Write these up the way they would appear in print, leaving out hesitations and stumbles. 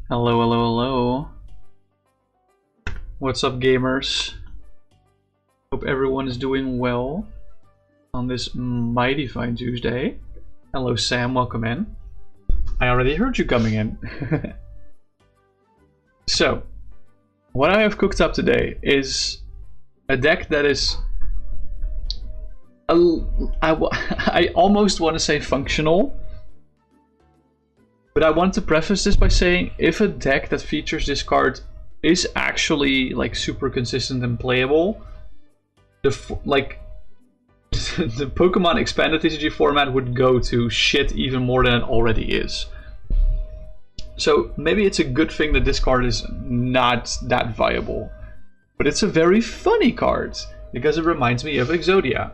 Hello, hello, hello. What's up, gamers? Hope everyone is doing well on this mighty fine Tuesday. Hello, Sam, welcome in. I already heard you coming in. So, what I have cooked up today is a deck that is... I almost want to say functional. But I want to preface this by saying, if a deck that features this card is actually like super consistent and playable, the Pokemon expanded TCG format would go to shit even more than it already is. So maybe it's a good thing that this card is not that viable, but it's a very funny card because it reminds me of Exodia.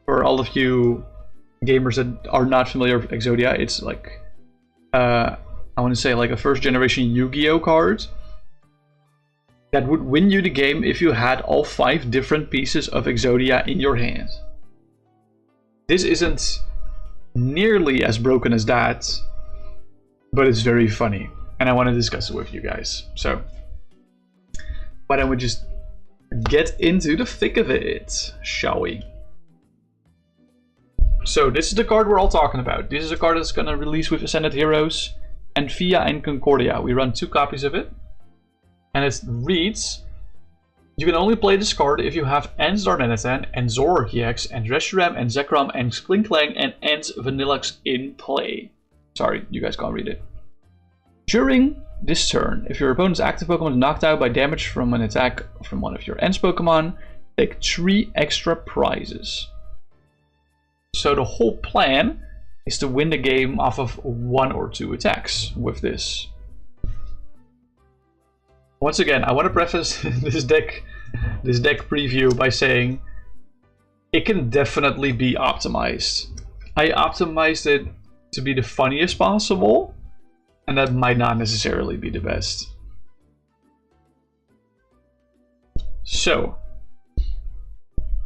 For all of you gamers that are not familiar with Exodia, it's like I want to say like a first generation Yu-Gi-Oh card that would win you the game if you had all 5 different pieces of Exodia in your hand. This isn't nearly as broken as that, but it's very funny, and I want to discuss it with you guys. So why don't we just get into the thick of it, shall we? So this is the card we're all talking about. This is a card that's going to release with Ascended Heroes, Anthea Concordia. We run 2 copies of it. And it reads, you can only play this card if you have Ents Darmanitan and Zoroark EX and Reshiram and Zekrom and Klinklang and Ents Vanilluxe in play. Sorry, you guys can't read it. During this turn, if your opponent's active Pokemon is knocked out by damage from an attack from one of your Ents Pokemon, take 3 extra prizes. So the whole plan is to win the game off of 1 or 2 attacks with this. Once again, I want to preface this deck preview by saying it can definitely be optimized. I optimized it to be the funniest possible, and that might not necessarily be the best. So,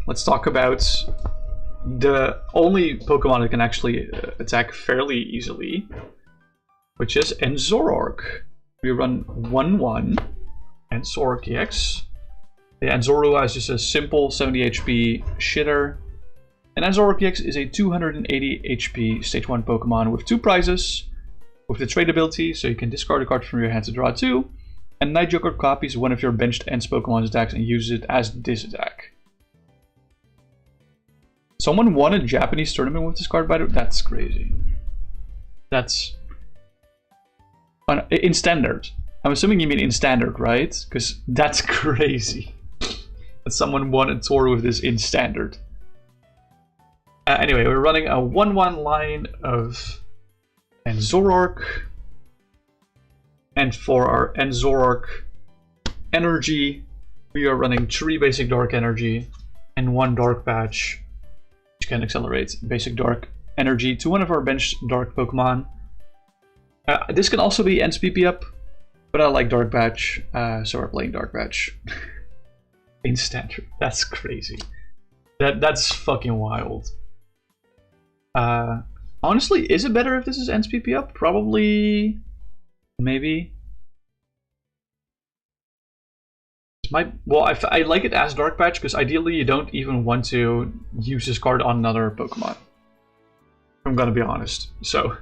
let's talk about the only Pokemon that can actually attack fairly easily, which is Zoroark. We run 1/1 and Zoroark EX. Yeah, and Zorua is just a simple 70 HP shitter. And Zoroark EX is a 280 HP stage 1 Pokemon with 2 prizes, with the trade ability, so you can discard a card from your hand to draw 2, and Night Joker copies one of your benched Ents Pokemon's attacks and uses it as this attack. Someone won a Japanese tournament with this card, by the way. That's crazy. That's in standard. I'm assuming you mean in standard, right? Because that's crazy that someone won a tour with this in standard. Anyway, we're running a 1/1 line of Zoroark, and for our Zoroark energy, we are running 3 basic dark energy and 1 dark patch, which can accelerate basic dark energy to one of our benched dark Pokemon. This can also be Ents PP up, but I like dark patch, so we're playing dark patch in standard. That's crazy. That's fucking wild. Honestly, is it better if this is Ents PP up? Probably, maybe. Well, I like it as Dark Patch because ideally you don't even want to use this card on another Pokemon. I'm gonna be honest. So,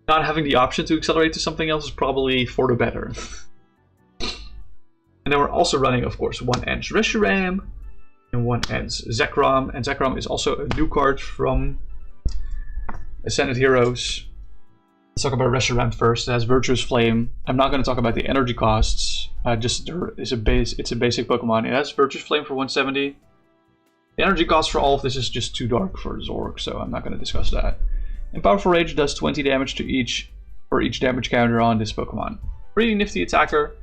not having the option to accelerate to something else is probably for the better. And then we're also running, of course, 1 Ents Reshiram and 1 Ents Zekrom. And Zekrom is also a new card from Ascended Heroes. Let's talk about Reshiram first. It has Virtuous Flame. I'm not going to talk about the energy costs. Just it's a basic Pokemon. It has Virtuous Flame for 170. The energy cost for all of this is just too dark for Zoroark, so I'm not going to discuss that. And Powerful Rage does 20 damage to each damage counter on this Pokemon. Pretty nifty attacker.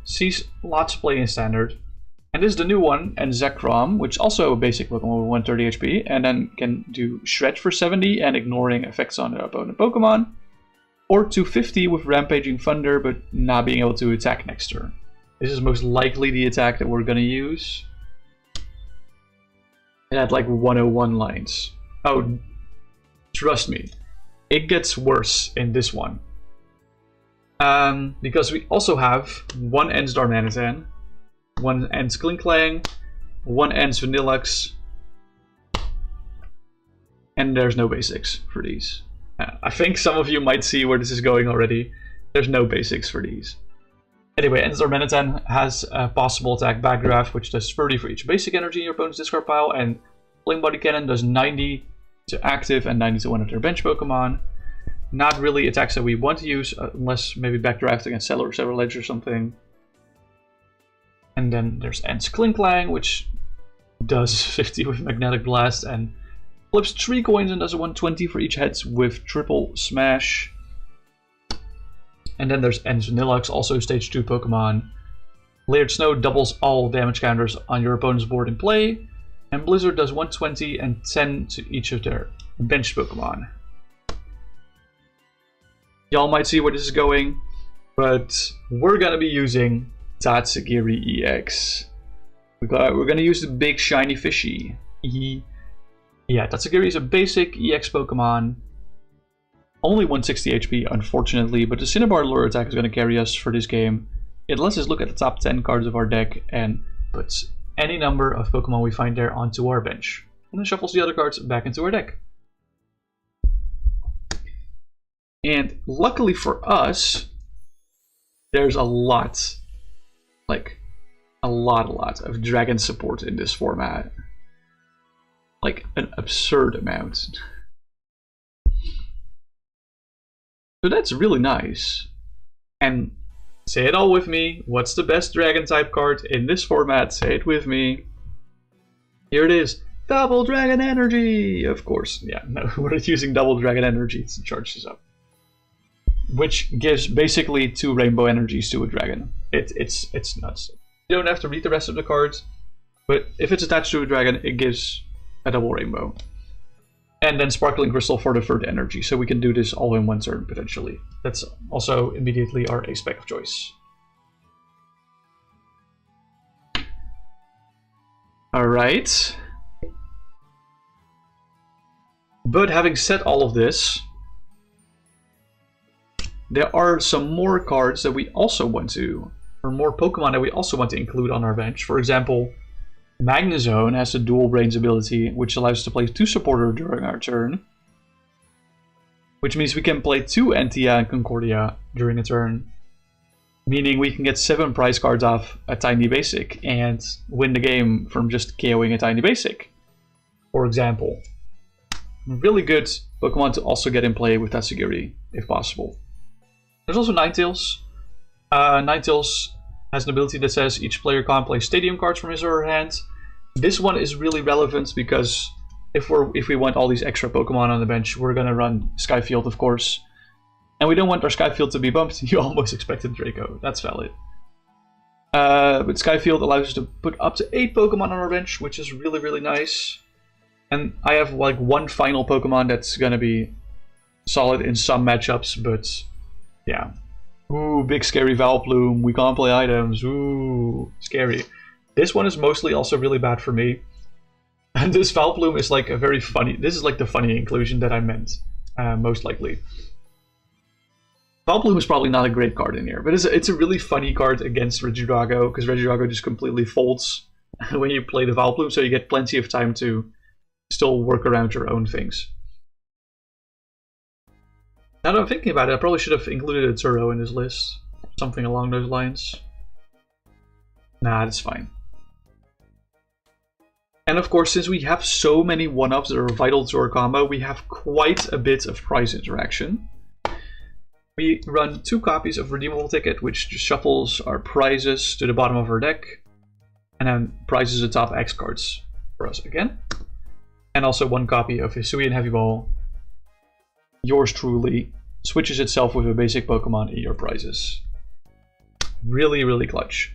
Sees lots of play in standard. And this is the new one, and Zekrom, which is also a basic Pokemon with 130 HP, and then can do Shred for 70 and ignoring effects on the opponent Pokemon, or 250 with Rampaging Thunder, but not being able to attack next turn. This is most likely the attack that we're going to use. It had like 101 lines. Oh, trust me, it gets worse in this one. Because we also have one ends Darmanitan, one ends Klinklang, one ends Vanilluxe, and there's no basics for these. I think some of you might see where this is going already. There's no basics for these. Anyway, ends Darmanitan has a possible attack backdraft, which does 30 for each basic energy in your opponent's discard pile, and Flame Body Cannon does 90 to active and 90 to one of their bench Pokemon. Not really attacks that we want to use, unless maybe backdraft against Several Edge or something. And then there's ends Klinklang, which does 50 with Magnetic Blast and flips 3 coins and does 120 for each heads with triple smash. And then there's ends Vanilluxe, also stage 2 Pokemon. Layered Snow doubles all damage counters on your opponent's board in play. And Blizzard does 120 and 10 to each of their bench Pokemon. Y'all might see where this is going, but we're gonna be using Tatsugiri EX. We're gonna use the big shiny fishy. Yeah, Tatsugiri is a basic EX Pokemon. Only 160 HP, unfortunately, but the Cinnabar Lure attack is gonna carry us for this game. It lets us look at the top 10 cards of our deck and puts any number of Pokemon we find there onto our bench. And then shuffles the other cards back into our deck. And luckily for us, there's a lot, like a lot of dragon support in this format. Like an absurd amount. So that's really nice. And say it all with me, what's the best dragon type card in this format? Say it with me. Here it is. Double Dragon Energy! Of course, yeah, no, we're using Double Dragon Energy to charge this up. Which gives basically 2 rainbow energies to a dragon. It's nuts. You don't have to read the rest of the cards, but if it's attached to a dragon, it gives a double rainbow. And then Sparkling Crystal for the 3rd energy, so we can do this all in one turn, potentially. That's also immediately our ace-spec of choice. Alright. But having said all of this, there are some more cards that we also want to, or more Pokemon that we also want to include on our bench. For example, Magnezone has the Dual Brains ability, which allows us to play 2 supporter during our turn. Which means we can play 2 Anthea Concordia during a turn. Meaning we can get 7 prize cards off a tiny basic and win the game from just KOing a tiny basic. For example. Really good Pokemon to also get in play with Tatsugiri, if possible. There's also Ninetales. Ninetales has an ability that says each player can't play stadium cards from his or her hand. This one is really relevant because if we want all these extra Pokemon on the bench, we're gonna run Sky Field, of course. And we don't want our Sky Field to be bumped. You almost expected Draco. That's valid. But Sky Field allows us to put up to 8 Pokemon on our bench, which is really, really nice. And I have like one final Pokemon that's gonna be solid in some matchups, but yeah. Ooh, big scary Vileplume. We can't play items. Ooh, scary. This one is mostly also really bad for me. And this Vileplume is like a very funny... This is like the funny inclusion that I meant, most likely. Vileplume is probably not a great card in here, but it's a really funny card against Regidrago, because Regidrago just completely folds when you play the Vileplume, so you get plenty of time to still work around your own things. Now that I'm thinking about it, I probably should have included a Zorua in this list. Something along those lines. Nah, that's fine. And of course, since we have so many 1-ups that are vital to our combo, we have quite a bit of prize interaction. We run 2 copies of Redeemable Ticket, which just shuffles our prizes to the bottom of our deck. And then prizes the top X cards for us again. And also 1 copy of Hisuian Heavy Ball. Yours truly switches itself with a basic Pokemon in your prizes. Really, really clutch.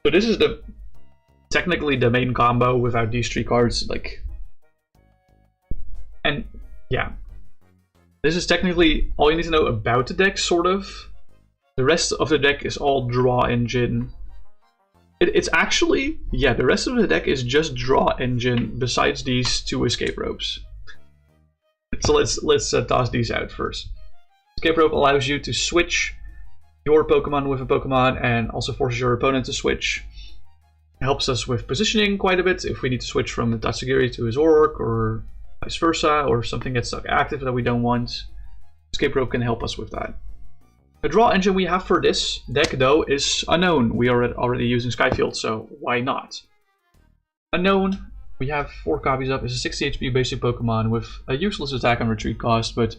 So this is technically the main combo without these 3 cards, like. And yeah. This is technically all you need to know about the deck, sort of. The rest of the deck is all draw engine. It's actually, yeah, the rest of the deck is just draw engine besides these 2 escape ropes. So let's toss these out first. Escape Rope allows you to switch your Pokemon with a Pokemon and also forces your opponent to switch. It helps us with positioning quite a bit if we need to switch from the Tatsugiri to a Zoroark or vice versa, or something gets stuck active that we don't want. Escape Rope can help us with that. The draw engine we have for this deck, though, is Unown. We are already using Sky Field, so why not? Unown, we have 4 copies up. It's a 60 HP basic Pokemon with a useless attack and retreat cost, but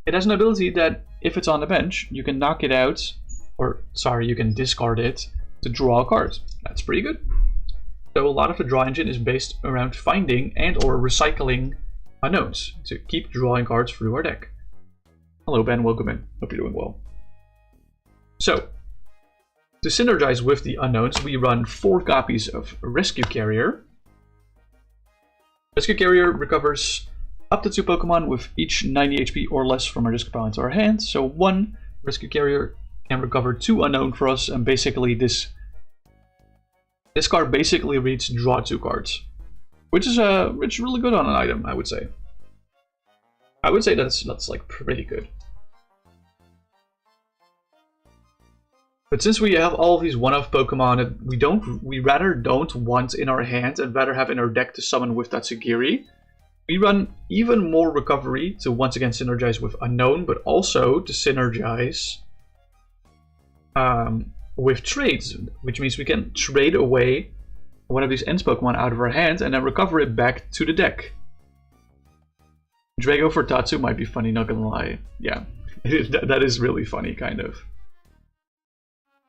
it has an ability that if it's on the bench, you can knock it out, or sorry, you can discard it to draw a card. That's pretty good. So a lot of the draw engine is based around finding and or recycling Unowns to keep drawing cards through our deck. Hello Ben, welcome in. Hope you're doing well. So, to synergize with the Unowns, we run 4 copies of Rescue Carrier. Rescue Carrier recovers up to 2 Pokemon with each 90 HP or less from our discard pile into our hand. So 1 Rescue Carrier can recover 2 Unown for us, and basically this card basically reads draw 2 cards. Which is it's really good on an item, I would say. I would say that's like pretty good. But since we have all of these one-off Pokemon that we rather don't want in our hand and rather have in our deck to summon with Tatsugiri, we run even more recovery to once again synergize with Unown, but also to synergize with trades, which means we can trade away one of these Ends Pokemon out of our hand and then recover it back to the deck. Drago for Tatsu might be funny, not gonna lie. Yeah, that is really funny, kind of.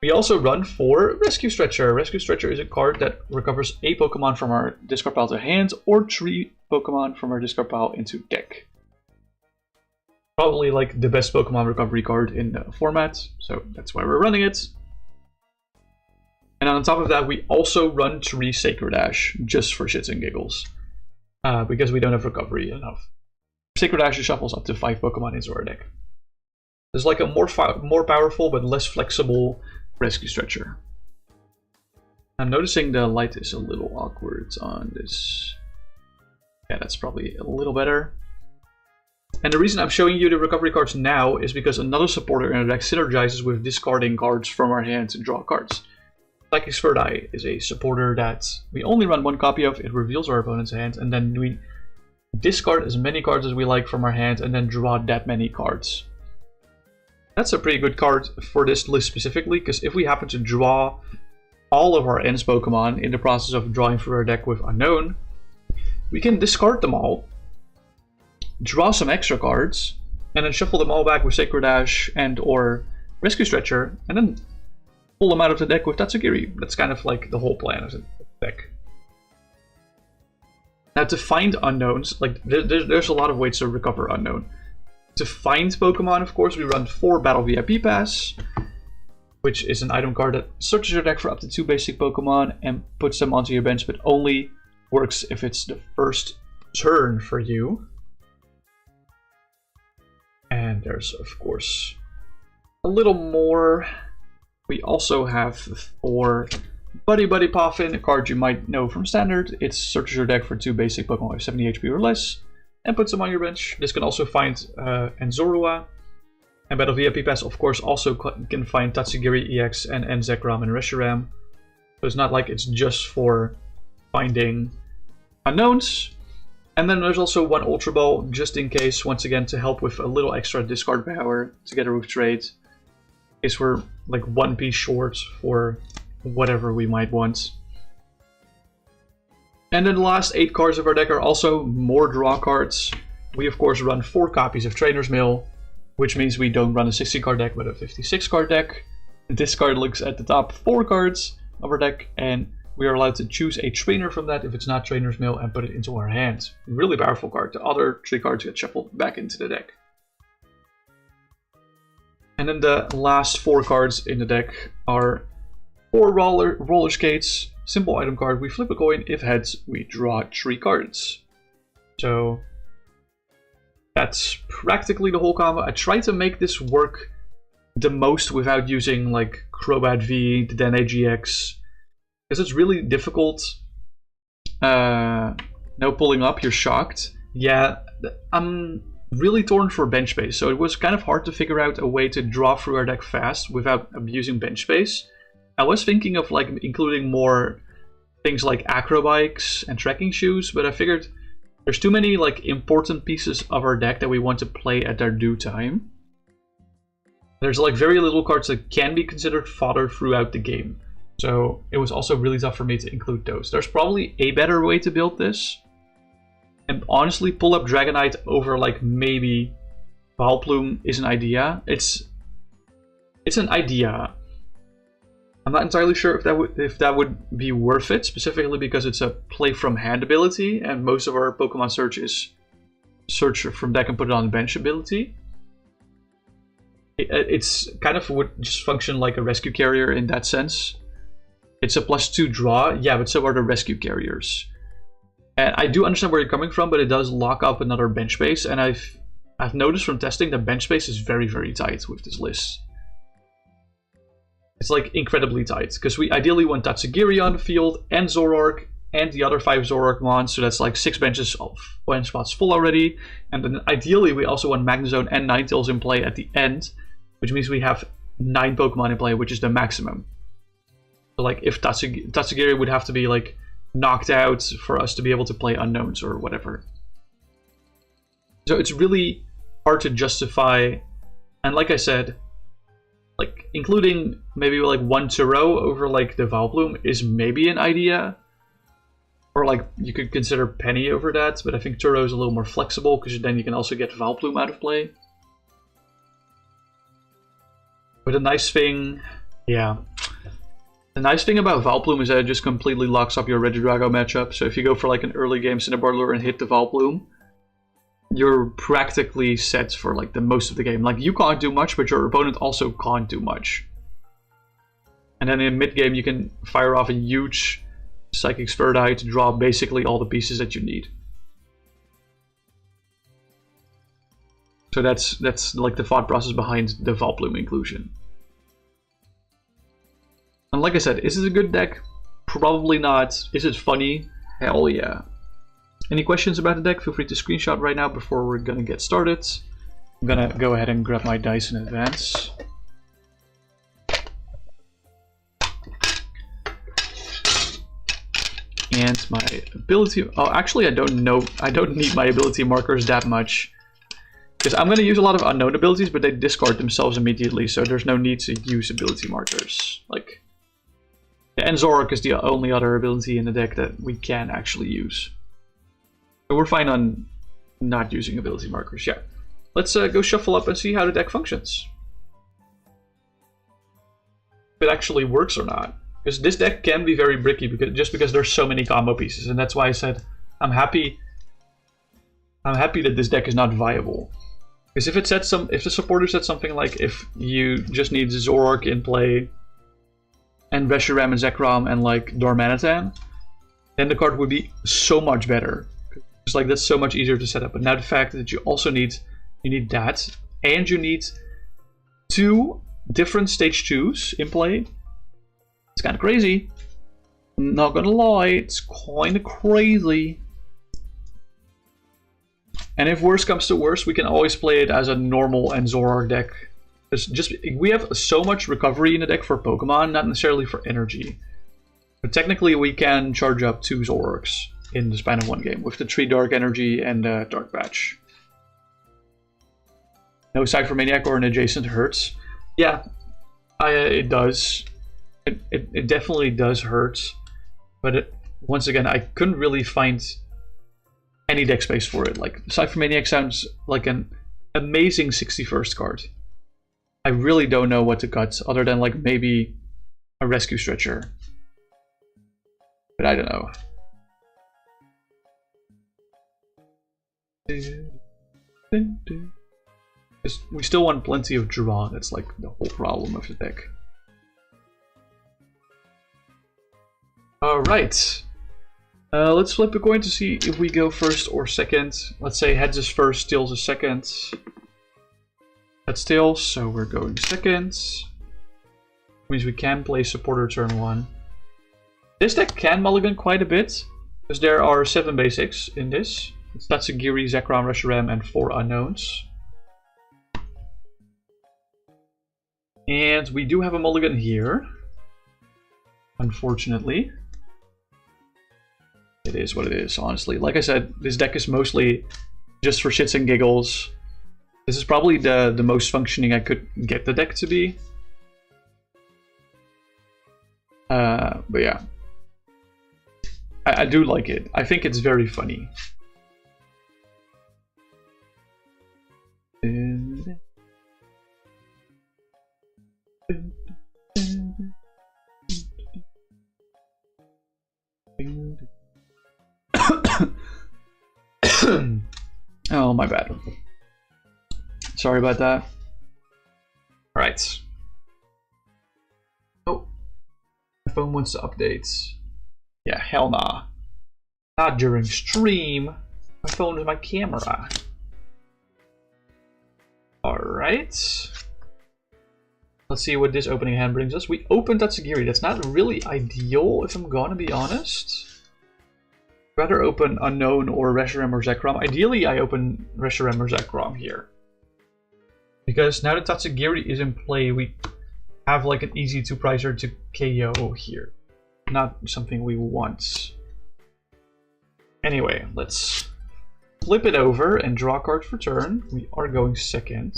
We also run 4 Rescue Stretcher. Rescue Stretcher is a card that recovers a Pokemon from our discard pile to hand or 3 Pokemon from our discard pile into deck. Probably like the best Pokemon recovery card in the format, so that's why we're running it. And on top of that, we also run 3 Sacred Ash, just for shits and giggles. Because we don't have recovery enough. Sacred Ash shuffles up to 5 Pokemon into our deck. There's like a more powerful but less flexible Rescue Stretcher. I'm noticing the light is a little awkward on this. Yeah, that's probably a little better. And the reason I'm showing you the recovery cards now is because another supporter in our deck synergizes with discarding cards from our hand to draw cards. Psychic Third Eye is a supporter that we only run 1 copy of. It reveals our opponent's hand, and then we discard as many cards as we like from our hand and then draw that many cards. That's a pretty good card for this list specifically, because if we happen to draw all of our Ends Pokemon in the process of drawing through our deck with Unown, we can discard them all, draw some extra cards, and then shuffle them all back with Sacred Ash and or Rescue Stretcher, and then pull them out of the deck with Tatsugiri. That's kind of like the whole plan of the deck. Now to find Unowns, like there's a lot of ways to recover Unown. To find Pokemon, of course, we run 4 Battle VIP Pass, which is an item card that searches your deck for up to 2 basic Pokemon and puts them onto your bench, but only works if it's the first turn for you. And there's, of course, a little more. We also have 4 Buddy-Buddy Poffin, a card you might know from Standard. It searches your deck for 2 basic Pokemon with 70 HP or less and puts them on your bench. This can also find Zorua. And Battle VIP Pass, of course, also can find Tatsugiri EX and Zekrom and Reshiram. So it's not like it's just for finding Unowns. And then there's also 1 Ultra Ball, just in case, once again, to help with a little extra discard power together with trades. In case we're like 1 piece short for whatever we might want. And then the last 8 cards of our deck are also more draw cards. We of course run 4 copies of Trainers Mail, which means we don't run a 60 card deck but a 56 card deck. This card looks at the top 4 cards of our deck, and we are allowed to choose a trainer from that if it's not Trainers Mail and put it into our hand. Really powerful card. The other 3 cards get shuffled back into the deck. And then the last 4 cards in the deck are 4 roller skates. Simple item card. We flip a coin. If heads, we draw 3 cards. So that's practically the whole combo. I tried to make this work the most without using like Crobat V, the Den AGX, because it's really difficult. No pulling up, you're shocked. Yeah, I'm really torn for bench space, so it was kind of hard to figure out a way to draw through our deck fast without abusing bench space. I was thinking of like including more things like acro bikes and trekking shoes, but I figured there's too many like important pieces of our deck that we want to play at their due time. There's like very little cards that can be considered fodder throughout the game, so it was also really tough for me to include those. There's probably a better way to build this. And honestly, pull up Dragonite over like maybe Vileplume is an idea. It's an idea. I'm not entirely sure if that would be worth it, specifically because it's a play from hand ability, and most of our Pokemon search is search from deck and put it on bench ability. It's kind of would just function like a Rescue Carrier in that sense. It's a +2 draw, yeah, but so are the Rescue Carriers. And I do understand where you're coming from, but it does lock up another bench space, and I've noticed from testing that bench space is very, very tight with this list. It's like incredibly tight, because we ideally want Tatsugiri on the field, and Zoroark, and the other 5 Zoroark mons, so that's like 6 benches of 1 spots full already. And then ideally we also want Magnezone and Ninetales in play at the end, which means we have 9 Pokemon in play, which is the maximum. So like if Tatsugiri would have to be like knocked out for us to be able to play unknowns or whatever. So it's really hard to justify, and like I said, like including maybe like 1 Turo over like the Vileplume is maybe an idea, or like you could consider Penny over that, but I think Turo is a little more flexible because then you can also get Vileplume out of play. But a nice thing, yeah. The nice thing about Vileplume is that it just completely locks up your Regidrago matchup. So if you go for like an early game Cinnabar Lure and hit the Vileplume, you're practically set for like the most of the game. Like you can't do much, but your opponent also can't do much. And then in mid game you can fire off a huge Psychic Sphere die to draw basically all the pieces that you need. So that's like the thought process behind the Vileplume inclusion. And like I said, is it a good deck? Probably not. Is it funny? Hell yeah. Any questions about the deck? Feel free to screenshot right now before we're gonna get started. I'm gonna go ahead and grab my dice in advance. And my ability... Oh, actually I don't need my ability markers that much. Because I'm going to use a lot of unknown abilities, but they discard themselves immediately, so there's no need to use ability markers. Like... And Zoroark is the only other ability in the deck that we can actually use. So we're fine on not using ability markers, yeah. Let's go shuffle up and see how the deck functions. If it actually works or not. Because this deck can be very bricky just because there's so many combo pieces, and that's why I said I'm happy that this deck is not viable. Because if the supporter said something like if you just need Zoroark in play and Reshiram and Zekrom and like Darmanitan, then the card would be so much better. It's like that's so much easier to set up. But now the fact that you also need that, and you need 2 different stage 2s in play, it's kind of crazy. I'm not gonna lie, it's kind of crazy. And if worse comes to worse, we can always play it as a normal and Zoroark deck. We have so much recovery in the deck for Pokemon, not necessarily for energy. But technically we can charge up 2 Zoroarks in the span of 1 game with the 3 Dark Energy and Dark Patch. No Cypher-Maniac or an adjacent hurts. Yeah, it does. It definitely does hurt. But once again, I couldn't really find any deck space for it. Like, Cypher-Maniac sounds like an amazing 61st card. I really don't know what to cut, other than like maybe a Rescue Stretcher. But I don't know. We still want plenty of draw, that's like the whole problem of the deck. Alright. Let's flip a coin to see if we go first or second. Let's say heads is first, tails is second. Heads tails, so we're going second. Means we can play supporter turn 1. This deck can mulligan quite a bit, because there are 7 basics in this. It's Tatsugiri, Zekrom, Reshiram, and 4 unknowns. And we do have a mulligan here. Unfortunately. It is what it is, honestly. Like I said, this deck is mostly just for shits and giggles. This is probably the most functioning I could get the deck to be. But yeah. I do like it. I think it's very funny. Oh, my bad. Sorry about that. Alright. Oh. My phone wants to update. Yeah, hell nah. Not during stream. My phone is my camera. Alright. Let's see what this opening hand brings us. We opened Tatsugiri. That's not really ideal, if I'm gonna be honest. Rather open Unown or Reshiram or Zekrom. Ideally, I open Reshiram or Zekrom here. Because now that Tatsugiri is in play, we have like an easy 2-pricer to KO here. Not something we want. Anyway, let's flip it over and draw a card for turn. We are going second.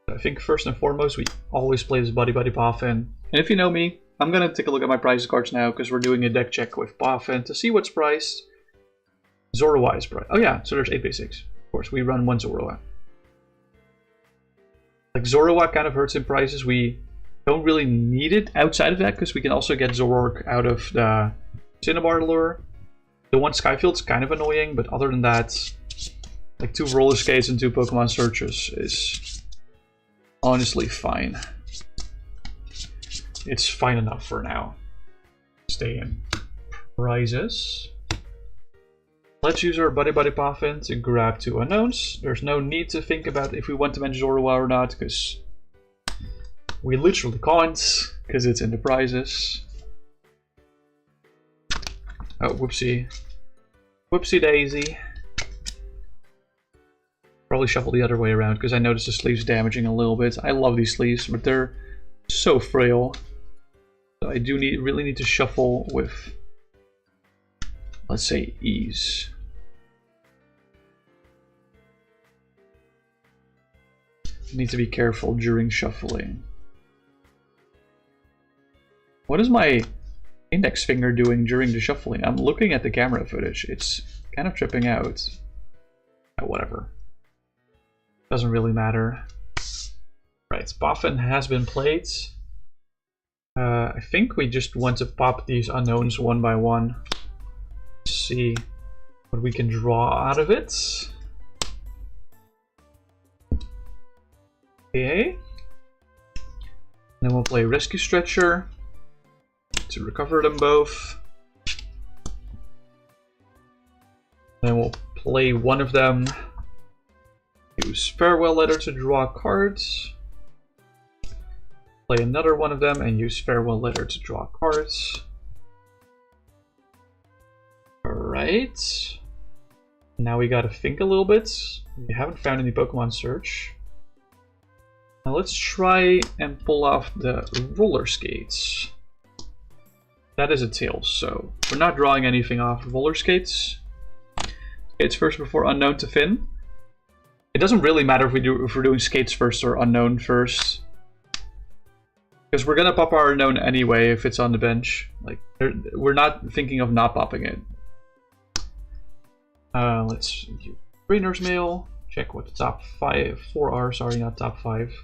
I think first and foremost, we always play this Buddy-Buddy Poffin. And if you know me, I'm gonna take a look at my prize cards now, because we're doing a deck check with Poffin to see what's priced. Zorua is priced. Oh yeah, so there's 8 basics. Of course, we run 1 Zorua. Like, Zorua kind of hurts in prices. We don't really need it outside of that, because we can also get Zoroark out of the Cinnabar lure. The 1 Sky Field's kind of annoying, but other than that, like 2 Roller Skates and 2 Pokemon Searches is honestly fine. It's fine enough for now. Stay in prizes. Let's use our Buddy-Buddy Poffin to grab 2 unknowns. There's no need to think about if we want to mention Zorua or not, because we literally can't, because it's in the prizes. Oh, whoopsie. Whoopsie daisy. Probably shuffle the other way around, because I noticed the sleeves damaging a little bit. I love these sleeves, but they're so frail. So I do really need to shuffle with, let's say, ease. Need to be careful during shuffling. What is my index finger doing during the shuffling? I'm looking at the camera footage. It's kind of tripping out. Oh, whatever. Doesn't really matter. Right, Poffin has been played. I think we just want to pop these unknowns one by one. See what we can draw out of it. Okay. Then we'll play Rescue Stretcher to recover them both. Then we'll play one of them. Use Farewell Letter to draw cards. Play another one of them and use Farewell Letter to draw cards. Alright. Now we gotta think a little bit. We haven't found any Pokemon Search. Now let's try and pull off the Roller Skates. That is a tail, so we're not drawing anything off Roller Skates. Skates first before Unknown to Finn. It doesn't really matter if we're doing Skates first or Unknown first. Because we're gonna pop our Unknown anyway if it's on the bench. Like, we're not thinking of not popping it. Let's do Trainers Mail. Check what the top 4 are. Sorry, not top 5. I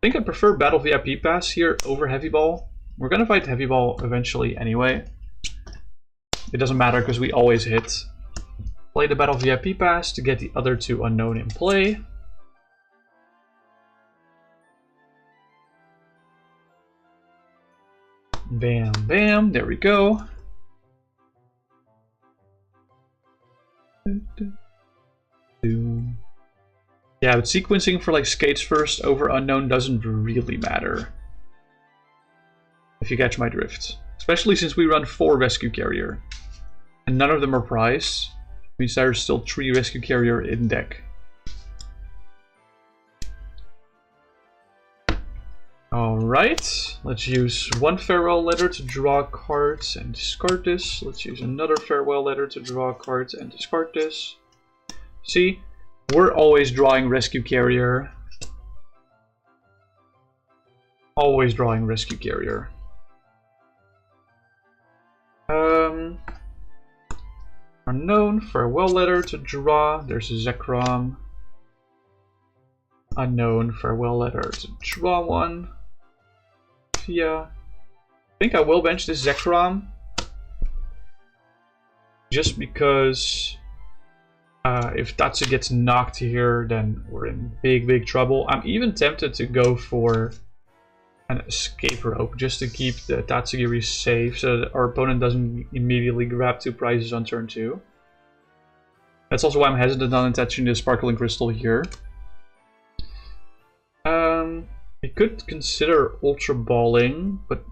think I prefer Battle VIP Pass here over Heavy Ball. We're gonna fight Heavy Ball eventually anyway. It doesn't matter because we always hit. Play the Battle VIP Pass to get the other 2 Unknown in play. Bam, bam, there we go. Yeah, but sequencing for like Skates first over Unknown doesn't really matter. If you catch my drift. Especially since we run 4 Rescue Carrier. And none of them are prized. Means there's still 3 Rescue Carrier in deck. Alright, let's use 1 Farewell Letter to draw cards and discard this. Let's use another Farewell Letter to draw cards and discard this. See, we're always drawing Rescue Carrier. Always drawing Rescue Carrier. Unknown, Farewell Letter to draw. There's a Zekrom. Unknown, Farewell Letter to draw 1. Yeah. I think I will bench this Zekrom. Just because if Tatsu gets knocked here, then we're in big trouble. I'm even tempted to go for an Escape Rope just to keep the Tatsugiri safe so that our opponent doesn't immediately grab 2 prizes on turn 2. That's also why I'm hesitant on attaching the Sparkling Crystal here. We could consider Ultra Balling, but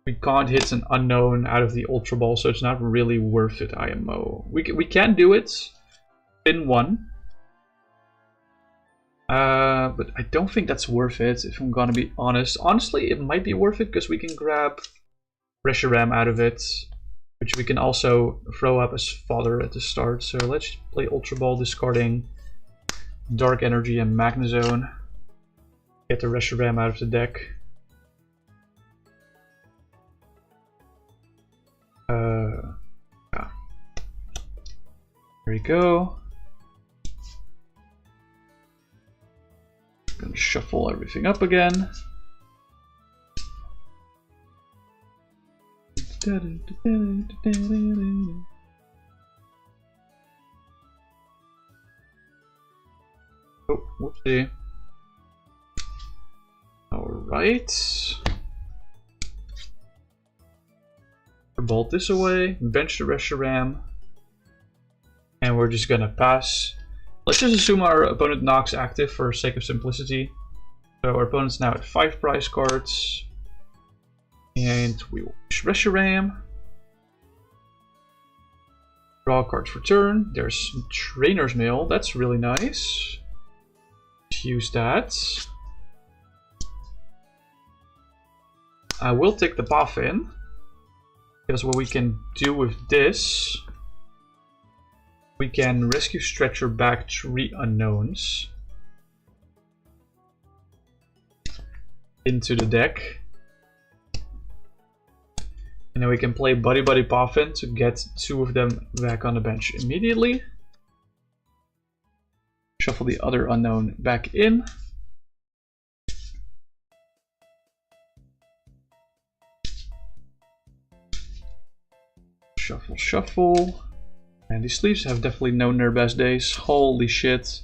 we can't hit an unknown out of the Ultra Ball, so it's not really worth it, IMO. We can do it. Pin 1. But I don't think that's worth it, if I'm gonna be honest. Honestly, it might be worth it, because we can grab Reshiram out of it, which we can also throw up as fodder at the start. So let's play Ultra Ball, discarding Dark Energy and Magnezone. Get the Reshiram out of the deck. Yeah. There we go. Gonna shuffle everything up again. Oh, whoopsie. Alright. Bolt this away, bench the Reshiram, and we're just gonna pass. Let's just assume our opponent knocks active for sake of simplicity. So our opponent's now at 5 prize cards. And we will use Reshiram. Draw cards for turn. There's Trainer's Mail, that's really nice. Let's use that. I will take the Poffin, because what we can do with this, we can Rescue Stretcher back 3 unknowns into the deck. And then we can play Buddy-Buddy Poffin to get 2 of them back on the bench immediately. Shuffle the other unknown back in. Shuffle, shuffle. And these sleeves have definitely known their best days. Holy shit.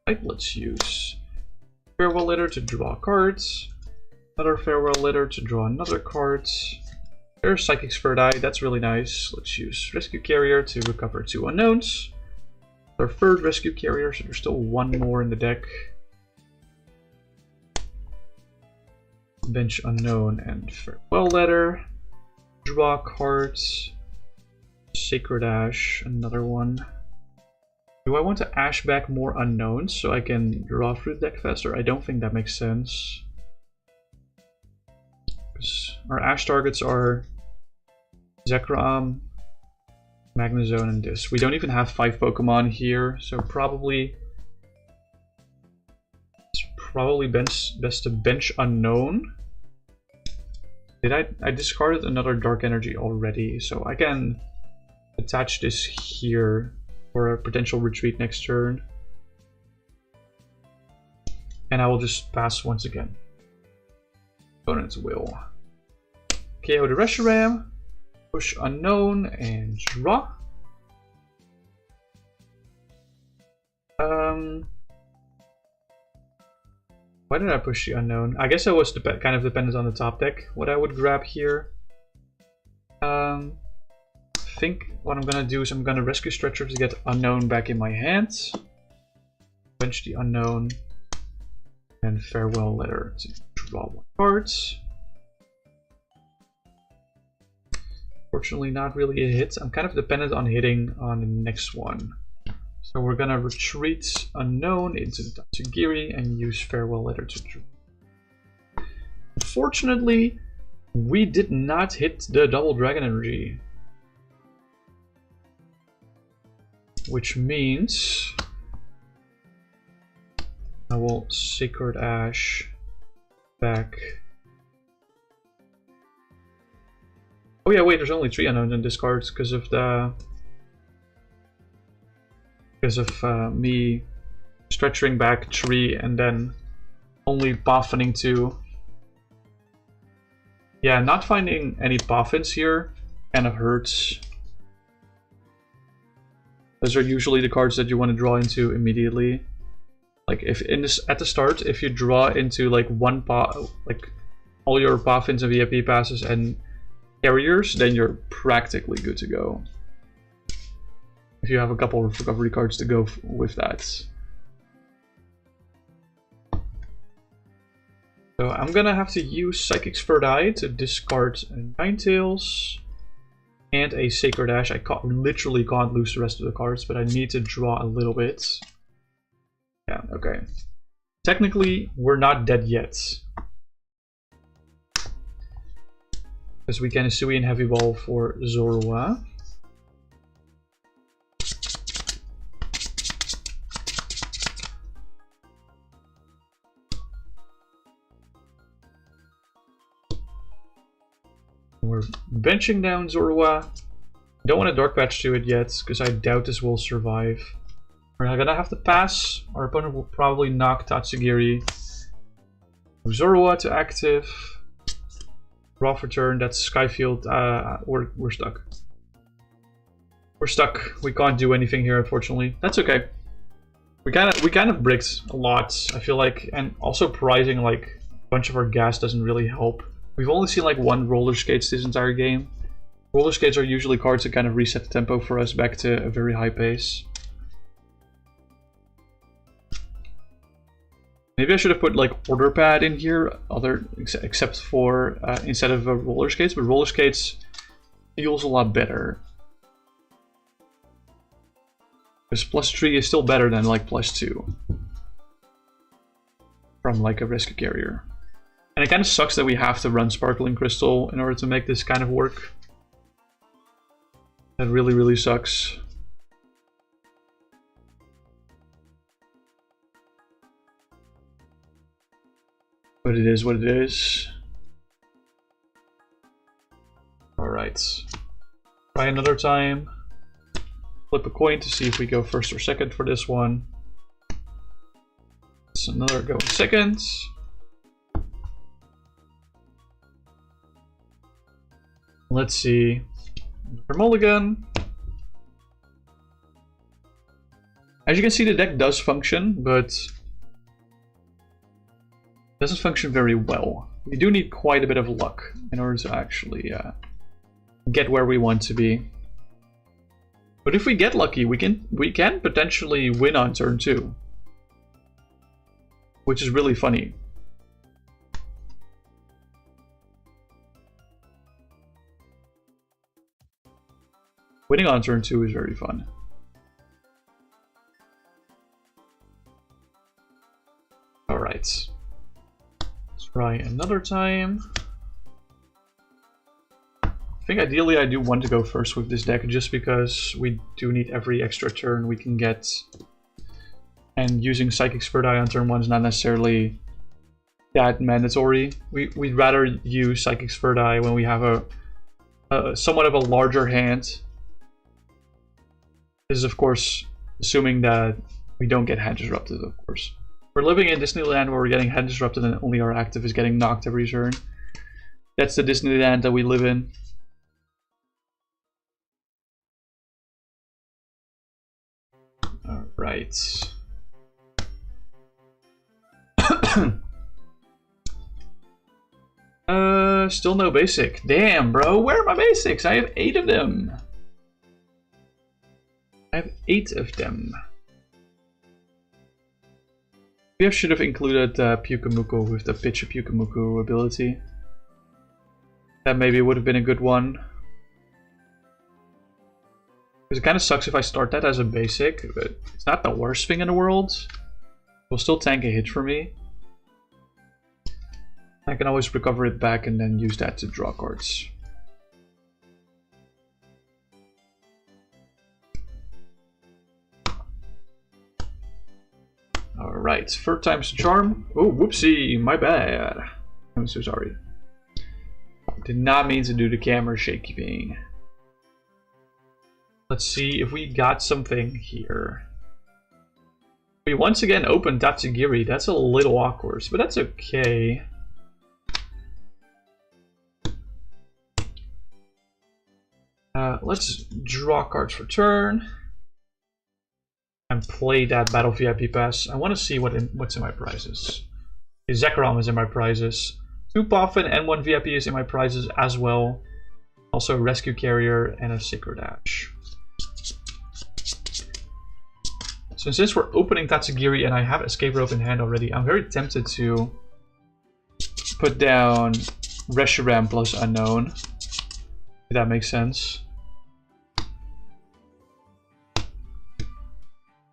Right, let's use Farewell Letter to draw cards. Another Farewell Letter to draw another card. There's Psychic's Third Eye, that's really nice. Let's use Rescue Carrier to recover 2 unknowns. Our 3rd Rescue Carrier, so there's still 1 more in the deck. Bench Unknown and Farewell Letter. Draw cards. Sacred Ash, another one. Do I want to ash back more unknowns so I can draw through the deck faster? I don't think that makes sense. Because our ash targets are Zekrom, Magnezone, and this. We don't even have 5 Pokemon here, so probably it's probably best to bench Unknown. I discarded another Dark Energy already, so I can attach this here for a potential retreat next turn. And I will just pass once again. Opponents will KO the Reshiram. Push Unknown and draw. Why did I push the Unknown? I guess I was kind of dependent on the top deck. What I would grab here. I think what I'm gonna do is I'm gonna Rescue Stretcher to get Unknown back in my hands. Bench the Unknown, and Farewell Letter to draw 1 card. Fortunately, not really a hit. I'm kind of dependent on hitting on the next one. So we're gonna retreat Unknown into the Tatsugiri and use Farewell Letter to draw. Unfortunately, we did not hit the double Dragon Energy. Which means I will Sacred Ash back. Oh yeah, wait, there's only 3 unknowns in this card because of me stretching back 3 and then only Poffining 2. Yeah, not finding any Poffins here kind of hurts. Those are usually the cards that you want to draw into immediately. Like if at the start, if you draw into like all your Poffins and VIP passes and carriers, then you're practically good to go. If you have a couple of recovery cards to go with that. So I'm gonna have to use Psychic's Third Eye to discard a Ninetales and a Sacred Ash. I literally can't lose the rest of the cards, but I need to draw a little bit. Yeah, okay. Technically, we're not dead yet. Because we can Isui and Heavy Ball for Zorua. We're benching down Zorua. Don't want to Dark Patch to it yet, because I doubt this will survive. We're gonna have to pass. Our opponent will probably knock Tatsugiri. Zorua to active. Draw for turn, that's Sky Field. We're stuck. We're stuck. We can't do anything here, unfortunately. That's okay. We kind of bricked a lot, I feel like, and also pricing like a bunch of our gas doesn't really help. We've only seen like 1 Roller Skates this entire game. Roller Skates are usually cards that kind of reset the tempo for us back to a very high pace. Maybe I should have put like Order Pad in here, except for instead of Roller Skates, but Roller Skates feels a lot better. Because +3 is still better than like +2 from like a Rescue Carrier. And it kind of sucks that we have to run Sparkling Crystal in order to make this kind of work. That really, really sucks. But it is what it is. Alright. Try another time. Flip a coin to see if we go first or second for this one. It's another go second. Let's see. For Mulligan. As you can see, the deck does function, but doesn't function very well. We do need quite a bit of luck in order to actually get where we want to be. But if we get lucky, we can potentially win on turn 2, which is really funny. Winning on turn 2 is very fun. Alright. Let's try another time. I think ideally I do want to go first with this deck just because we do need every extra turn we can get. And using Psychic's Third Eye on turn 1 is not necessarily that mandatory. We'd rather use Psychic's Third Eye when we have a somewhat of a larger hand. This is, of course, assuming that we don't get hand disrupted, of course. We're living in Disneyland where we're getting hand disrupted and only our active is getting knocked every turn. That's the Disneyland that we live in. Alright. Still no basic. Damn, bro. Where are my basics? I have 8 of them. I have 8 of them. We should have included POKÉ-COMMANDER with the Pitch POKÉ-COMMANDER ability. That maybe would have been a good one. Because it kind of sucks if I start that as a basic, but it's not the worst thing in the world. It will still tank a hit for me. I can always recover it back and then use that to draw cards. Alright, third time's the charm. Oh, whoopsie, my bad. I'm so sorry. Did not mean to do the camera shaky thing. Let's see if we got something here. We once again opened Tatsugiri. That's a little awkward, but that's okay. Let's draw cards for turn. And play that Battle VIP Pass. I want to see what's in my prizes. Zekrom is in my prizes. 2 Poffin and 1 VIP is in my prizes as well. Also a Rescue Carrier and a Sacred Ash. So since we're opening Tatsugiri and I have Escape Rope in hand already, I'm very tempted to put down Reshiram plus Unown. If that makes sense.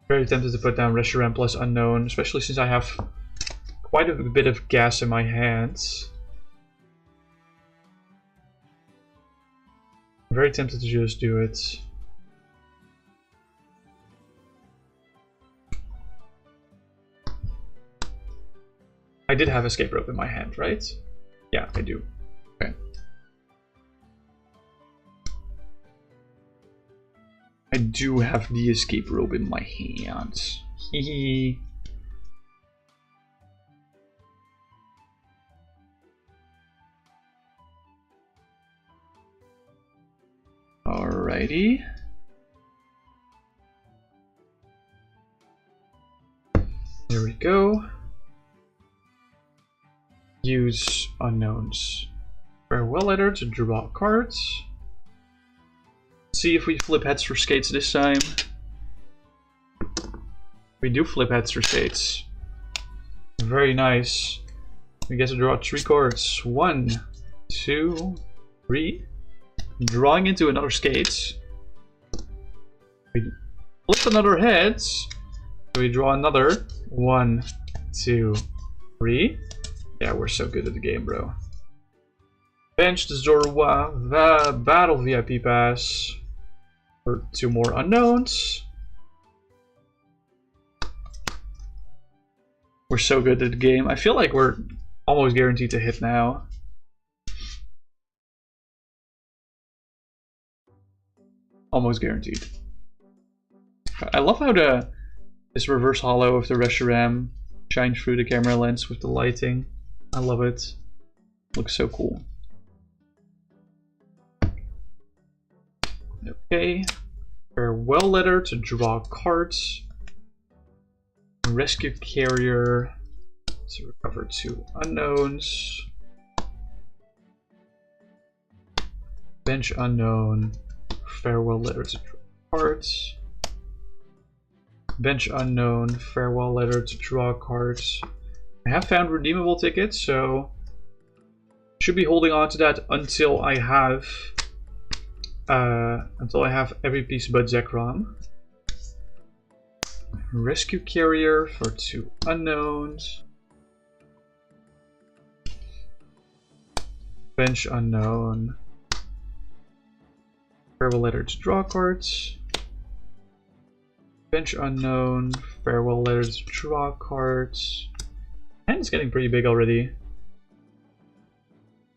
Very tempted to put down Reshiram plus Unown, especially since I have quite a bit of gas in my hands. I'm very tempted to just do it. I did have Escape Rope in my hand, right? Yeah, I do. Okay. I do have the Escape Rope in my hands. Hehe. Alrighty. There we go. Use unknowns. Farewell letter to draw cards. See if we flip heads for skates this time. We do flip heads for skates. Very nice. We get to draw 3 cards. 1, 2, 3. Drawing into another skates. We flip another heads. So we draw another 1, 2, 3. Yeah, we're so good at the game, bro. Bench the Zorua, the Battle VIP Pass. For 2 more unknowns. We're so good at the game. I feel like we're almost guaranteed to hit now. Almost guaranteed. I love how this reverse hollow of the Reshiram shines through the camera lens with the lighting. I love it. Looks so cool. Okay. Farewell letter to draw cards. Rescue Carrier to recover 2 unknowns. Bench Unown. Farewell letter to draw cards. Bench Unown. Farewell letter to draw cards. I have found redeemable tickets, so should be holding on to that until I have every piece but Zekrom. Rescue Carrier for 2 unknowns. Bench Unown. Farewell letter to draw cards. Bench Unown. Farewell letter to draw cards. And it's getting pretty big already.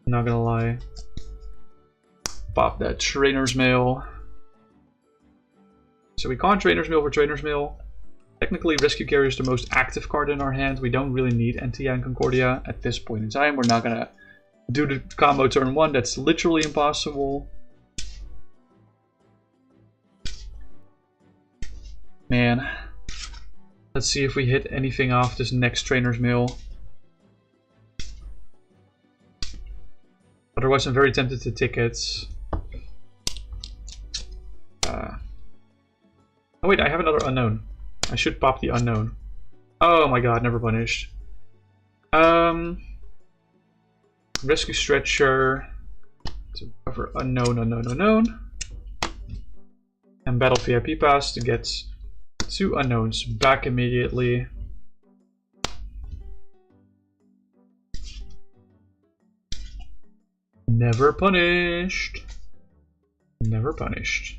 I'm not gonna lie. Pop that Trainers Mail. So we can't Trainers Mail for Trainers Mail. Technically, Rescue Carrier is the most active card in our hand. We don't really need Anthea Concordia at this point in time. We're not gonna do the combo turn 1. That's literally impossible. Man. Let's see if we hit anything off this next Trainers Mail. Otherwise, I'm very tempted to tickets. Oh wait, I have another unknown. I should pop the unknown. Oh my god, never punished. Rescue Stretcher to cover unknown. And Battle VIP Pass to get 2 unknowns back immediately. Never punished. Never punished.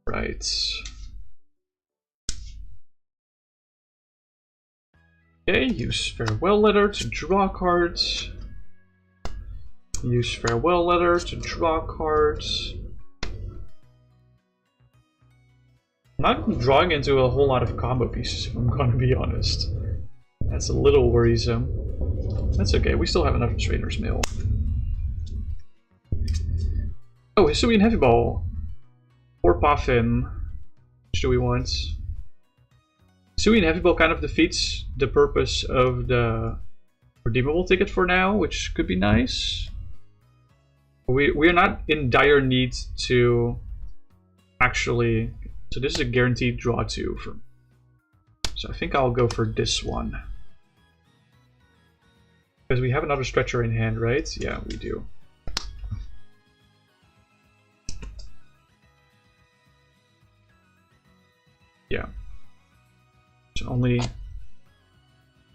Right. Okay, use Farewell Letter to draw cards. Use Farewell Letter to draw cards. I'm not drawing into a whole lot of combo pieces, if I'm gonna be honest. That's a little worrisome. That's okay, we still have enough Trainers Mail. Oh, Hisuian Heavy Ball. Or Poffin. Which do we want? Hisuian Heavy Ball kind of defeats the purpose of the redeemable ticket for now, which could be nice. We are not in dire need to actually... So this is a guaranteed draw 2 for... So I think I'll go for this one. Because we have another stretcher in hand, right? Yeah, we do. Yeah. So only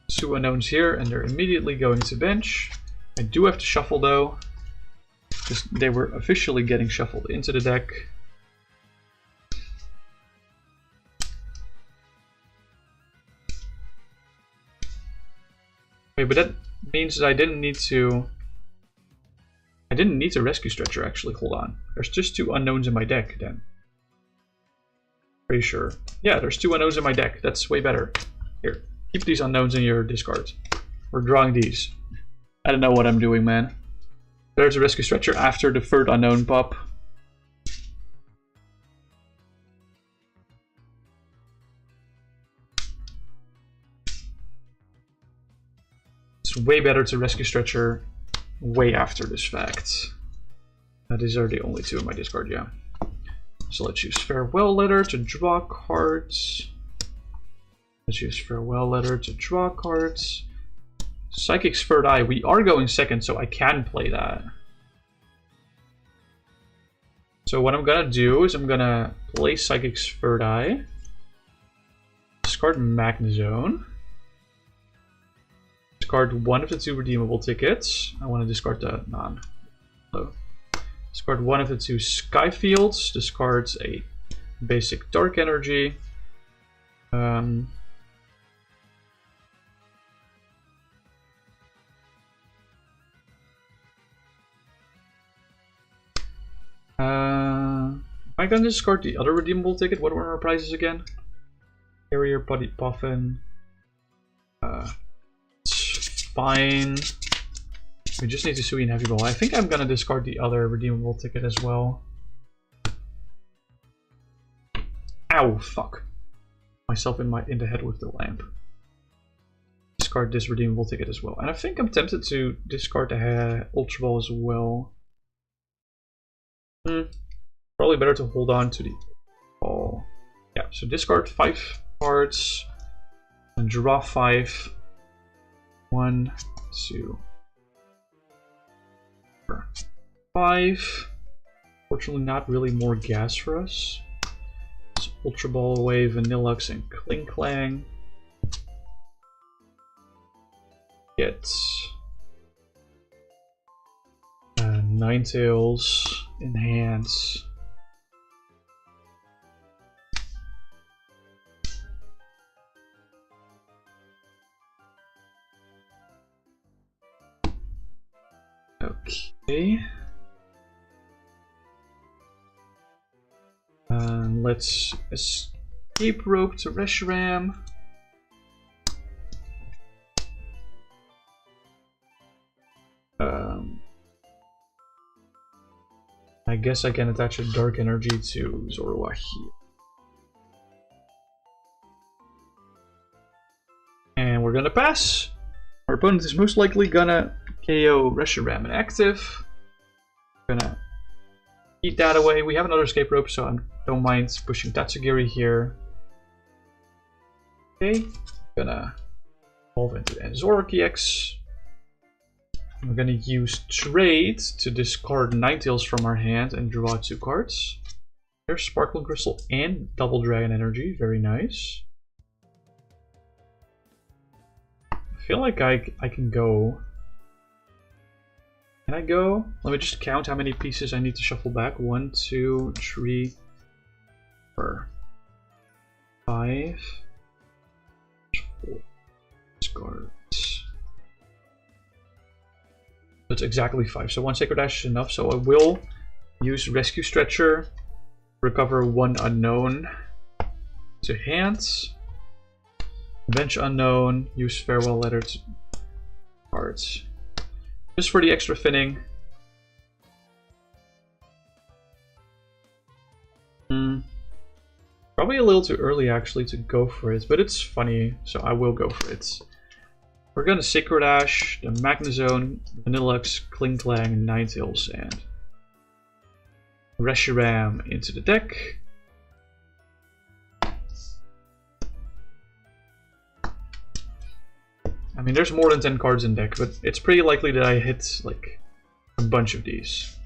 2 unknowns here, and they're immediately going to bench. I do have to shuffle though, because they were officially getting shuffled into the deck. Wait, but that means that I didn't need to rescue stretcher actually. Hold on. There's just 2 unknowns in my deck then. Pretty sure. Yeah, there's 2 unknowns in my deck. That's way better. Here, keep these unknowns in your discard. We're drawing these. I don't know what I'm doing, man. There's a rescue stretcher after the 3rd unknown pop. It's way better to rescue stretcher way after this fact. These are the only 2 in my discard, yeah. So let's use Farewell Letter to draw cards. Let's use Farewell Letter to draw cards. Psychic's Third Eye. We are going second, so I can play that. So what I'm gonna do is I'm gonna play Psychic's Third Eye. Discard Magnezone. Discard 1 of the 2 redeemable tickets. I want to discard the non. So, discard 1 of the 2 Sky Fields. Discards a basic Dark Energy. Am I gonna discard the other redeemable ticket? What were our prizes again? Carrier, Buddy Poffin. It's fine. We just need to Hisuian Heavy Ball. I think I'm gonna discard the other redeemable ticket as well. Ow, fuck. Myself in the head with the lamp. Discard this redeemable ticket as well. And I think I'm tempted to discard the Ultra Ball as well. Probably better to hold on to the ball. Yeah, so discard 5 cards and draw 5. 1, 2, 4, 5. Fortunately, not really more gas for us. So Ultra Ball away, Vanilluxe and Klinklang. Get Ninetales in hands. Okay. Let's Escape Rope to Reshiram. I guess I can attach a Dark Energy to Zorua here. And we're gonna pass. Our opponent is most likely gonna KO Reshiram and active. Gonna eat that away. We have another Escape Rope, so I'm Don't mind pushing Tatsugiri here. Okay, gonna evolve into Zoroark EX. We're gonna use Trade to discard Ninetales from our hand and draw 2 cards. There's Sparkling Crystal and Double Dragon Energy, very nice. I feel like I can go. Can I go? Let me just count how many pieces I need to shuffle back. 1, 2, 3, 4, 5, 4 cards. That's exactly 5. So 1 Sacred Ash is enough. So I will use Rescue Stretcher, recover 1 Unown to hands, bench Unown, use Farewell Letter to cards. Just for the extra thinning. Probably a little too early actually to go for it, but it's funny, so I will go for it. We're gonna Sacred Ash, the Magnezone, Vanilluxe, Klinklang, Ninetales, and Reshiram into the deck. I mean, there's more than 10 cards in deck, but it's pretty likely that I hit like a bunch of these.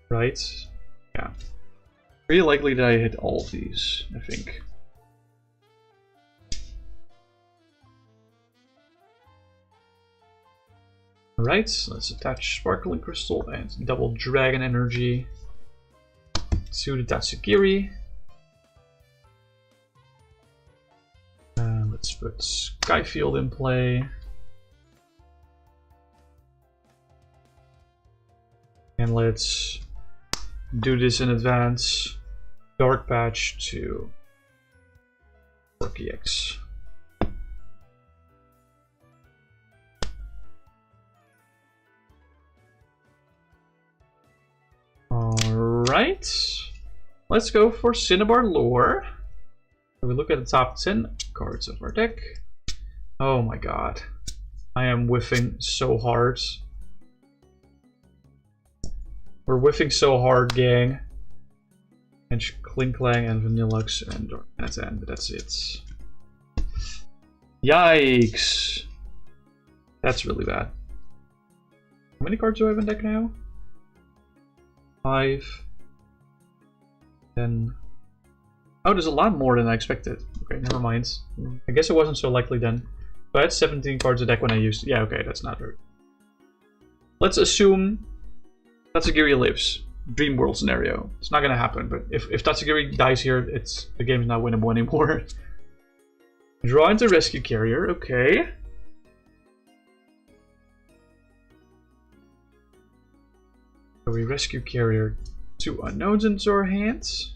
Right? Yeah. Pretty likely that I hit all of these, I think. Alright, let's attach Sparkling Crystal and Double Dragon Energy to the Tatsugiri. Let's put Sky Field in play. And let's do this in advance. Dark Patch to POKÉ-COMMANDER. Alright. Let's go for Cinnabar Lore. We look at the top 10 cards of our deck. Oh my god. I am whiffing so hard. We're whiffing so hard, gang. And Klinklang and Vanilluxe and Darmanitan, but that's it. Yikes. That's really bad. How many cards do I have in deck now? 5. 10. Oh, there's a lot more than I expected. Okay, never mind. I guess it wasn't so likely then. So I had 17 cards a deck when I used... Yeah, okay, that's not very... Let's assume Tatsugiri lives. Dream world scenario. It's not gonna happen, but if Tatsugiri dies here, the game's not winnable anymore. Draw into Rescue Carrier, okay. So we Rescue Carrier 2 Unowns into our hands.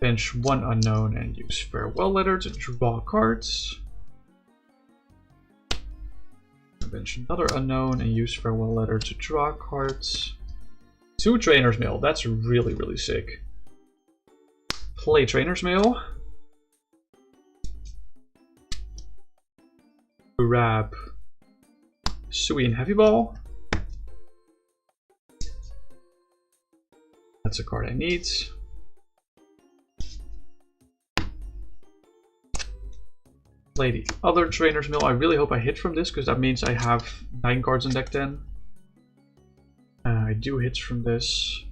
Bench 1 Unown and use Farewell Letter to draw cards. Bench another Unown and use Farewell Letter to draw cards. 2 Trainers Mail, that's really, really sick. Play Trainers Mail. Grab Suian Heavy Ball. That's a card I need. Play the other Trainer's Mail. I really hope I hit from this, because that means I have 9 cards in deck then. I do hit from this.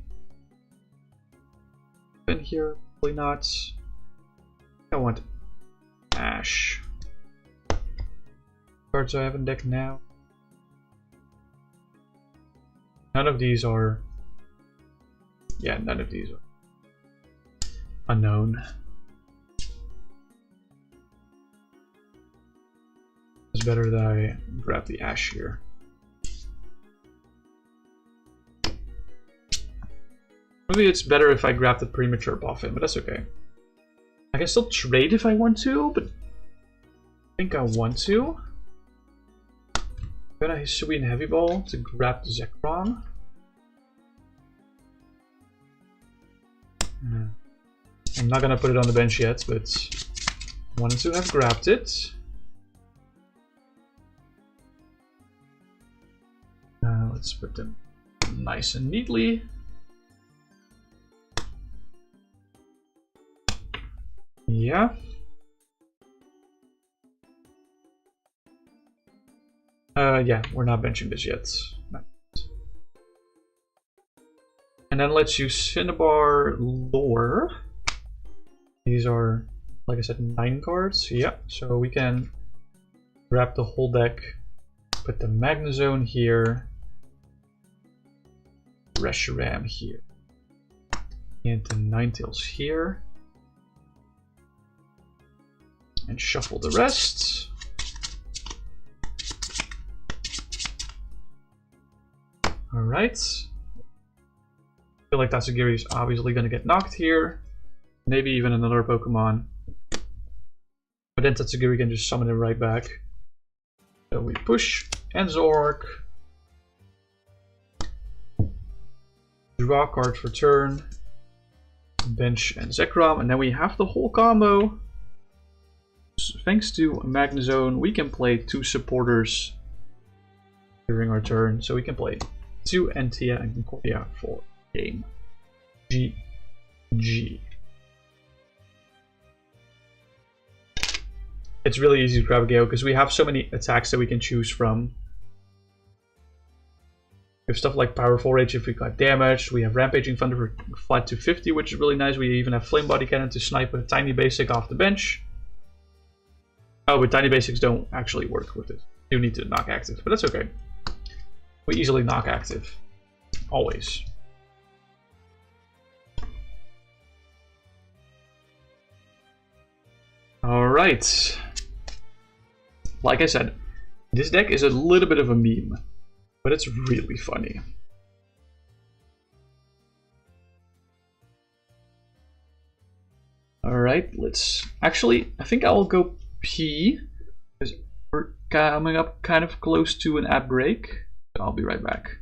In here, probably not. I want Ash. Cards I have in deck now. None of these are... Yeah, none of these are unknown. It's better that I grab the Ash here. Maybe it's better if I grab the premature Poffin, but that's okay. I can still trade if I want to, but I think I want to. I'm gonna Suian Heavy Ball to grab the Zekrom. I'm not gonna put it on the bench yet, but wanted to have grabbed it. Let's put them nice and neatly. Yeah. Yeah, we're not benching this yet. No. And then let's use Cinnabar Lore. These are, like I said, 9 cards. Yeah, so we can grab the whole deck, put the Magnezone here, Reshiram here, and the Ninetales here, and shuffle the rest. Alright. I feel like Tatsugiri is obviously going to get knocked here. Maybe even another Pokemon. But then Tatsugiri can just summon him right back. So we push, and Zoroark. Draw a card for turn. Bench and Zekrom. And then we have the whole combo. So thanks to Magnezone, we can play 2 supporters during our turn. So we can play 2 Anthea and Concordia for game. GG. It's really easy to grab a Gale because we have so many attacks that we can choose from. We have stuff like Powerful Rage if we got damaged. We have Rampaging Thunder for flat to 50, which is really nice. We even have Flame Body Cannon to snipe a tiny basic off the bench. Oh, but tiny basics don't actually work with it. You need to knock active, but that's okay. We easily knock active. Always. Alright. Like I said, this deck is a little bit of a meme, but it's really funny. Alright, let's... Actually, I think I'll go pee, because we're coming up kind of close to an ad break. I'll be right back.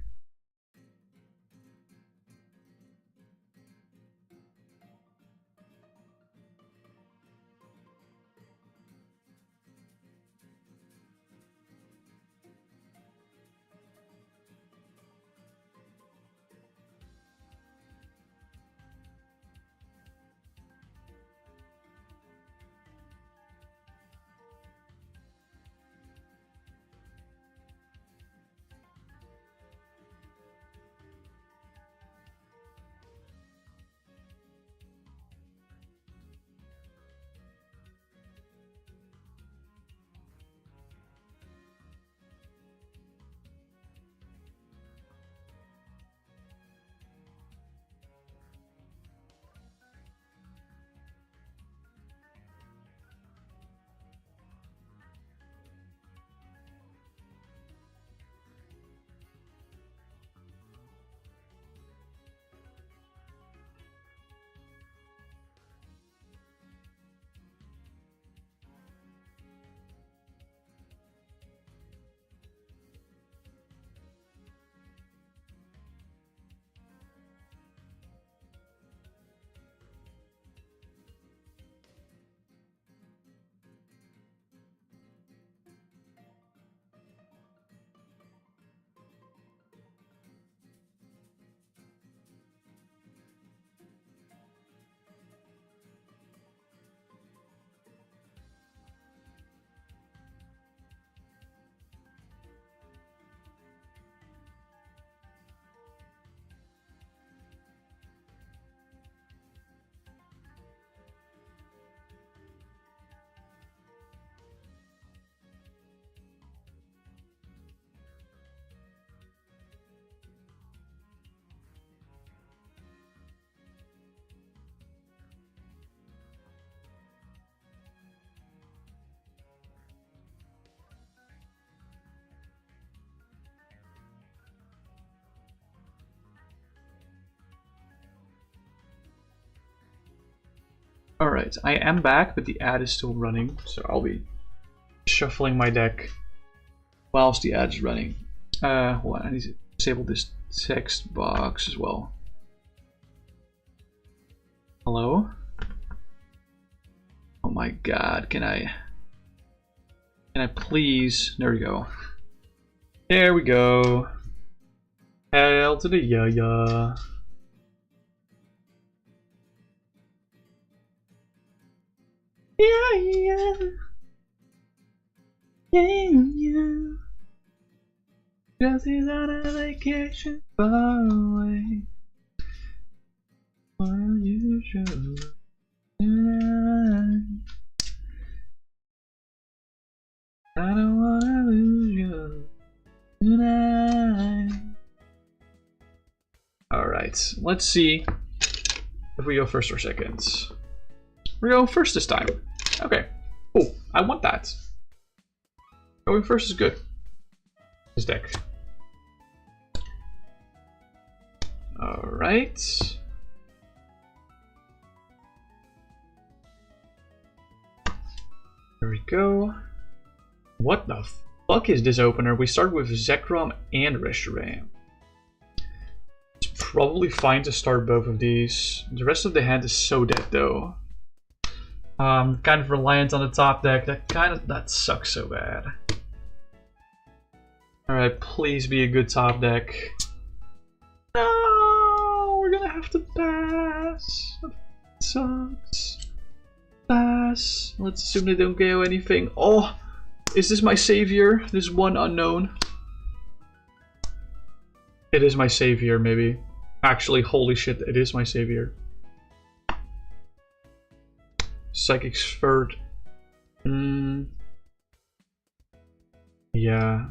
Alright, I am back, but the ad is still running, so I'll be shuffling my deck whilst the ad is running. Hold on, I need to disable this text box as well. Hello? Oh my god, can I please? There we go. There we go. Hail to the ya. Yeah. Cause he's on a vacation far away. While you show tonight. I don't wanna lose you tonight. Alright, let's see if we go first or second. We're going first this time. Okay. Oh, I want that. Going first is good. This deck. Alright. There we go. What the fuck is this opener? We start with Zekrom and Reshiram. It's probably fine to start both of these. The rest of the hand is so dead though. Kind of reliant on the top deck. That sucks so bad. Alright, please be a good top deck. No, we're gonna have to pass. It sucks. Pass. Let's assume they don't KO anything. Oh, is this my savior? This one unknown. It is my savior, maybe. Actually, holy shit, it is my savior. Psychic Spurt. Yeah.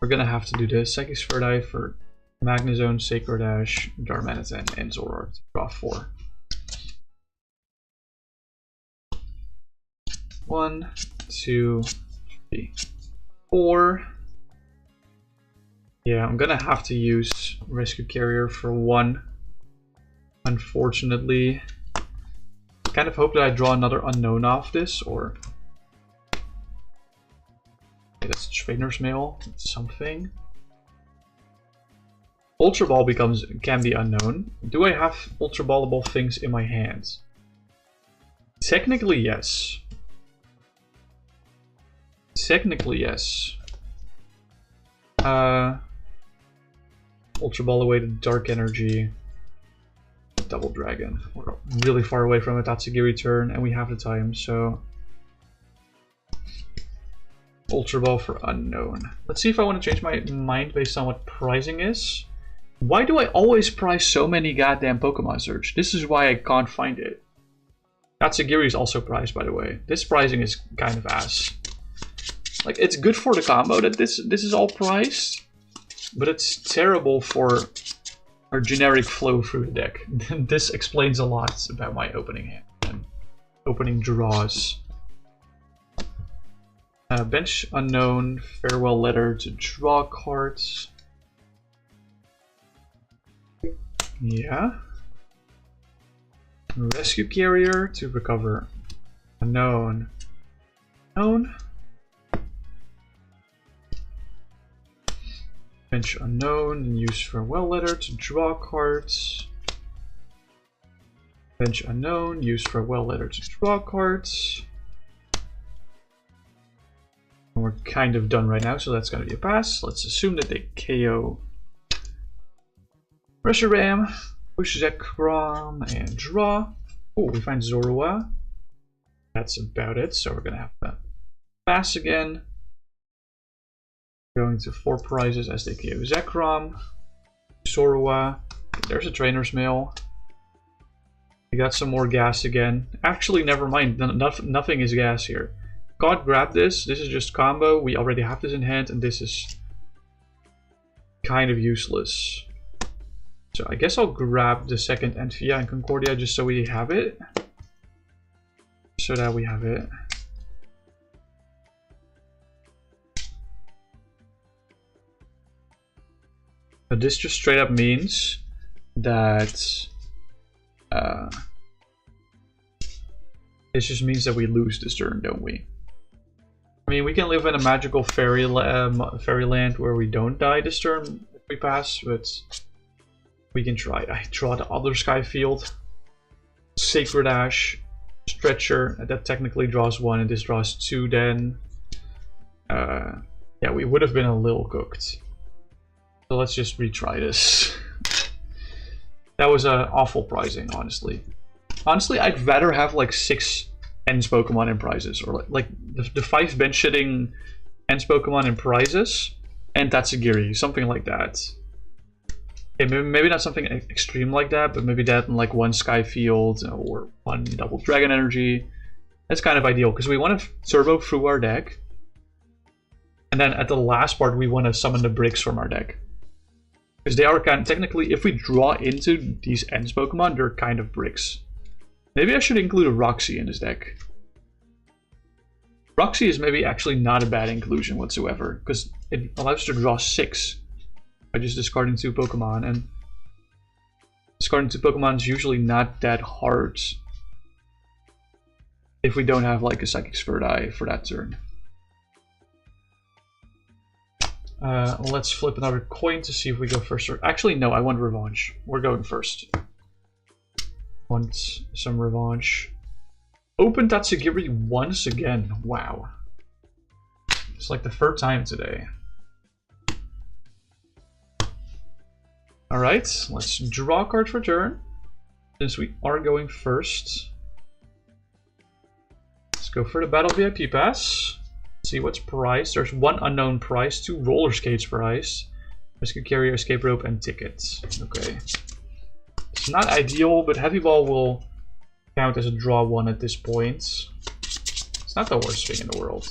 We're gonna have to do this. Psychic Spurt for Magnezone, Sacred Ash, Darmanitan, and Zoroark. Draw 4. 1, 2, 3, 4. Yeah, I'm gonna have to use Rescue Carrier for 1. Unfortunately. Kind of hope that I draw another unknown off this, or... Okay, that's Trainers Mail, something. Ultra Ball can be unknown. Do I have Ultra Ballable things in my hands? Technically, yes. Technically, yes. Ultra Ball away to Dark Energy. Double Dragon. We're really far away from a Tatsugiri turn, and we have the time, so... Ultra Ball for unknown. Let's see if I want to change my mind based on what pricing is. Why do I always price so many goddamn Pokemon Search? This is why I can't find it. Tatsugiri is also priced, by the way. This pricing is kind of ass. Like, it's good for the combo that this is all priced, but it's terrible for our generic flow through the deck. This explains a lot about my opening hand and opening draws. Bench unknown, farewell letter to draw cards. Yeah. Rescue Carrier to recover unknown. Unknown. Bench unknown and use farewell letter to draw cards. Bench unknown, use farewell letter to draw cards. And we're kind of done right now, so that's gonna be a pass. Let's assume that they KO Reshiram, push Zekrom, and draw. Oh, we find Zorua. That's about it, so we're gonna have to pass again. Going to 4 prizes as they KO Zekrom, Zorua. There's a Trainer's Mail. We got some more gas again. Actually, never mind. Nothing is gas here. Can't grab this. This is just combo. We already have this in hand, and this is kind of useless. So I guess I'll grab the second Anthea Concordia just so we have it. So that we have it. But this just straight up means that this just means that we lose this turn, don't we? I mean, we can live in a magical fairyland where we don't die this turn if we pass, but we can try. I draw the other Sky Field, Sacred Ash, Stretcher, and that technically draws 1, and this draws 2 then. Yeah, we would have been a little cooked. So let's just retry this. That was an awful pricing, honestly. Honestly, I'd rather have like 6 Ends Pokemon in prizes, or like the 5 bench sitting Ends Pokemon in prizes, and Tatsugiri, something like that. Okay, maybe not something extreme like that, but maybe that and like 1 Sky Field or 1 Double Dragon Energy. That's kind of ideal because we want to turbo through our deck, and then at the last part we want to summon the bricks from our deck. Because they are kind of, technically, if we draw into these Ends Pokemon, they're kind of bricks. Maybe I should include a Roxy in this deck. Roxy is maybe actually not a bad inclusion whatsoever, because it allows us to draw 6 by just discarding 2 Pokemon, and discarding 2 Pokemon is usually not that hard if we don't have like a Psychic Sphere for that turn. Let's flip another coin to see if we go first. Or actually, no, I want revanche. We're going first. Want some revanche. Open Tatsugiri once again. Wow. It's like the 3rd time today. Alright, let's draw a card for turn. Since we are going first. Let's go for the Battle VIP Pass. See what's priced. There's 1 unknown prize, 2 Roller Skates prize, Rescue Carrier, Escape Rope, and tickets. Okay. It's not ideal, but Heavy Ball will count as a draw 1 at this point. It's not the worst thing in the world.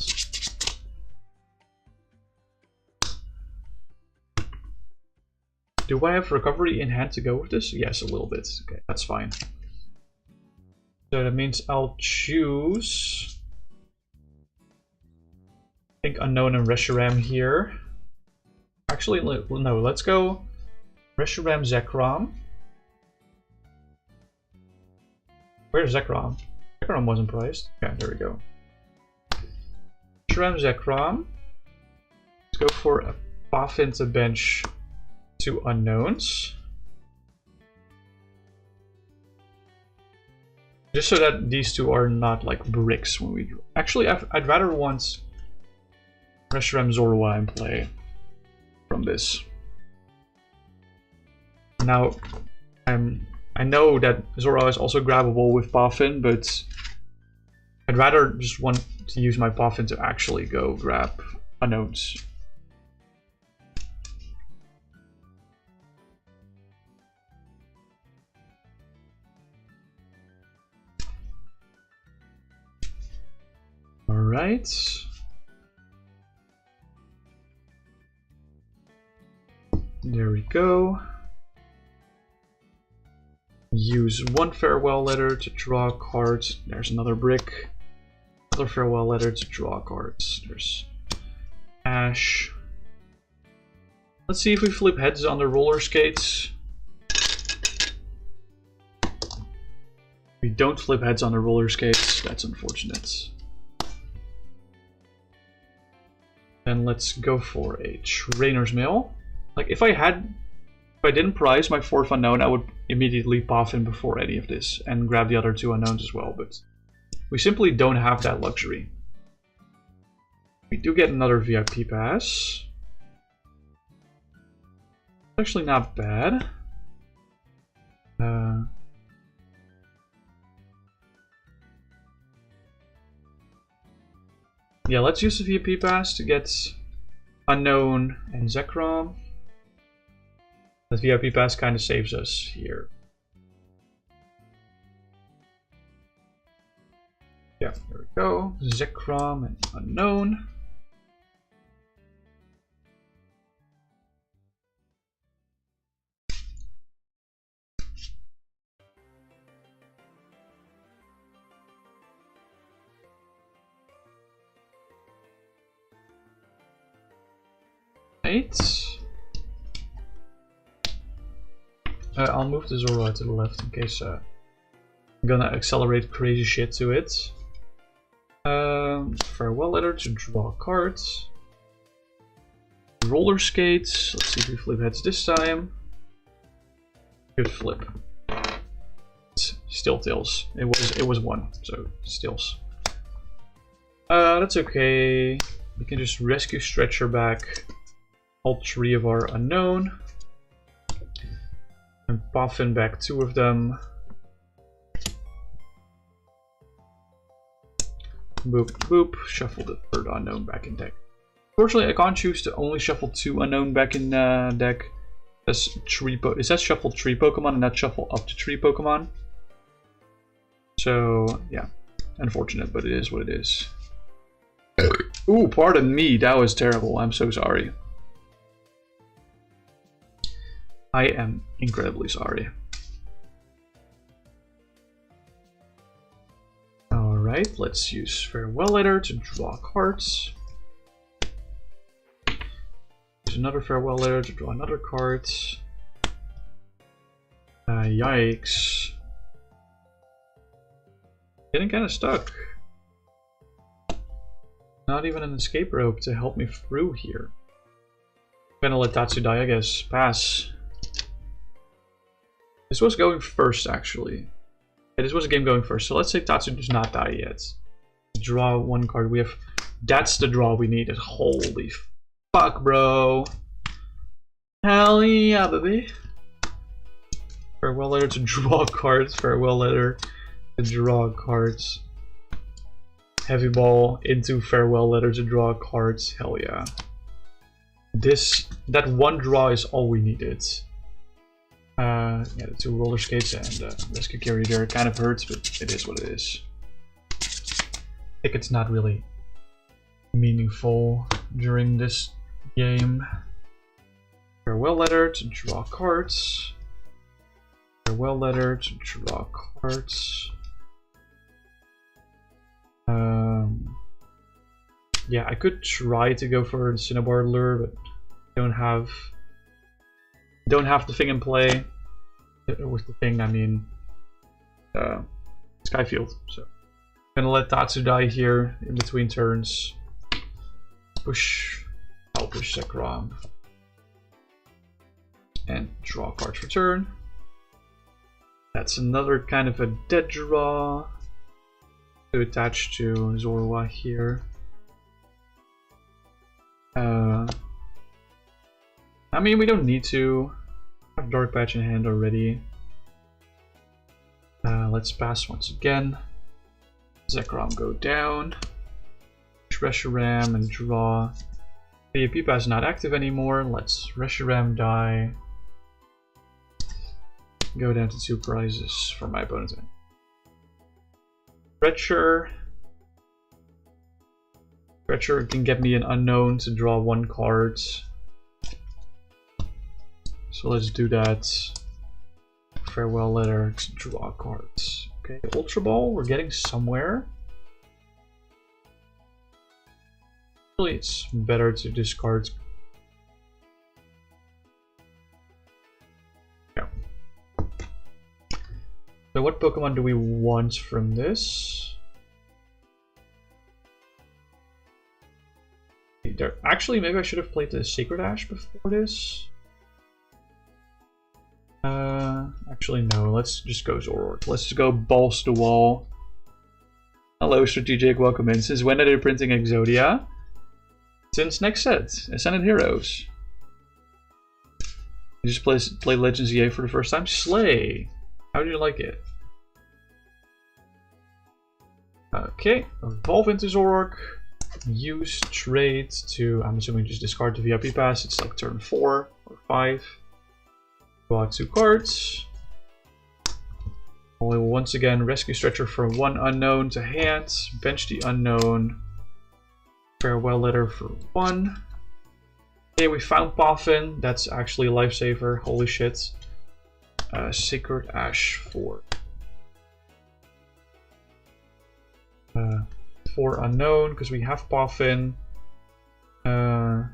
Do I have recovery in hand to go with this? Yes, a little bit. Okay, that's fine. So that means I'll choose... I think Unown and Reshiram here. Actually, no, let's go Reshiram, Zekrom. Where's Zekrom? Zekrom wasn't priced. Okay, there we go. Reshiram, Zekrom. Let's go for a Poffin to bench 2 unknowns. Just so that these 2 are not like bricks when we draw. Actually, I'd rather want Reshiram Zorua in play from this. Now, I know that Zorua is also grabbable with Poffin, but I'd rather just want to use my Poffin to actually go grab unknowns. Alright. There we go. Use 1 farewell letter to draw a card. There's another brick. Another farewell letter to draw cards. There's Ash. Let's see if we flip heads on the roller skates. We don't flip heads on the roller skates. That's unfortunate. And let's go for a Trainers Mail. Like if I didn't prize my 4th unknown, I would immediately Poffin before any of this and grab the other 2 unknowns as well, but we simply don't have that luxury. We do get another VIP pass. Actually not bad. Yeah, let's use the VIP pass to get Unown and Zekrom. The VIP pass kind of saves us here. Yeah, there we go. Zekrom and Unown. I'll move the Zorua to the left in case I'm gonna accelerate crazy shit to it. Farewell letter to draw cards. Roller skates. Let's see if we flip heads this time. Good flip. Still tails. It was 1, so stills. That's okay. We can just rescue Stretcher back. all 3 of our unknown. And Poffin back 2 of them. Boop, boop. Shuffle the 3rd unknown back in deck. Unfortunately, I can't choose to only shuffle 2 unknown back in deck. It says shuffle 3 Pokemon and not shuffle up to 3 Pokemon. So, yeah. Unfortunate, but it is what it is. Ooh, pardon me. That was terrible. I'm so sorry. I am incredibly sorry. Alright, let's use Farewell Letter to draw cards. Use another Farewell Letter to draw another card. Yikes. Getting kind of stuck. Not even an escape rope to help me through here. I'm gonna let Tatsu die, I guess. Pass. This was going first, actually. Yeah, this was a game going first, so let's say Tatsu does not die yet. Draw 1 card. We have... That's the draw we needed. Holy fuck, bro. Hell yeah, baby. Farewell Letter to draw cards. Farewell Letter to draw cards. Heavy Ball into Farewell Letter to draw cards. Hell yeah. That 1 draw is all we needed. Yeah, the 2 Roller Skates and Rescue Carrier there kind of hurts, but it is what it is. I think it's not really meaningful during this game. Farewell Letter to draw cards. Farewell Letter to draw cards. Yeah, I could try to go for the Cinnabar Lure, but don't have the thing in play. With the thing, I mean Sky Field. So I'm gonna let Tatsu die here in between turns. Push. I'll push Zekrom. And draw cards for turn. That's another kind of a dead draw to attach to Zorua here. I mean, we don't need to. I have Dark Patch in hand already. Let's pass once again. Zekrom go down. Reshiram and draw. VIP Pass not active anymore. Let's Reshiram die. Go down to 2 prizes for my opponent's end. Stretcher. Stretcher can get me an unknown to draw 1 card. So let's do that. Farewell Letter to draw cards. Okay, Ultra Ball, we're getting somewhere. Really, it's better to discard. Yeah. So what Pokemon do we want from this? Actually, maybe I should have played the Sacred Ash before this. Actually no, let's just go Zoroark. Let's just go balls to wall. Hello Strategic, welcome in. Since when are they printing Exodia? Since next set, Ascended Heroes. You just play Legends EA for the first time? Slay! How do you like it? Okay, evolve into Zoroark. Use trade to, I'm assuming just discard the VIP Pass. It's like turn 4 or 5. Draw 2 cards. Only once again, Rescue Stretcher for 1 unknown to hand. Bench the unknown. Farewell Letter for 1. Okay, we found Poffin. That's actually a lifesaver. Holy shit. Sacred Ash for 4 unknown, because we have Poffin. There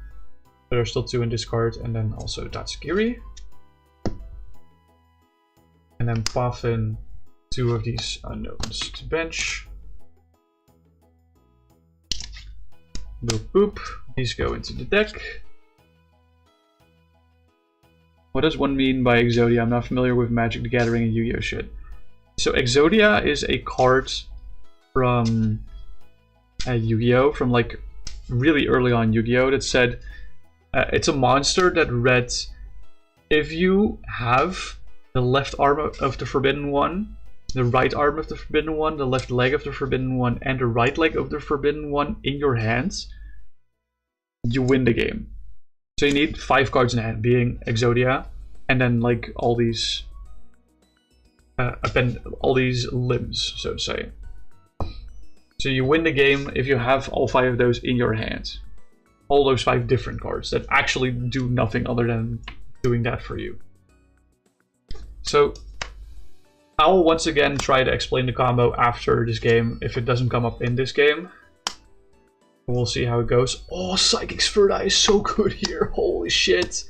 are still 2 in discard, and then also Tatsugiri. And then Poffin 2 of these unknowns to bench. Boop boop. These go into the deck. What does one mean by Exodia? I'm not familiar with Magic the Gathering and Yu-Gi-Oh shit. So Exodia is a card from Yu-Gi-Oh! From like really early on Yu-Gi-Oh! That said It's a monster that reads, if you have the left arm of the Forbidden One, the right arm of the Forbidden One, the left leg of the Forbidden One, and the right leg of the Forbidden One in your hands, you win the game. So you need 5 cards in hand, being Exodia, and then like all these limbs, so to say. So you win the game if you have all 5 of those in your hand. All those 5 different cards that actually do nothing other than doing that for you. So I'll once again try to explain the combo after this game if it doesn't come up in this game. We'll see how it goes. Oh, Psychic Sphere is so good here. Holy shit.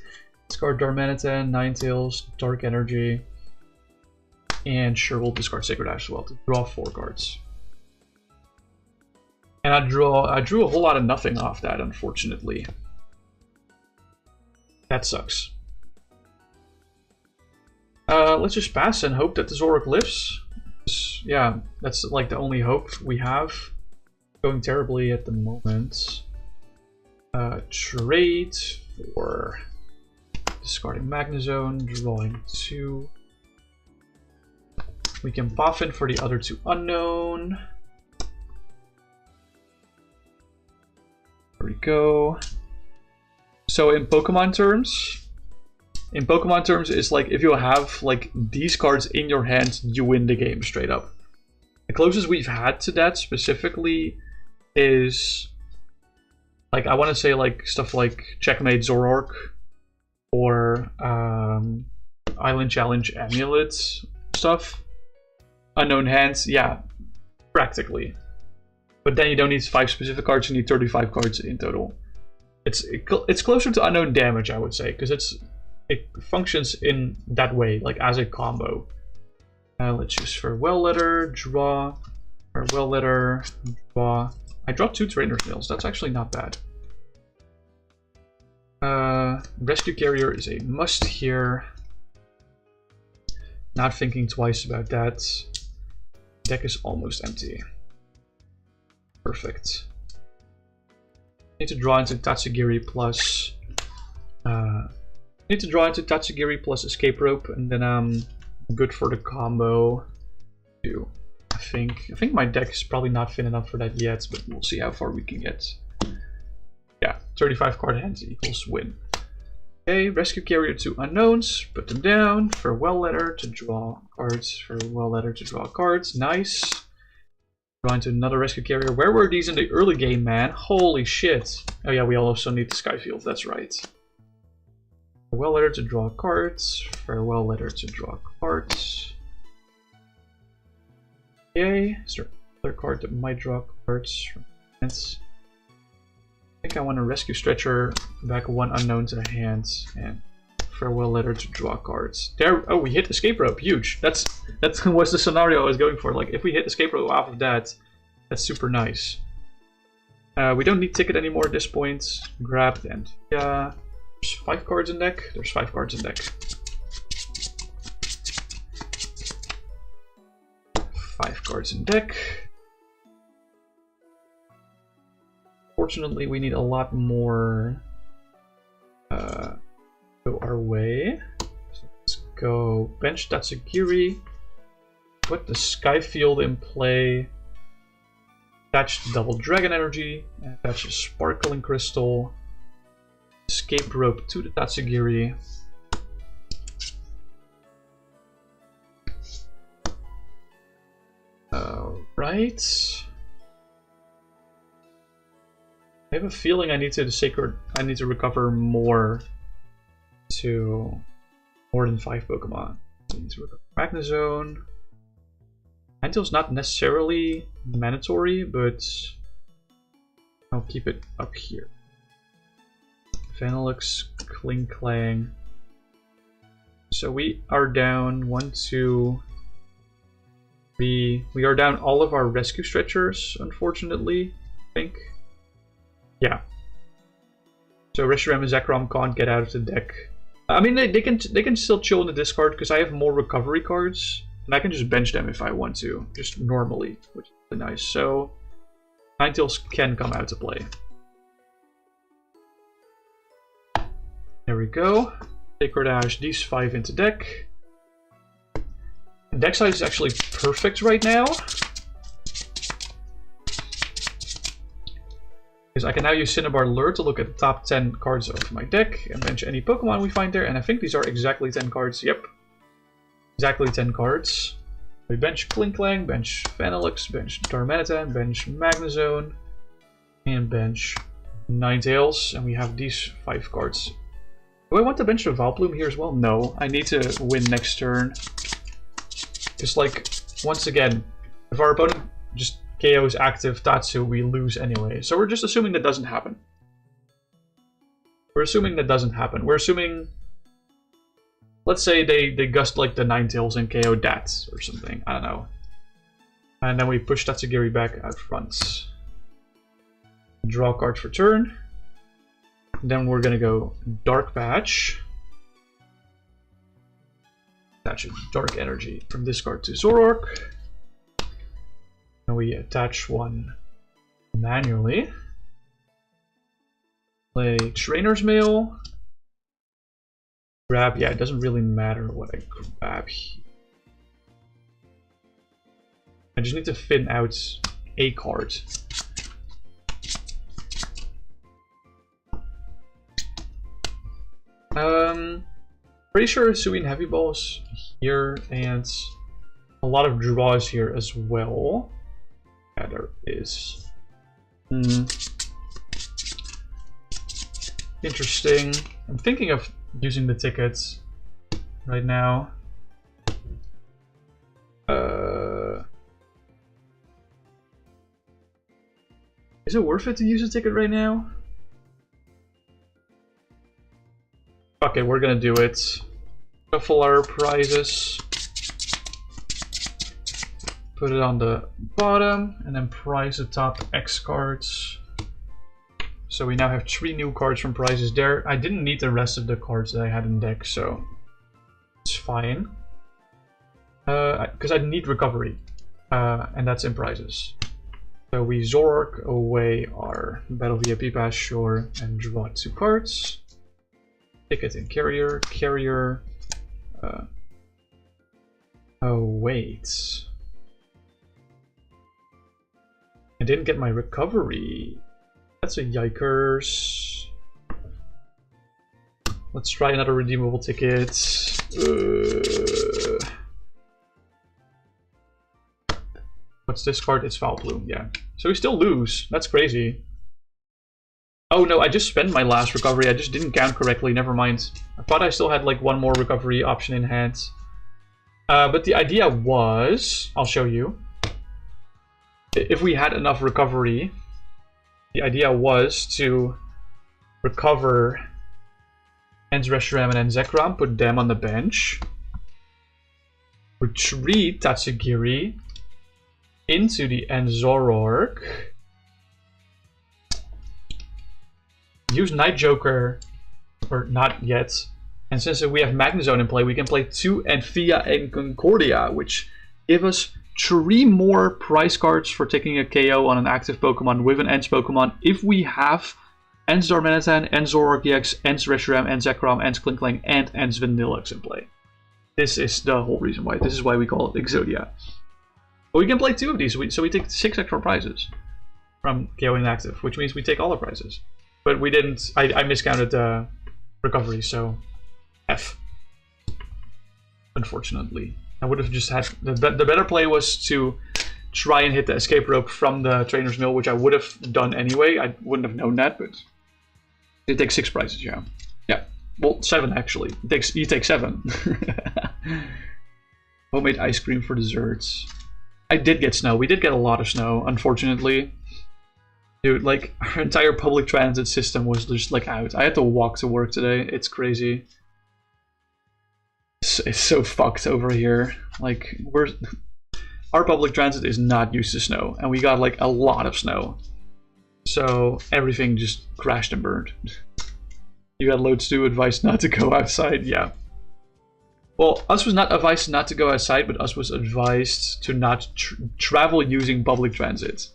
Discard Darmanitan, Ninetales, Dark Energy. And sure, we'll discard Sacred Ash as well to draw 4 cards. And I drew a whole lot of nothing off that, unfortunately. That sucks. Let's just pass and hope that the Zoroark lives. Yeah, that's like the only hope we have. Going terribly at the moment. Trade for discarding Magnezone, drawing 2. We can Poffin for the other 2 unknown. There we go. So in Pokemon terms, it's like if you have like these cards in your hand, you win the game straight up. The closest we've had to that specifically is like, I want to say like stuff like Checkmate Zoroark or Island Challenge Amulet stuff. Unknown hands, yeah, practically. But then you don't need 5 specific cards, you need 35 cards in total. It's closer to unknown damage, I would say, because it functions in that way, like as a combo. Let's use Farewell Letter, draw, Farewell Letter, draw. I draw 2 Trainers Mails, that's actually not bad. Rescue Carrier is a must here. Not thinking twice about that. Deck is almost empty. Perfect. Need to draw into Tatsugiri plus Escape Rope, and then I'm good for the combo too. I think my deck is probably not thin enough for that yet, but we'll see how far we can get. Yeah, 35 card hands equals win. Okay, Rescue Carrier 2 unknowns, put them down. Farewell Letter to draw cards. Farewell Letter to draw cards. Nice. Draw into another Rescue Carrier. Where were these in the early game, man? Holy shit. Oh yeah, we also need the Sky Field, that's right. Farewell Letter to draw cards. Farewell Letter to draw cards. Okay, is there another card that might draw cards from hands? I think I want to Rescue Stretcher, back 1 unknown to the hands, and Farewell Letter to draw cards. There, oh, we hit Escape Rope, huge. That was the scenario I was going for. Like, if we hit Escape Rope off of that, that's super nice. We don't need Ticket anymore at this point. Grabbed, and yeah, there's 5 cards in deck. There's 5 cards in deck. 5 cards in deck. Fortunately, we need a lot more go our way. So let's go bench Tatsugiri, put the Sky Field in play, attach the Double Dragon Energy, attach a Sparkling Crystal, Escape Rope to the Tatsugiri. Alright. I have a feeling I need to recover more to more than 5 Pokemon. I need to recover Magnezone. Ninetales not necessarily mandatory, but I'll keep it up here. Vanilluxe, Klinklang. So we are down 1, 2, 3. We are down all of our Rescue Stretchers, unfortunately, I think. Yeah. So Reshiram and Zekrom can't get out of the deck. I mean, they can still chill in the discard because I have more recovery cards, and I can just bench them if I want to, just normally, which is really nice. So Ninetales can come out to play. There we go. Sacred Ash, these 5 into deck. Deck size is actually perfect right now. Because I can now use Cinnabar Lure to look at the top 10 cards of my deck and bench any Pokemon we find there. And I think these are exactly 10 cards. Yep. Exactly 10 cards. We bench Klinklang, bench Vanilluxe, bench Darmanitan, bench Magnezone, and bench Ninetales. And we have these 5 cards. Do I want to bench the Vileplume here as well? No. I need to win next turn. Just like, once again, if our opponent just KOs active Tatsu, we lose anyway. So we're just assuming that doesn't happen. We're assuming that doesn't happen. We're assuming, let's say they gust like the Ninetales and KO that or something. I don't know. And then we push Tatsugiri back out front. Draw a card for turn. Then we're gonna go Dark Patch. Attach Dark Energy from this card to Zoroark. And we attach one manually. Play Trainers Mail. Grab, yeah, it doesn't really matter what I grab here. I just need to thin out a card. Pretty sure Suin Heavy Balls here and a lot of draws here as well. Yeah, there is. Interesting. I'm thinking of using the tickets right now. Is it worth it to use a ticket right now? Okay, we're gonna do it. Shuffle our prizes. Put it on the bottom, and then prize the top X cards. So we now have 3 new cards from prizes there. I didn't need the rest of the cards that I had in deck, so it's fine. Because I need recovery, and that's in prizes. So we Zoroark away our Battle VIP Pass, sure, and draw 2 cards. Ticket and Carrier. Carrier. Oh, wait. I didn't get my recovery. That's a yikers. Let's try another redeemable ticket. What's this card? It's Vileplume, yeah. So we still lose. That's crazy. Oh no, I just spent my last recovery. I just didn't count correctly. Never mind. I thought I still had like 1 more recovery option in hand. But the idea was, I'll show you. If we had enough recovery, the idea was to recover Ends Reshiram and Zekrom, put them on the bench, retreat Tatsugiri into the End Zoroark, use Night Joker, or not yet, and since we have Magnezone in play, we can play 2 Anthea Concordia, which give us 3 more prize cards for taking a KO on an active Pokemon with an Ents Pokemon if we have Ents Darmanitan, Ents Zoroark EX, Ents Reshiram, Ents Zekrom, Ents Klinklang, and Ents Vanilluxe in play. This is the whole reason why. This is why we call it Exodia. But we can play 2 of these, so we take 6 extra prizes from KOing active, which means we take all the prizes. But we didn't, I miscounted the recovery, so F. Unfortunately. I would have just had, the better play was to try and hit the escape rope from the Trainer's Mail, which I would have done anyway. I wouldn't have known that, but it takes 6 prizes, yeah. Yeah, well, 7 actually. You take 7. Homemade ice cream for desserts. I did get snow. We did get a lot of snow, unfortunately. Dude, like, our entire public transit system was just, like, out. I had to walk to work today. It's crazy. It's so fucked over here. Like, our public transit is not used to snow, and we got, like, a lot of snow. So, everything just crashed and burned. You got loads to advise not to go outside, yeah. Well, us was not advised not to go outside, but us was advised to not travel using public transit.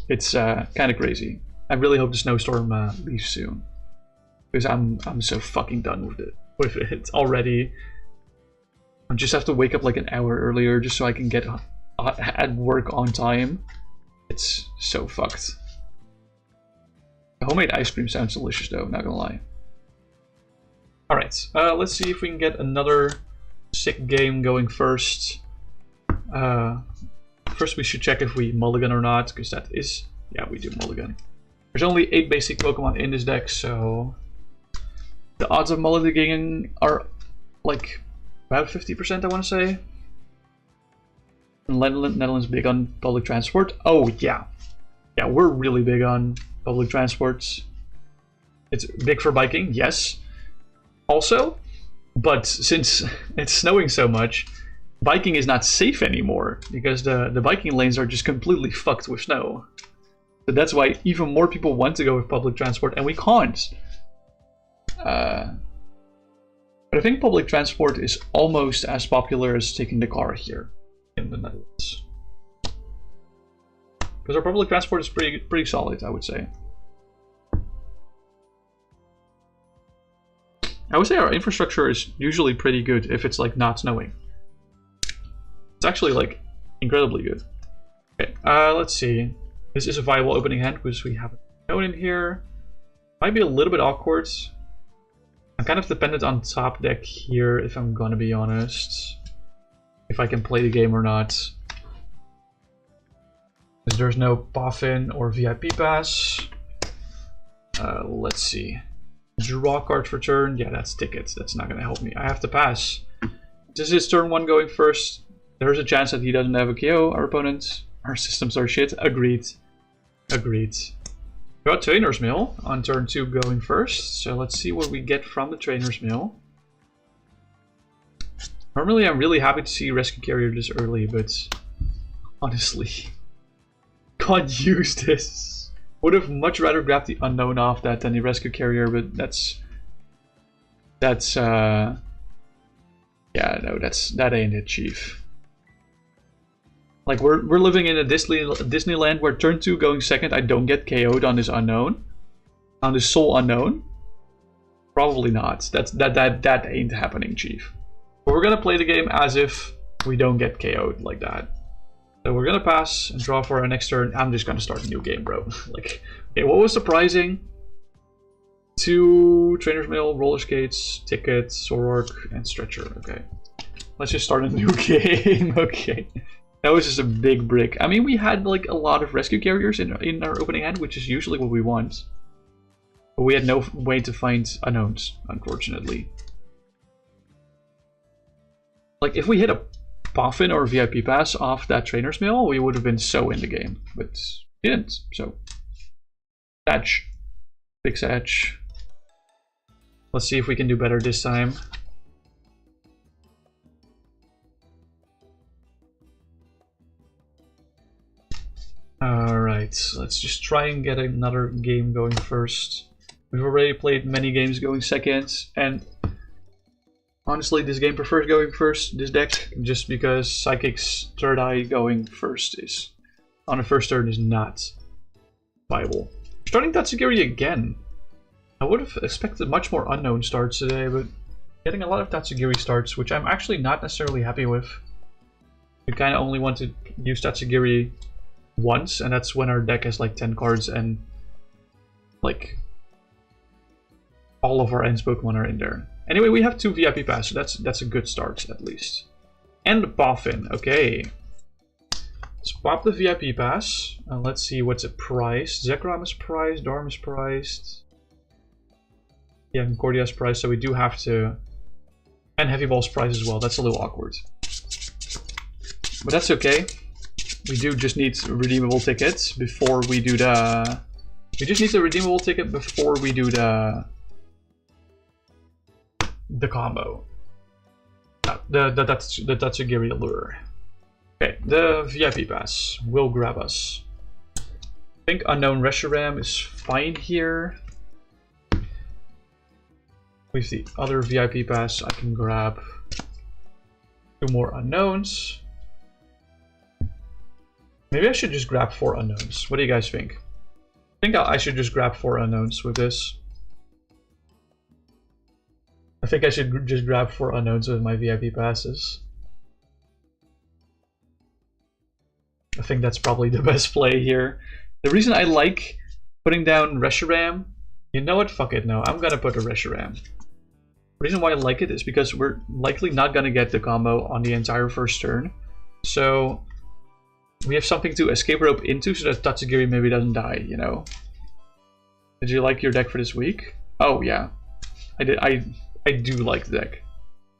It's kind of crazy. I really hope the snowstorm leaves soon. because I'm so fucking done with it already. I just have to wake up like an hour earlier just so I can get at work on time. It's so fucked. The homemade ice cream sounds delicious though, not gonna lie. Alright, let's see if we can get another sick game going first. First we should check if we mulligan or not, because that is... yeah, we do mulligan. There's only 8 basic Pokemon in this deck, so... the odds of mulliganing are like about 50%, I want to say. Netherlands big on public transport. Oh yeah. Yeah, we're really big on public transport. It's big for biking, yes. Also, but since it's snowing so much, biking is not safe anymore because the biking lanes are just completely fucked with snow. So that's why even more people want to go with public transport and we can't. But I think public transport is almost as popular as taking the car here in the Netherlands. Because our public transport is pretty solid, I would say. I would say our infrastructure is usually pretty good if it's like not snowing. It's actually like incredibly good. Okay, let's see. This is a viable opening hand because we have a node in here. Might be a little bit awkward. I'm kind of dependent on top deck here, if I'm gonna be honest. If I can play the game or not. Because there's no Poffin or VIP Pass. Let's see. Draw card for turn. Yeah, that's tickets. That's not gonna help me. I have to pass. This is turn 1 going first. There's a chance that he doesn't have a KO, our opponent. Our systems are shit. Agreed. Agreed. We got Trainers Mail on turn 2 going first. So let's see what we get from the Trainers Mail. Normally I'm really happy to see Rescue Carrier this early, but honestly, can't use this. Would have much rather grabbed the Unown off that than the Rescue Carrier, but that's yeah, no, that ain't it, Chief. Like we're living in a Disneyland where turn 2 going second, I don't get KO'd on this Unown, on this Soul Unknown. Probably not. That ain't happening, Chief. But we're gonna play the game as if we don't get KO'd like that. So we're gonna pass and draw for our next turn. I'm just gonna start a new game, bro. Like, okay, what was surprising? 2 Trainers Mail, Roller Skates, Ticket, Zoroark, and Stretcher. Okay, let's just start a new game. Okay. That was just a big brick. I mean, we had like a lot of Rescue Carriers in our opening hand, which is usually what we want. But we had no way to find unknowns, unfortunately. Like, if we hit a Poffin or VIP Pass off that Trainer's Mail, we would have been so in the game. But we didn't, so... Edge. Big Edge. Let's see if we can do better this time. Alright, let's just try and get another game going first. We've already played many games going second, and honestly this game prefers going first, this deck, just because Psychic's third eye going first is, on the first turn, is not viable. Starting Tatsugiri again. I would have expected much more unknown starts today, but getting a lot of Tatsugiri starts, which I'm actually not necessarily happy with. We kind of only want to use Tatsugiri once, and that's when our deck has like 10 cards and like all of our ends Pokemon are in there. Anyway, we have 2 VIP Pass, so that's a good start at least. And the Poffin, okay. Let's pop the VIP Pass. Let's see what's it priced. Zekrom is priced, Darm is priced. Yeah, Concordia is priced, so we do have to... And Heavy Ball's priced as well, that's a little awkward. But that's okay. We do just need redeemable tickets before we do the... We just need the redeemable ticket before we do the combo. No, the Tatsugiri lure. Okay, the VIP Pass will grab us. I think Unknown Reshiram is fine here. With the other VIP Pass, I can grab 2 more Unknowns. Maybe I should just grab 4 Unknowns. What do you guys think? I think I should just grab 4 Unknowns with this. I think I should just grab 4 unknowns with my VIP passes. I think that's probably the best play here. The reason I like putting down Reshiram, you know what? Fuck it, no. I'm gonna put a Reshiram. The reason why I like it is because we're likely not gonna get the combo on the entire first turn. So we have something to escape rope into so that Tatsugiri maybe doesn't die, you know? Did you like your deck for this week? Oh yeah. I did. I do like the deck.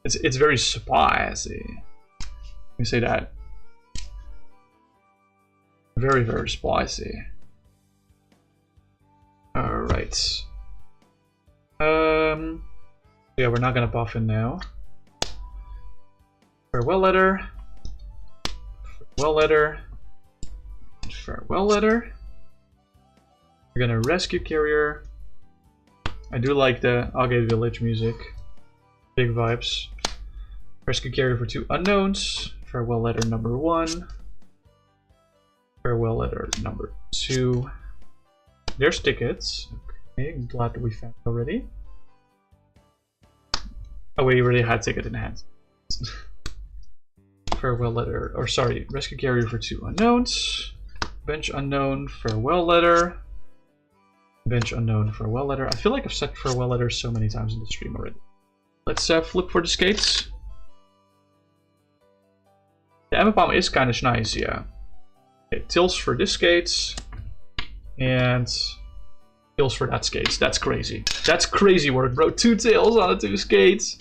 It's very spicy. Let me say that. Very, very spicy. Alright. Yeah, we're not gonna buff in now. Farewell letter. Farewell letter. Farewell letter. We're gonna Rescue Carrier. I do like the Agate Village music. Big vibes. Rescue Carrier for 2 unknowns. Farewell letter number 1. Farewell letter number 2. There's tickets. Okay, I'm glad that we found it already. Oh, we already had ticket in hand. Farewell letter, or sorry, Rescue Carrier for 2 unknowns. Bench unknown, farewell letter. Bench unknown, farewell letter. I feel like I've said farewell letter so many times in the stream already. Let's flip for the skates. The Emma is kind of nice, yeah. Okay, tills for this skates. And tills for that skates. That's crazy. That's crazy work, bro. 2 tills on the 2 skates.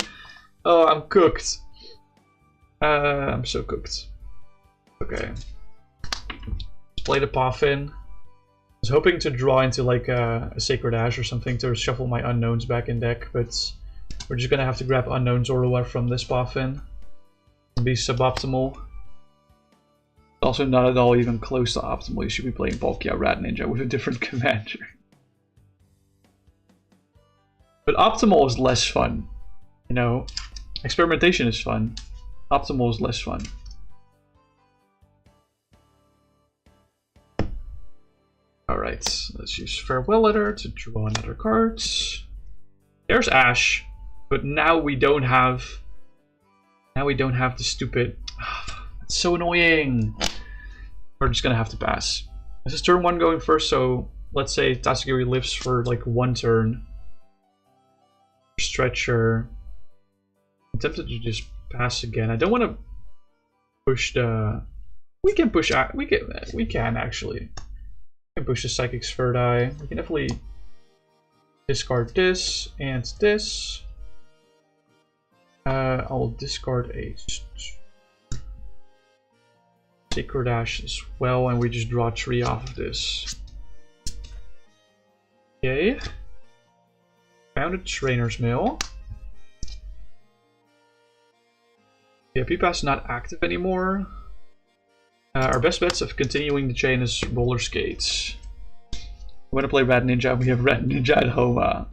Oh, I'm cooked. I'm so cooked. Okay. Let's play the Poffin. I was hoping to draw into like a Sacred Ash or something to shuffle my unknowns back in deck, but we're just gonna have to grab unknown Zorua from this Poffin. It'll be suboptimal. Also not at all even close to optimal. You should be playing Palkia Rat Ninja with a different commander. But optimal is less fun. You know, experimentation is fun. Optimal is less fun. Alright, let's use Farewell Letter to draw another card. There's Ash, but now we don't have... Now we don't have the stupid... That's so annoying! We're just gonna have to pass. This is turn 1 going first, so let's say Tatsugiri lives for like 1 turn. Stretcher. I'm tempted to just pass again. I don't want to push the... We can push... We can actually. We can push the Psychic Sphere. We can definitely discard this and this. I'll discard a Sacred Ash as well, and we just draw 3 off of this. Okay. Found a Trainer's Mail. VIP Pass not active anymore. Our best bets of continuing the chain is Roller Skates. We want to play Red Ninja, we have Red Ninja at home.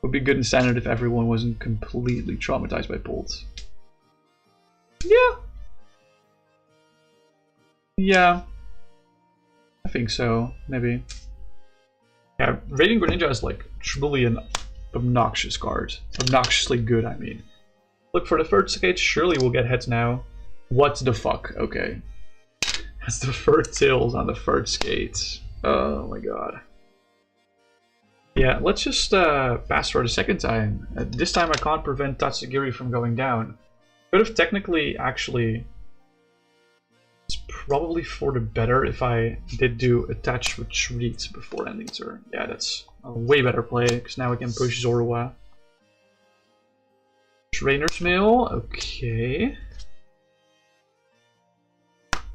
Would be good and standard if everyone wasn't completely traumatized by Bolt. Yeah. Yeah. I think so, maybe. Yeah, Raiding Greninja is like truly an obnoxious card. Obnoxiously good, I mean. Look for the third skate, surely we'll get heads now. What the fuck? Okay. That's the third tills on the third skate. Oh my god. Yeah, let's just pass for the second time. This time I can't prevent Tatsugiri from going down. Could have technically actually... It's probably for the better if I did do Attached Retreat before ending turn. Yeah, that's a way better play, because now we can push Zorua. Trainer's Mail, okay.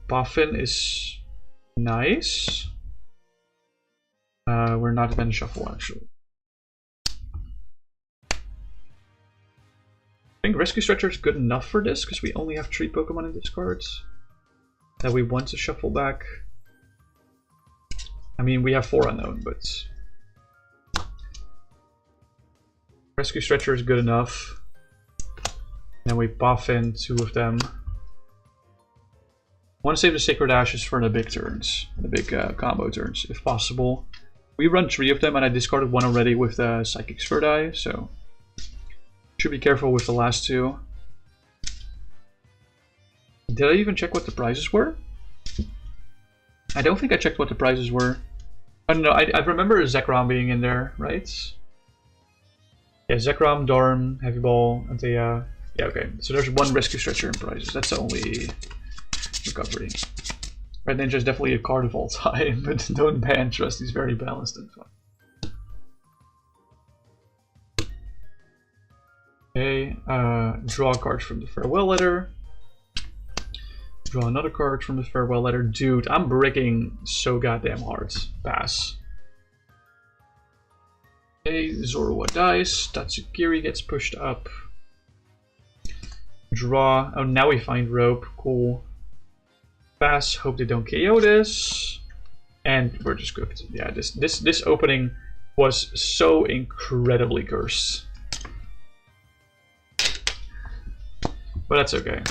Poffin is nice. We're not going to shuffle, actually. I think Rescue Stretcher is good enough for this, because we only have 3 Pokemon in this card that we want to shuffle back. I mean, we have 4 unknown, but... Rescue Stretcher is good enough. Then we buff in 2 of them. I want to save the Sacred Ashes for the big turns, the big combo turns, if possible. We run 3 of them, and I discarded 1 already with the Psychic Sphere, so Should be careful with the last two. Did I even check what the prizes were? I don't think I checked what the prizes were. I don't know, I remember Zekrom being in there, right? Yeah, Zekrom, Darm, Heavy Ball, Anthea. Yeah, okay. So there's one Rescue Stretcher in prizes. That's the only recovery. Red Ninja is definitely a card of all time, but don't ban Trust. He's very balanced and fun. Okay, draw a card from the Farewell Letter. Draw another card from the Farewell Letter. Dude, I'm bricking so goddamn hard. Pass. Okay, Zorua dies. Tatsugiri gets pushed up. Draw. Oh, now we find Rope. Cool. Pass. Hope they don't KO this. And we're just cooked. Yeah, this opening was so incredibly cursed. But that's okay.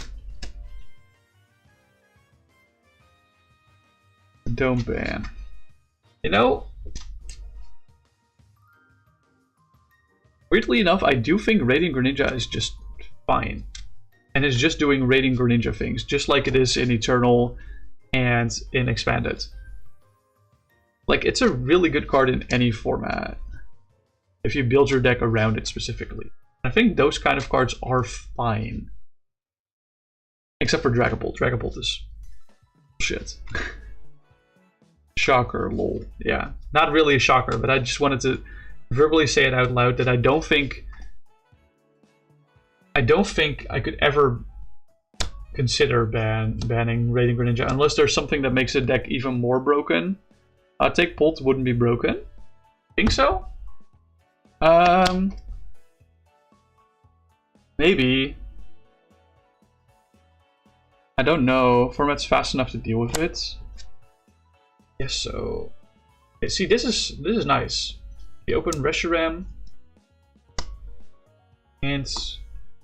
Don't ban. You know, weirdly enough, I do think Radiant Greninja is just fine. And it's just doing Radiant Greninja things, just like it is in Eternal and in Expanded. Like, it's a really good card in any format, if you build your deck around it specifically. I think those kind of cards are fine. Except for Dragapult. Dragapult is shit. Shocker, lol. Yeah, not really a shocker, but I just wanted to verbally say it out loud that I don't think I could ever consider banning Radiant Greninja unless there's something that makes the deck even more broken. Take Bolt wouldn't be broken. Think so? Maybe. I don't know. Format's fast enough to deal with it. Yes, so. Okay, see, this is nice. We open Reshiram. And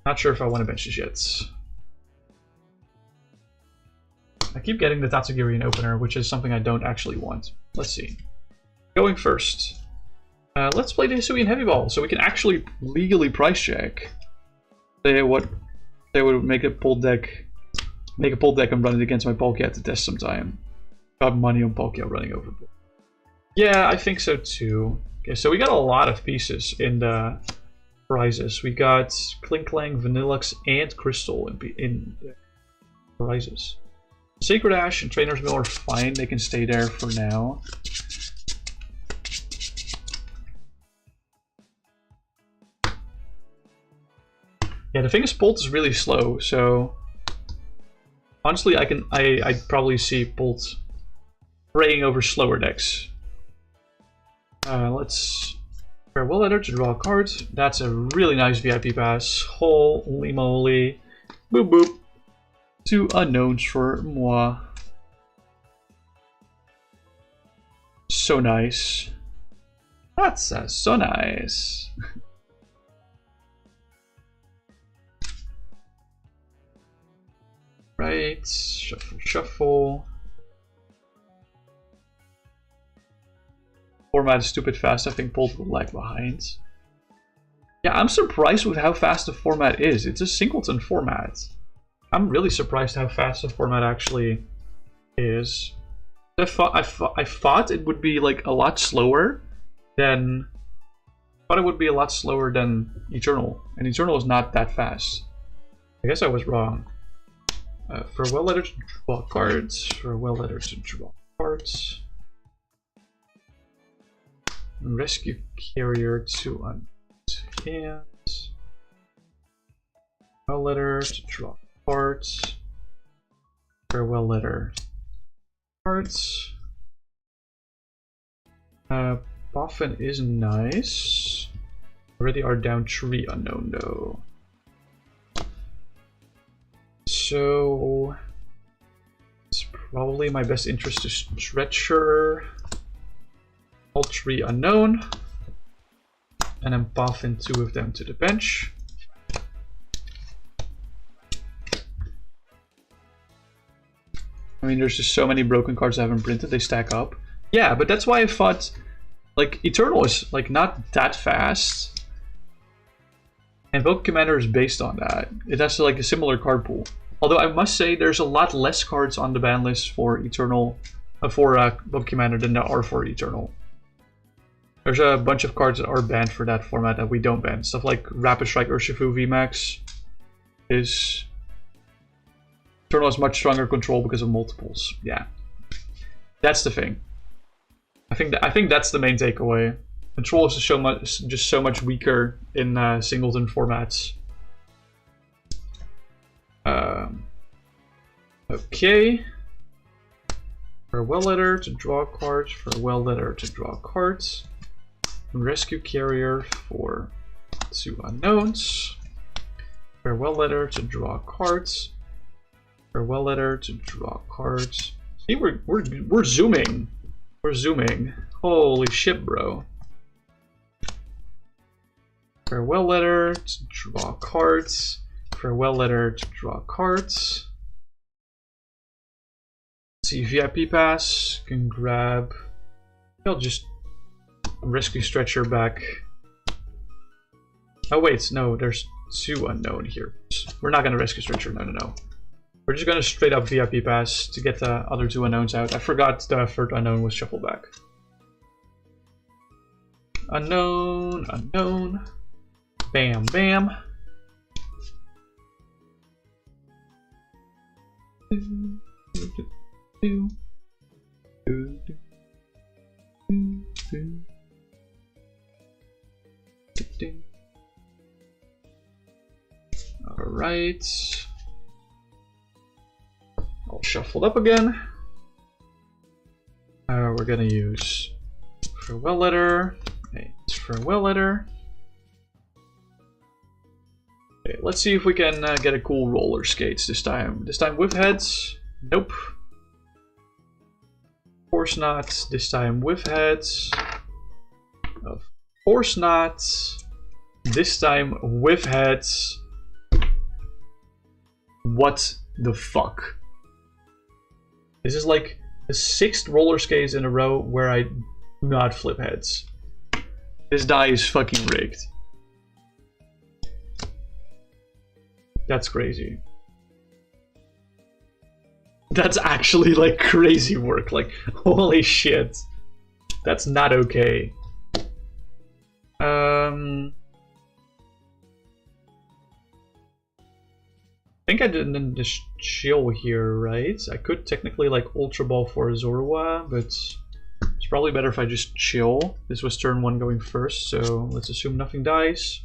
not sure if I want to bench this yet. I keep getting the Tatsugiri in opener, which is something I don't actually want. Let's see. Going first. Let's play the Hisuian Heavy Ball, so we can actually legally price check. They would make a pull deck. Make a pull deck and run it against my Poké at the test sometime. Got money on Poké running over. Yeah, I think so too. Okay, so we got a lot of pieces in the prizes. We got Klinklang, Vanilluxe, and Crystal in prizes. Sacred Ash and Trainers Mail are fine. They can stay there for now. Yeah, the thing is, Bolt is really slow, so honestly, I'd probably see Bolt praying over slower decks. Let's Farewell Letter to draw a card. That's a really nice VIP pass. Holy moly. Boop boop. 2 unknowns for moi. So nice. That's so nice. Right, shuffle, shuffle. Format is stupid fast. I think Bolt will lag behind. Yeah, I'm surprised with how fast the format is. It's a singleton format. I'm really surprised how fast the format actually is. I thought it would be like a lot slower than. I thought it would be a lot slower than Eternal, and Eternal is not that fast. I guess I was wrong. Farewell Letter to draw cards. Farewell Letter to draw cards. Rescue Carrier to unlock hands. Farewell Letter to draw cards. Farewell Letter. Cards. Poffin is nice. Already are down 3 unknown though. So it's probably my best interest to Stretcher. All 3 unknown. And then Poffin 2 of them to the bench. I mean, there's just so many broken cards I haven't printed, they stack up. Yeah, but that's why I thought, like, Eternal is, like, not that fast. And POKÉ-COMMANDER is based on that. It has like a similar card pool. Although I must say there's a lot less cards on the ban list for Eternal, for POKÉ-COMMANDER than there are for Eternal. There's a bunch of cards that are banned for that format that we don't ban. Stuff like Rapid Strike Urshifu VMAX is... Eternal has much stronger control because of multiples. Yeah. That's the thing. I think that's the main takeaway. Control is just so much weaker in singleton formats. Okay. Farewell Letter to draw cards. Farewell Letter to draw cards. Rescue Carrier for 2 unknowns. Farewell Letter to draw cards. Farewell Letter to draw cards. See, we're zooming. We're zooming. Holy shit, bro. Farewell Letter to draw cards. Farewell Letter to draw cards. Let's see, VIP Pass can grab. I'll just Rescue Stretcher back. Oh wait, no, there's 2 unknown here. We're not gonna Rescue Stretcher. No. We're just gonna straight up VIP Pass to get the other 2 unknowns out. I forgot the 3rd unknown was shuffled back. Unknown. Bam, bam. Alright. All shuffled up again. We're gonna use Farewell Letter. Okay, it's Farewell Letter. Okay, let's see if we can get a cool roller skates this time. This time with heads. Nope. Of course not. This time with heads. Of course not. This time with heads. What the fuck? This is like the 6th roller skates in a row where I do not flip heads. This die is fucking rigged. That's crazy. That's actually like crazy work. Like, holy shit. That's not okay. I think I didn't just chill here, right? I could technically like Ultra Ball for Zorua, but it's probably better if I just chill. This was turn 1 going first, so let's assume nothing dies.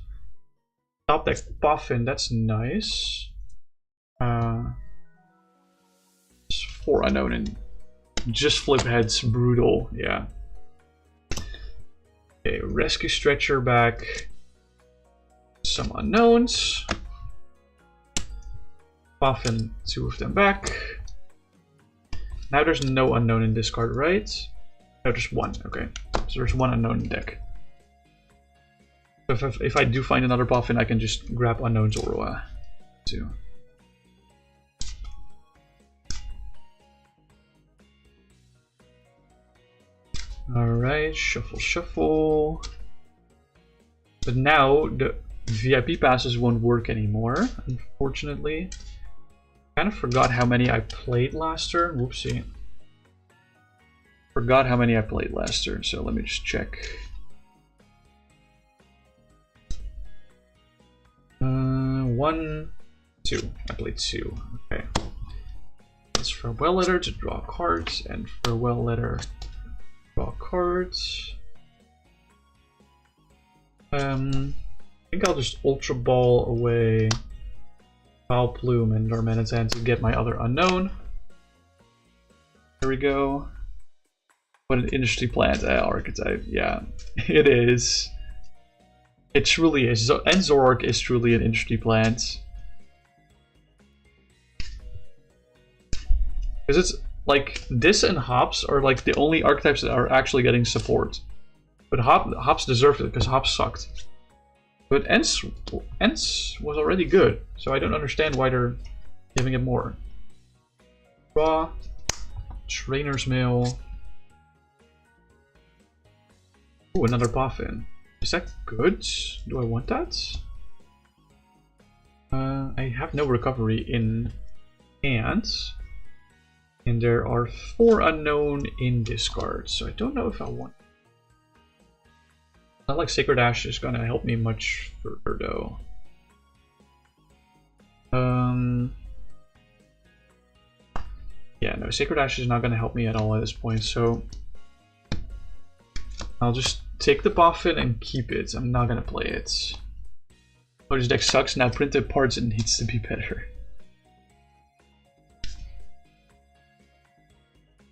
Top deck Poffin, that's nice. 4 unknown and just flip heads, brutal, yeah. Okay, Rescue Stretcher back. Some unknowns. Poffin, 2 of them back. Now there's no unknown in this card, right? No, there's 1, okay. So there's 1 unknown in deck. So if I do find another Poffin, I can just grab unknown Zorua too. Alright, shuffle, shuffle. But now the VIP passes won't work anymore, unfortunately. Kind of forgot how many I played last turn. Whoopsie. Forgot how many I played last turn, so let me just check. 1, 2. I played 2. Okay. It's Farewell Letter to draw cards, and Farewell Letter to draw cards. I think I'll just Ultra Ball away Vileplume and Darmanitan to get my other unknown. There we go. What an industry plant archetype. Yeah, it is. It truly is. And Zoroark is truly an industry plant. Because it's like this and Hops are like the only archetypes that are actually getting support. But Hops deserved it because Hops sucked. But Ents was already good, so I don't understand why they're giving it more. Raw, Trainers Mail. Ooh, another Poffin. Is that good? Do I want that? I have no recovery in hands. And there are 4 unknown in discard, so I don't know if I want. Not like Sacred Ash is gonna help me much further though. Yeah, no, Sacred Ash is not gonna help me at all at this point, so I'll just take the Poffin and keep it. I'm not gonna play it. Oh, this deck sucks. Now printed parts, it needs to be better.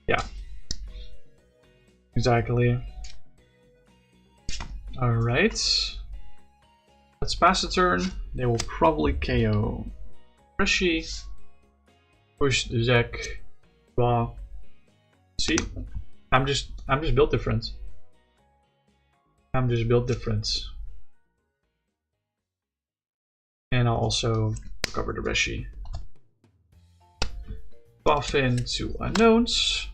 Yeah. Exactly. Alright. Let's pass the turn. They will probably KO Reshi. Push the Zek. Raw. See? I'm just built different. I'm just built different. And I'll also recover the Reshi. Poffin 2 unknowns.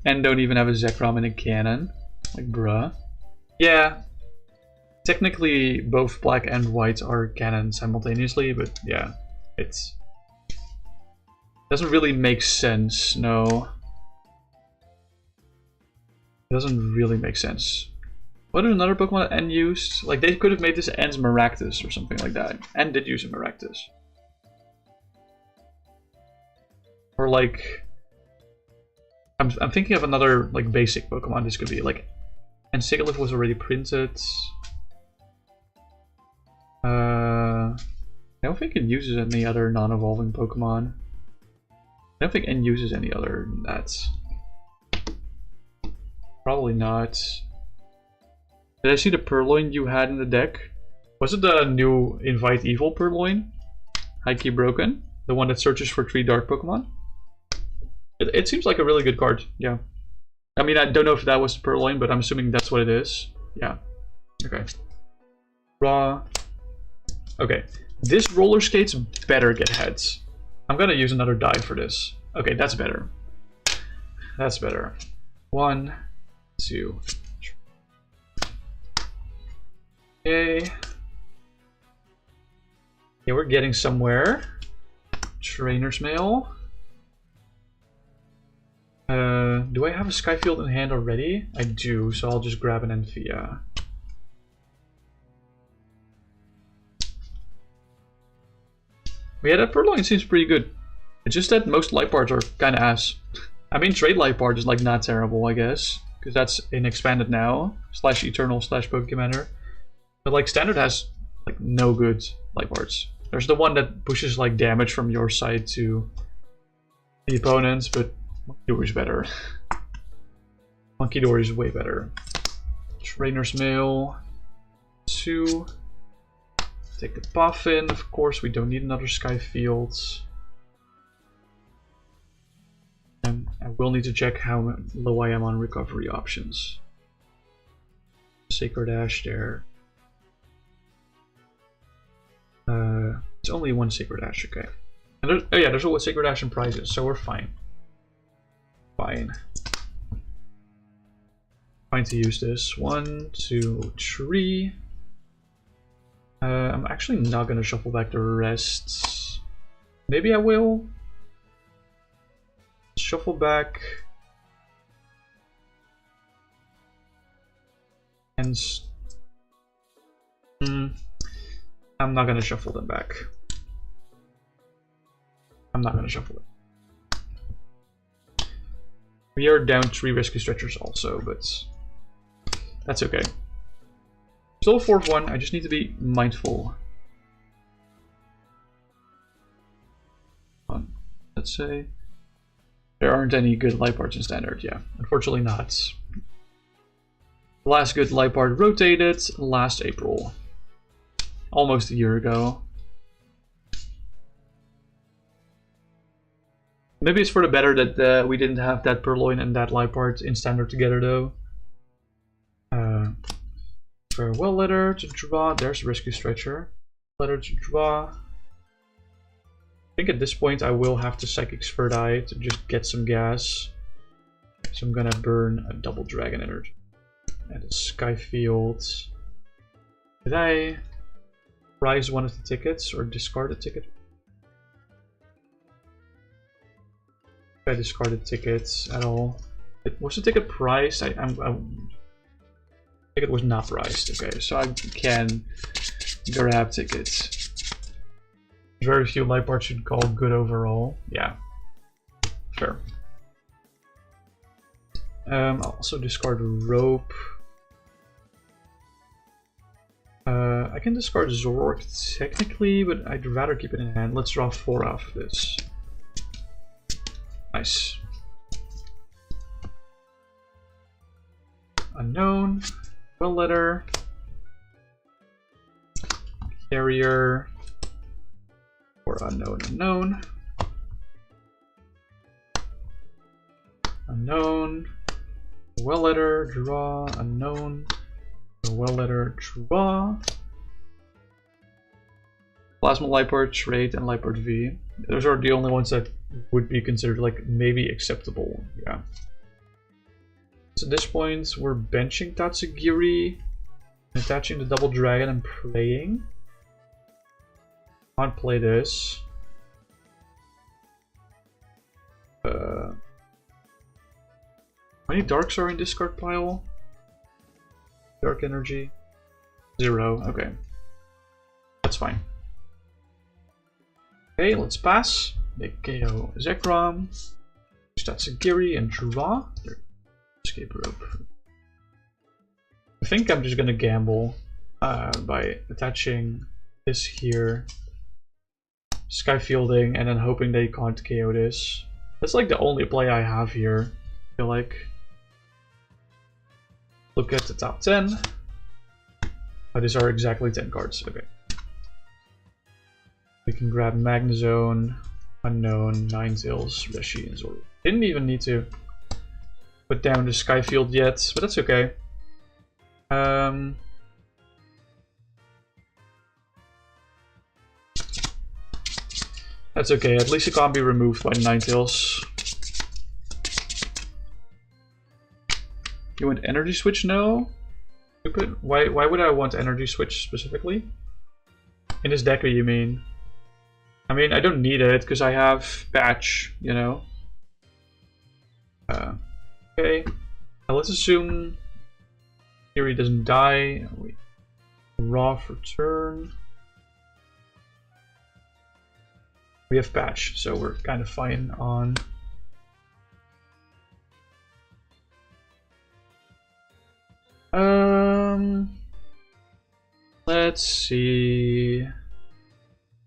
And don't even have a Zekrom in a cannon. Like, bruh. Yeah. Technically, both black and white are cannon simultaneously, but yeah. It doesn't really make sense, no. It doesn't really make sense. What is another Pokemon that N used? Like, they could have made this N's Maractus or something like that. N did use a Maractus. Or like... I'm thinking of another like basic Pokemon this could be. Like, and Sigilyph was already printed. I don't think it uses any other non-evolving Pokemon. I don't think N uses any other than that. Probably not. Did I see the Purloin you had in the deck? Was it the new Invite Evil Purloin? High-key broken? The one that searches for 3 dark Pokemon? It seems like a really good card, yeah. I mean, I don't know if that was the Purloin, but I'm assuming that's what it is. Yeah. Okay. Raw. Okay. This Roller Skates better get heads. I'm gonna use another die for this. Okay, that's better. That's better. 1, 2, 3. Okay. Yeah, we're getting somewhere. Trainers Mail. Do I have a Sky Field in hand already? I do, so I'll just grab an Anthea. Yeah, that Purloin seems pretty good. It's just that most light parts are kind of ass. I mean, trade light part is like not terrible, I guess, because that's in expanded now / eternal / POKÉ-COMMANDER. But like standard has like no good light parts. There's the one that pushes like damage from your side to the opponents, but Monkey Dory is better. Monkey Dory is way better. Trainer's Mail 2. Take the Poffin, of course, we don't need another Sky Field. And I will need to check how low I am on recovery options. Sacred Ash there. It's only 1 Sacred Ash, okay. And there's, oh yeah, there's always Sacred Ash and prizes, so we're fine. Fine. Fine to use this. 1, 2, 3. I'm actually not gonna shuffle back the rest. Maybe I will. Shuffle back. And I'm not gonna shuffle them back. I'm not gonna shuffle it. We are down 3 Rescue Stretchers also, but that's okay. Still a 4th one, I just need to be mindful. Let's say there aren't any good light parts in standard, yeah. Unfortunately not. The last good light part rotated last April. Almost a year ago. Maybe it's for the better that we didn't have that Purloin and that light part in standard together though. Farewell letter to draw. There's Rescue Stretcher. Letter to draw. I think at this point I will have to Psychic Sphere Eye to just get some gas. So I'm gonna burn a double Dragon Energy. And a Sky Field. Did I prize one of the tickets or discard a ticket? I discarded tickets at all. Was the ticket priced? Ticket was not priced. Okay, so I can grab tickets. Very few light parts should call good overall. Yeah, fair. I'll also discard rope. I can discard Zoroark technically, but I'd rather keep it in hand. Let's draw 4 off this. Nice. Unown, Well Letter, Carrier, or Unown, Unown, Well Letter, draw, Unown, Well Letter, draw, Plasma Lipart, Trade, and Lipart V. Those are the only ones that would be considered like maybe acceptable. Yeah. So at this point, we're benching Tatsugiri, attaching the Double Dragon, and playing. Can't play this. How many darks are in discard pile? Dark Energy? 0. Okay. That's fine. Okay, let's pass. Make KO Zekrom. Tatsugiri and draw. Escape Rope. I think I'm just gonna gamble by attaching this here, Sky Fielding, and then hoping they can't KO this. That's like the only play I have here, I feel like. Look at the top 10. Oh, these are exactly 10 cards. Okay. We can grab Magnezone, Unown, Ninetales, Reshiram, and Zorua. Didn't even need to put down the Sky Field yet, but that's okay. That's okay, at least it can't be removed by Ninetales. You want Energy Switch? No? Stupid. Why would I want Energy Switch specifically? In this deck, you mean? I mean, I don't need it because I have Patch, you know. Okay. Now let's assume Theory doesn't die. We draw for turn. We have Patch, so we're kind of fine on. Let's see. I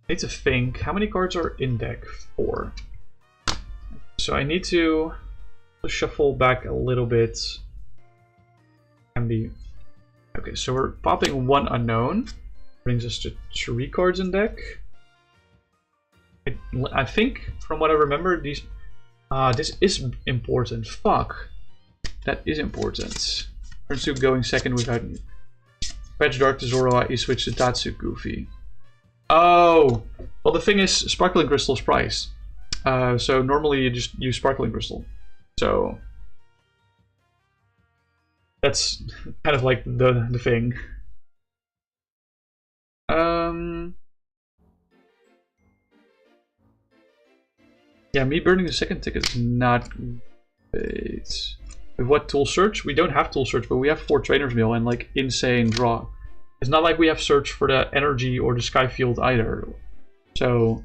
need to think. How many cards are in deck? 4. So I need to shuffle back a little bit. And be okay. So we're popping 1 Unown. Brings us to 3 cards in deck. I think, from what I remember, these. This is important. Fuck. That is important. Turn 2 going second without Patch Dark to Zorua, you switch to Tatsu Goofy. Oh! Well, the thing is, Sparkling Crystal is priced. So normally you just use Sparkling Crystal. So that's kind of like the thing. Yeah, me burning the second ticket is not great. With what tool search? We don't have tool search, but we have 4 Trainers Mail and like insane draw. It's not like we have search for the energy or the Sky Field either. So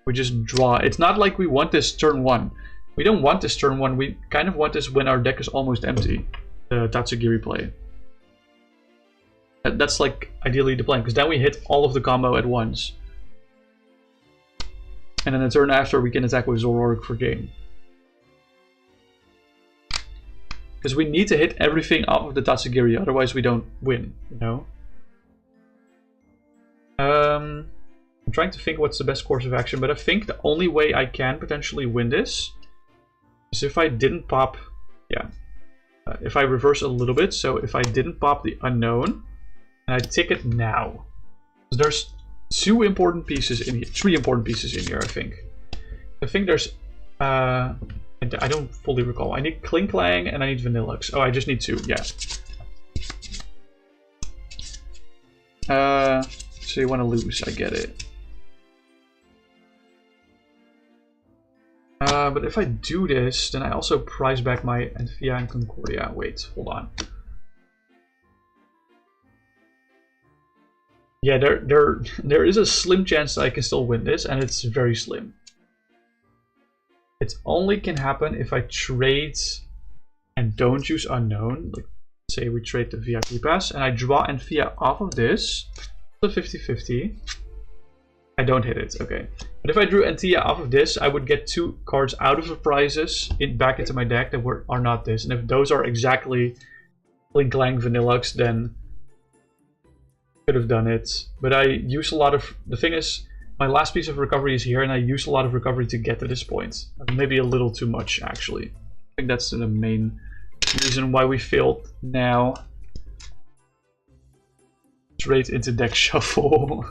we just draw. It's not like we want this turn 1. We don't want this turn 1. We kind of want this when our deck is almost empty. The Tatsugiri play. That's like ideally the plan, because then we hit all of the combo at once. And then the turn after we can attack with Zoroark for game. Because we need to hit everything off of the Tatsugiri, otherwise we don't win, you know? I'm trying to think what's the best course of action, but I think the only way I can potentially win this is if I didn't pop... Yeah. If I reverse a little bit, so if I didn't pop the Unown, and I tick it now. There's 2 important pieces in here, 3 important pieces in here, I think. I think there's... I don't fully recall. I need Klinklang and I need Vanilluxe. Oh, I just need 2, yeah. So you want to lose, I get it. But if I do this, then I also price back my Anthea Concordia. Wait, hold on. Yeah, there is a slim chance that I can still win this, and it's very slim. It only can happen if I trade and don't use Unown. Like, say we trade the VIP Pass, and I draw Anthea off of this. It's a 50-50. I don't hit it, okay. But if I drew Anthea off of this, I would get 2 cards out of the prizes back into my deck that are not this. And if those are exactly Klinklang Vanilluxe, then I could have done it. But I use a lot of... The thing is, my last piece of recovery is here, and I use a lot of recovery to get to this point. Maybe a little too much, actually. I think that's the main reason why we failed now. Straight into deck shuffle.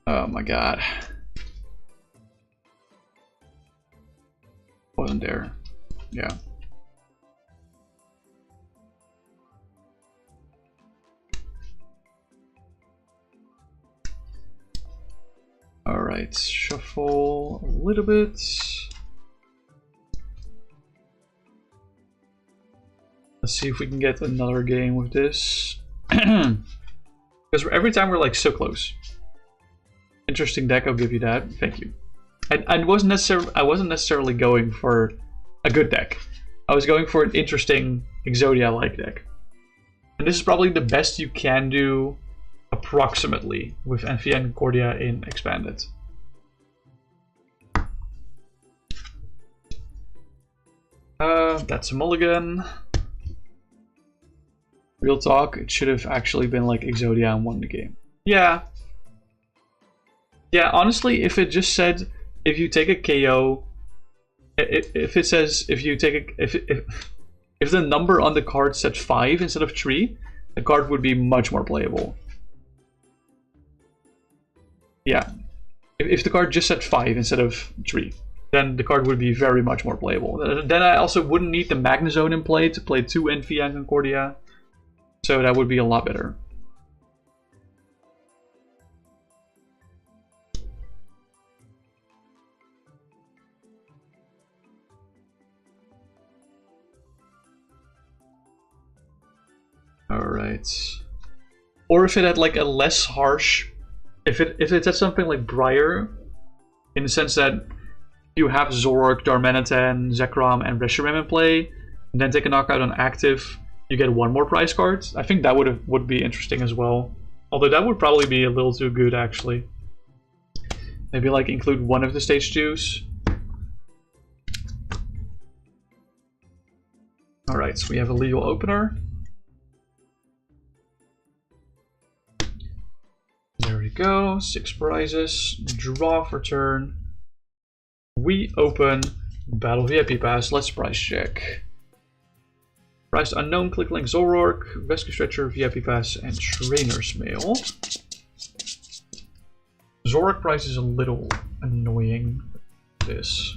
Oh my god. Wasn't there. Yeah. Alright, shuffle a little bit. Let's see if we can get another game with this. Because every time we're like so close. Interesting deck, I'll give you that. Thank you. I wasn't necessarily going for a good deck. I was going for an interesting Exodia-like deck. And this is probably the best you can do approximately with Anthea Concordia in Expanded. That's a mulligan. Real talk, it should have actually been like Exodia and won the game. Yeah. Yeah, honestly, if it just said if you take a KO, if it says if you take a if the number on the card said 5 instead of 3, the card would be much more playable. Yeah, if the card just said 5 instead of 3, then the card would be very much more playable. Then I also wouldn't need the Magnezone in play to play 2 Anthea Concordia, so that would be a lot better. Alright. Or if it had like a less harsh... If it had something like Briar, in the sense that you have Zoroark, Darmanitan, Zekrom, and Reshiram in play, and then take a knockout on active, you get 1 more prize card. I think that would be interesting as well. Although that would probably be a little too good, actually. Maybe like include 1 of the stage 2s. Alright, so we have a legal opener. There we go, 6 prizes, draw for turn. We open Battle VIP Pass, let's price check. Price Unown, Klinklang Zoroark, Rescue Stretcher VIP Pass, and Trainers Mail. Zoroark price is a little annoying. This.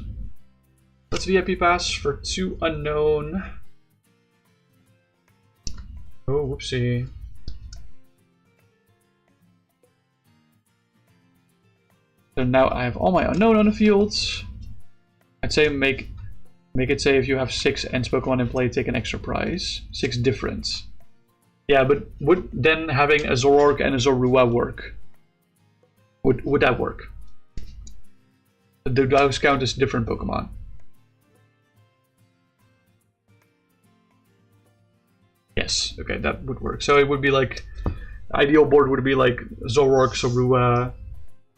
Let's VIP Pass for 2 Unown. Oh, whoopsie. So now I have all my Unown on the field. I'd say make it say if you have 6 Ents Pokemon in play, take an extra prize. 6 different. Yeah, but would then having a Zoroark and a Zorua work? Would that work? Do those count as different Pokemon? Yes, okay, that would work. So it would be like, ideal board would be like Zoroark, Zorua,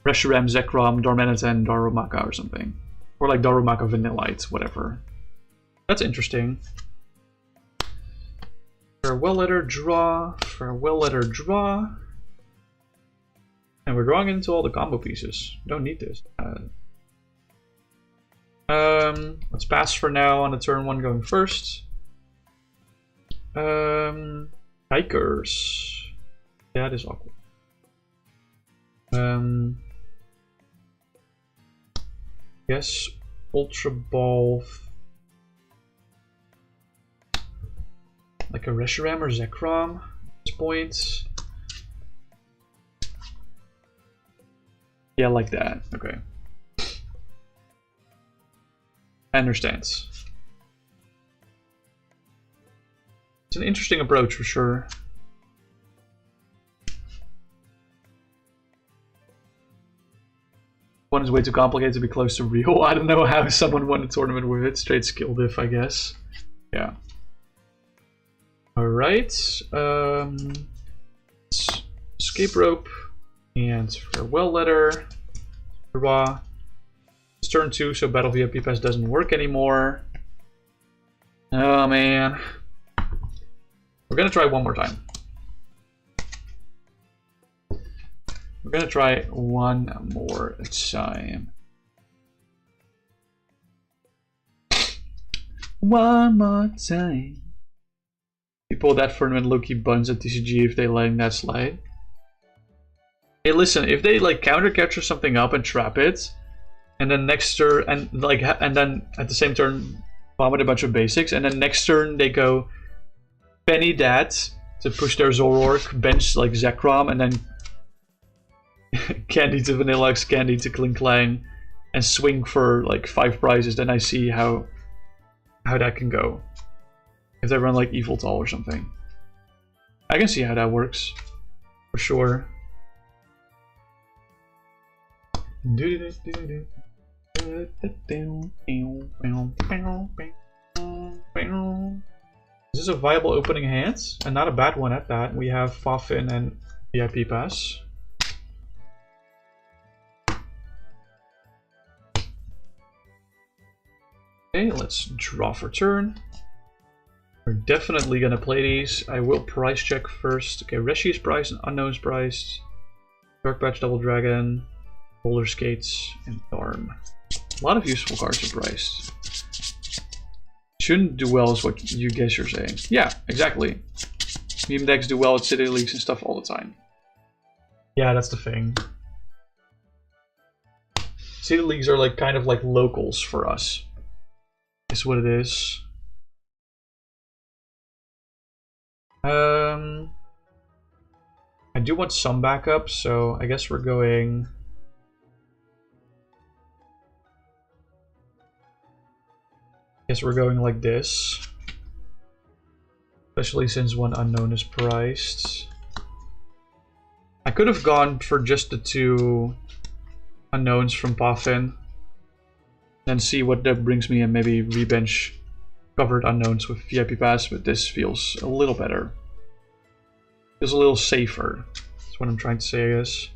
Reshiram, Zekrom, Darmanitan, Darumaka or something. Or like Darumaka Vanillite, whatever. That's interesting. Farewell letter, draw. Farewell letter, draw. And we're drawing into all the combo pieces. Don't need this. Let's pass for now on the turn 1 going first. Hikers. Yeah, that is awkward. Yes, Ultra Ball. Like a Reshiram or Zekrom at this point. Yeah, like that. Okay. I understand. It's an interesting approach for sure. One is way too complicated to be close to real. I don't know how someone won a tournament with it. Straight skill diff, I guess. Yeah. Alright. Escape Rope and Farewell Letter. Raw. It's turn 2, so Battle VIP Pass doesn't work anymore. Oh man. We're gonna try one more time. We're gonna try one more time. One more time. People that tournament low-key buns at TCG if they letting that slide. Hey, listen, if they like counter capture something up and trap it, and then next turn and then at the same turn vomit a bunch of basics, and then next turn they go penny that to push their Zoroark, bench like Zekrom, and then candy to Vanilluxe, candy to Klinklang, and swing for like 5 prizes, then I see how that can go. If they run like Evil Tall or something. I can see how that works. For sure. Is this a viable opening hand? And not a bad one at that. We have Poffin and VIP Pass. Okay, let's draw for turn. We're definitely gonna play these. I will price check first. Okay, Reshi is priced and Unknown's priced. Dark Patch Double Dragon, Roller Skates, and Darm. A lot of useful cards are priced. Shouldn't do well is what you guys are saying. Yeah, exactly. Meme decks do well at City Leagues and stuff all the time. Yeah, that's the thing. City Leagues are like kind of like locals for us. Is what it is. I do want some backup, so I guess we're going. Like this. Especially since one unknown is priced. I could have gone for just the 2 unknowns from Poffin. Then see what that brings me and maybe rebench covered unknowns with VIP Pass, but this feels a little better. Feels a little safer. That's what I'm trying to say, I guess.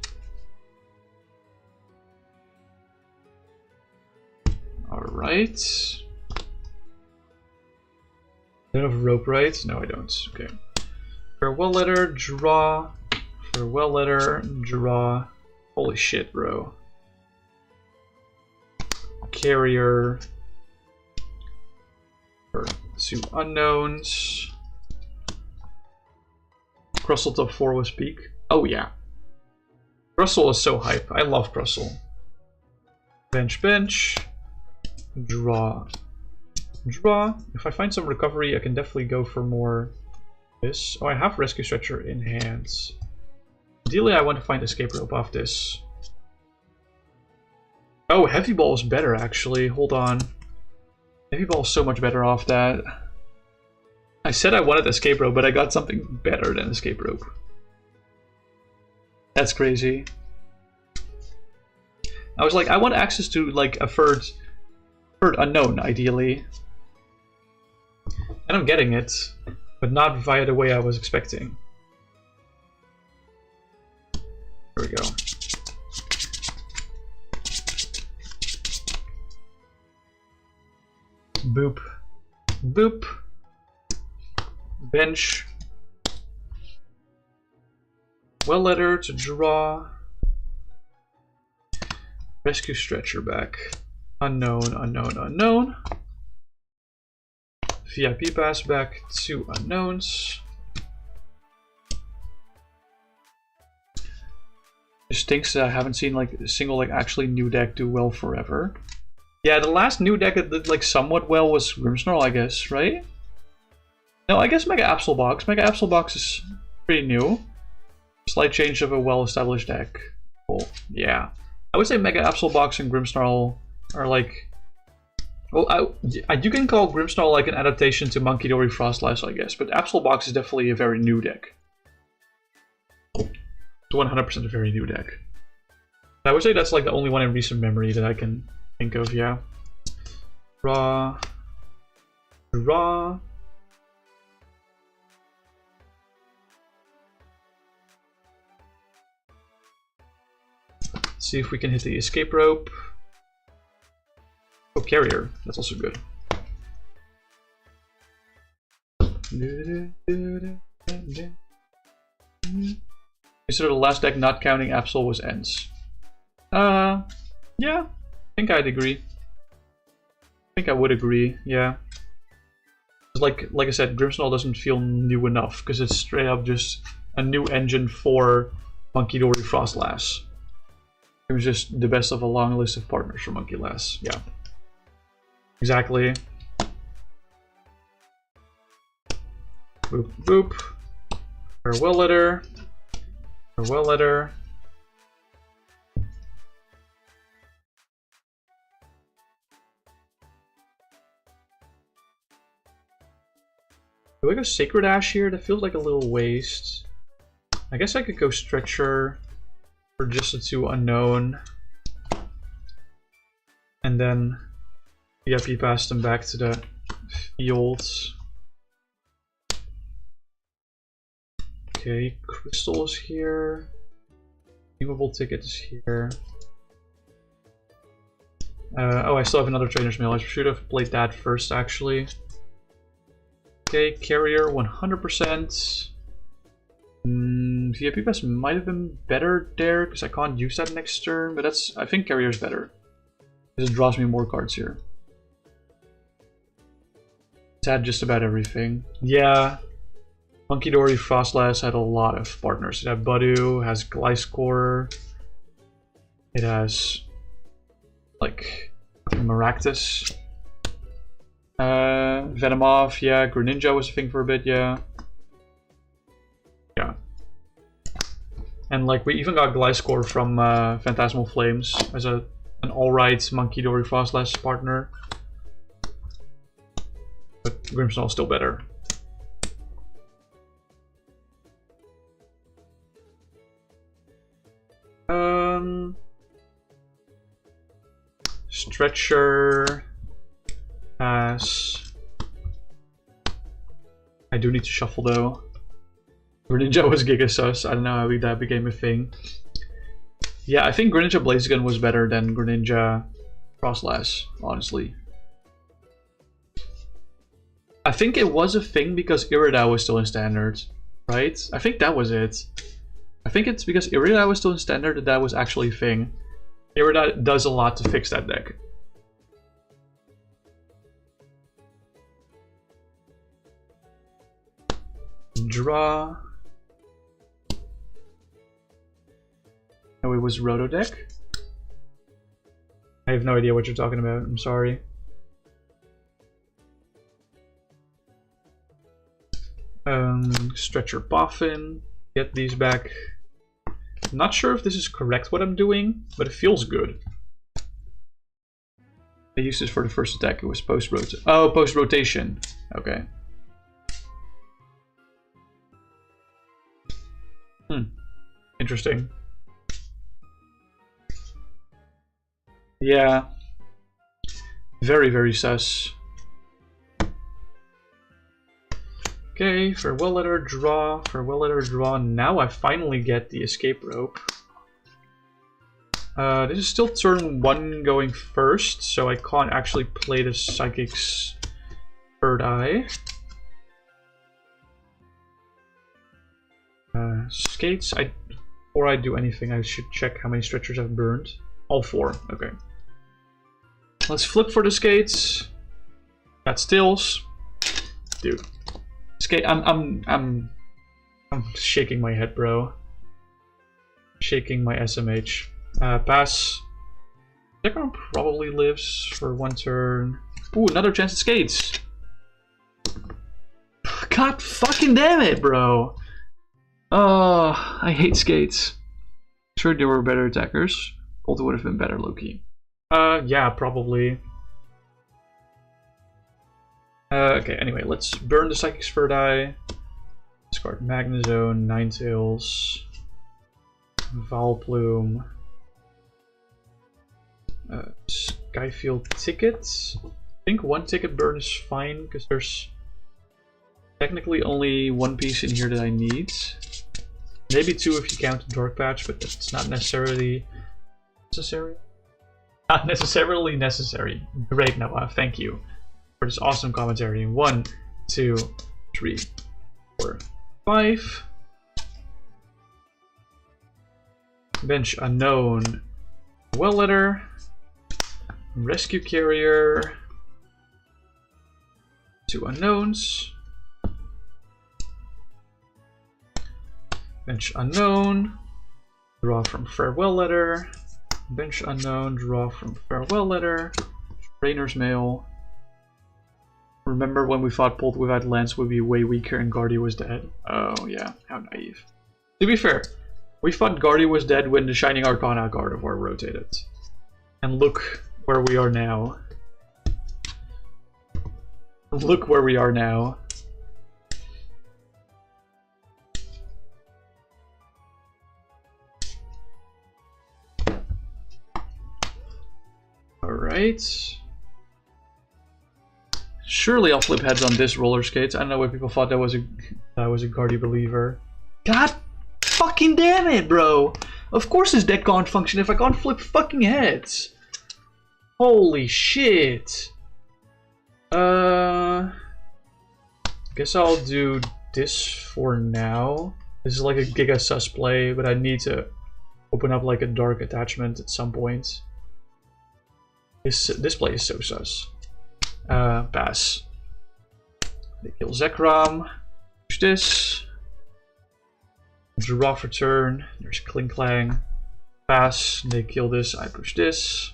Alright. I don't have rope right? No, I don't. Okay. Farewell Letter, draw. Farewell Letter, draw. Holy shit, bro. Carrier. For 2 unknowns. Crustle top 4 was peak. Oh yeah. Crustle is so hype. I love Crustle. Bench. Draw. Draw. If I find some recovery, I can definitely go for more this. Oh, I have Rescue Stretcher in hands. Ideally, I want to find Escape Rope off this. Oh, Heavy Ball is better, actually. Hold on. Heavy Ball is so much better off that. I said I wanted Escape Rope, but I got something better than Escape Rope. That's crazy. I was like, I want access to like a third unknown, ideally. And I'm getting it, but not via the way I was expecting. There we go. Boop. Boop. Bench. Well Letter to draw. Rescue Stretcher back. Unknown, unknown, unknown. VIP Pass back. 2 unknowns. It stinks that I haven't seen like a single like actually new deck do well forever. Yeah, the last new deck that did like somewhat well was Grimmsnarl, I guess, right? No, I guess Mega Absol Box. Mega Absol Box is pretty new. Slight change of a well-established deck. Cool. Yeah. I would say Mega Absol Box and Grimmsnarl are like... Well, you can call Grimmsnarl like an adaptation to Monkey Dory Frostlass, I guess, but Absol Box is definitely a very new deck. It's 100% a very new deck. I would say that's like the only one in recent memory that I can think of, yeah. Draw. See if we can hit the Escape Rope. Oh, Carrier. That's also good. Consider the last deck not counting Absol was Ents. Yeah. I think I'd agree. I think I would agree, yeah. Like I said, Grimmsnarl doesn't feel new enough, because it's straight up just a new engine for Monkey Dory Frostlass. It was just the best of a long list of partners for Monkey Lass. Yeah. Exactly. Boop, boop. Farewell letter. Farewell letter. Do I go Sacred Ash here? That feels like a little waste. I guess I could go Stretcher for just the 2 unknown. And then VIP pass them back to the fields. Okay, Crystal is here. Redeemable Ticket is here. Oh, I still have another Trainers Mail. I should have played that first, actually. Okay, Carrier 100%. VIP Pass might have been better there because I can't use that next turn, but I think Carrier's better. Because it draws me more cards here. It's had just about everything. Yeah. Monkey Dory Frostlass had a lot of partners. It had Budu, has Gliscor. It has like Maractus. Venomoth, yeah. Greninja was a thing for a bit, yeah. Yeah. And like we even got Gliscor from Phantasmal Flames as an alright Monkey Dory Frostlass partner. But Grimmsnarl's still better. Stretcher. Pass. I do need to shuffle though. Greninja was Gigasus. I don't know how that became a thing. Yeah, I think Greninja Blaziken was better than Greninja Frostlass, honestly. I think it was a thing because Iridah was still in Standard, right? I think that was it. I think it's because Iridah was still in Standard that was actually a thing. Iridah does a lot to fix that deck. Draw. Oh, it was Roto deck? I have no idea what you're talking about, I'm sorry. Stretcher Poffin. Get these back. I'm not sure if this is correct what I'm doing, but it feels good. I used this for the first attack, it was post-rotation. Oh, post-rotation. Okay. Interesting. Yeah. Very, very sus. Okay, farewell letter, draw, farewell letter, draw. Now I finally get the escape rope. This is still turn 1 going first, so I can't actually play the Psychic's Third Eye. Skates, before I do anything, I should check how many stretchers I've burned. All 4, okay. Let's flip for the skates. Got stills. Dude. Skate, I'm shaking my head, bro. Shaking my SMH. Pass. Zekrom probably lives for 1 turn. Ooh, another chance at skates. God God fucking damn it, bro. Oh, I hate skates. Sure, there were better attackers. Polter would have been better, low-key. Yeah, probably. Okay, anyway, let's burn the Psychic Sphere die. Discard Magnezone, Ninetales, Vileplume, Sky Field tickets. I think one ticket burn is fine because there's technically only one piece in here that I need. Maybe two if you count the Dark Patch, but that's not necessarily necessary. Not necessarily necessary. Great, Noah. Thank you for this awesome commentary. 1, 2, 3, 4, 5. Bench Unown. Well letter. Rescue Carrier. 2 unknowns. Bench Unown. Draw from Farewell Letter. Bench Unown. Draw from Farewell Letter. Trainers Mail. Remember when we thought Polter without Lance would be way weaker and Guardia was dead? Oh yeah, how naive. To be fair, we thought Guardia was dead when the Shining Arcana Gardevoir rotated. And look where we are now. Look where we are now. Alright. Surely I'll flip heads on this roller skates. I don't know why people thought that was a Guardia believer. God fucking damn it, bro! Of course this deck can't function if I can't flip fucking heads. Holy shit. Guess I'll do this for now. This is like a Giga Sus play, but I need to open up like a dark attachment at some point. This play is so sus. Pass. They kill Zekrom. Push this. Draw for turn. There's Klinklang. Pass. They kill this. I push this.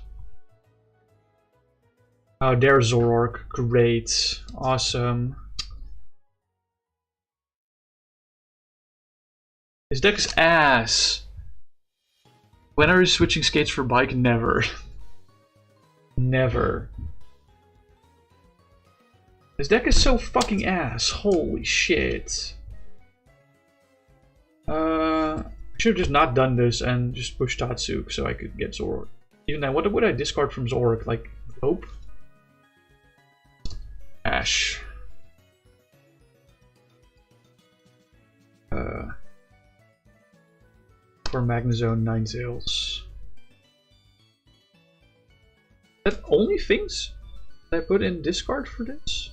Oh, there's Zoroark. Great. Awesome. This deck is ass. When are you switching skates for bike? Never. Never. This deck is so fucking ass. Holy shit. I should have just not done this and just pushed Tatsugiri so I could get Zoroark. Even then, what would I discard from Zoroark? Like, Hope? Ash. For Magnezone, Ninetales. That only things that I put in discard for this?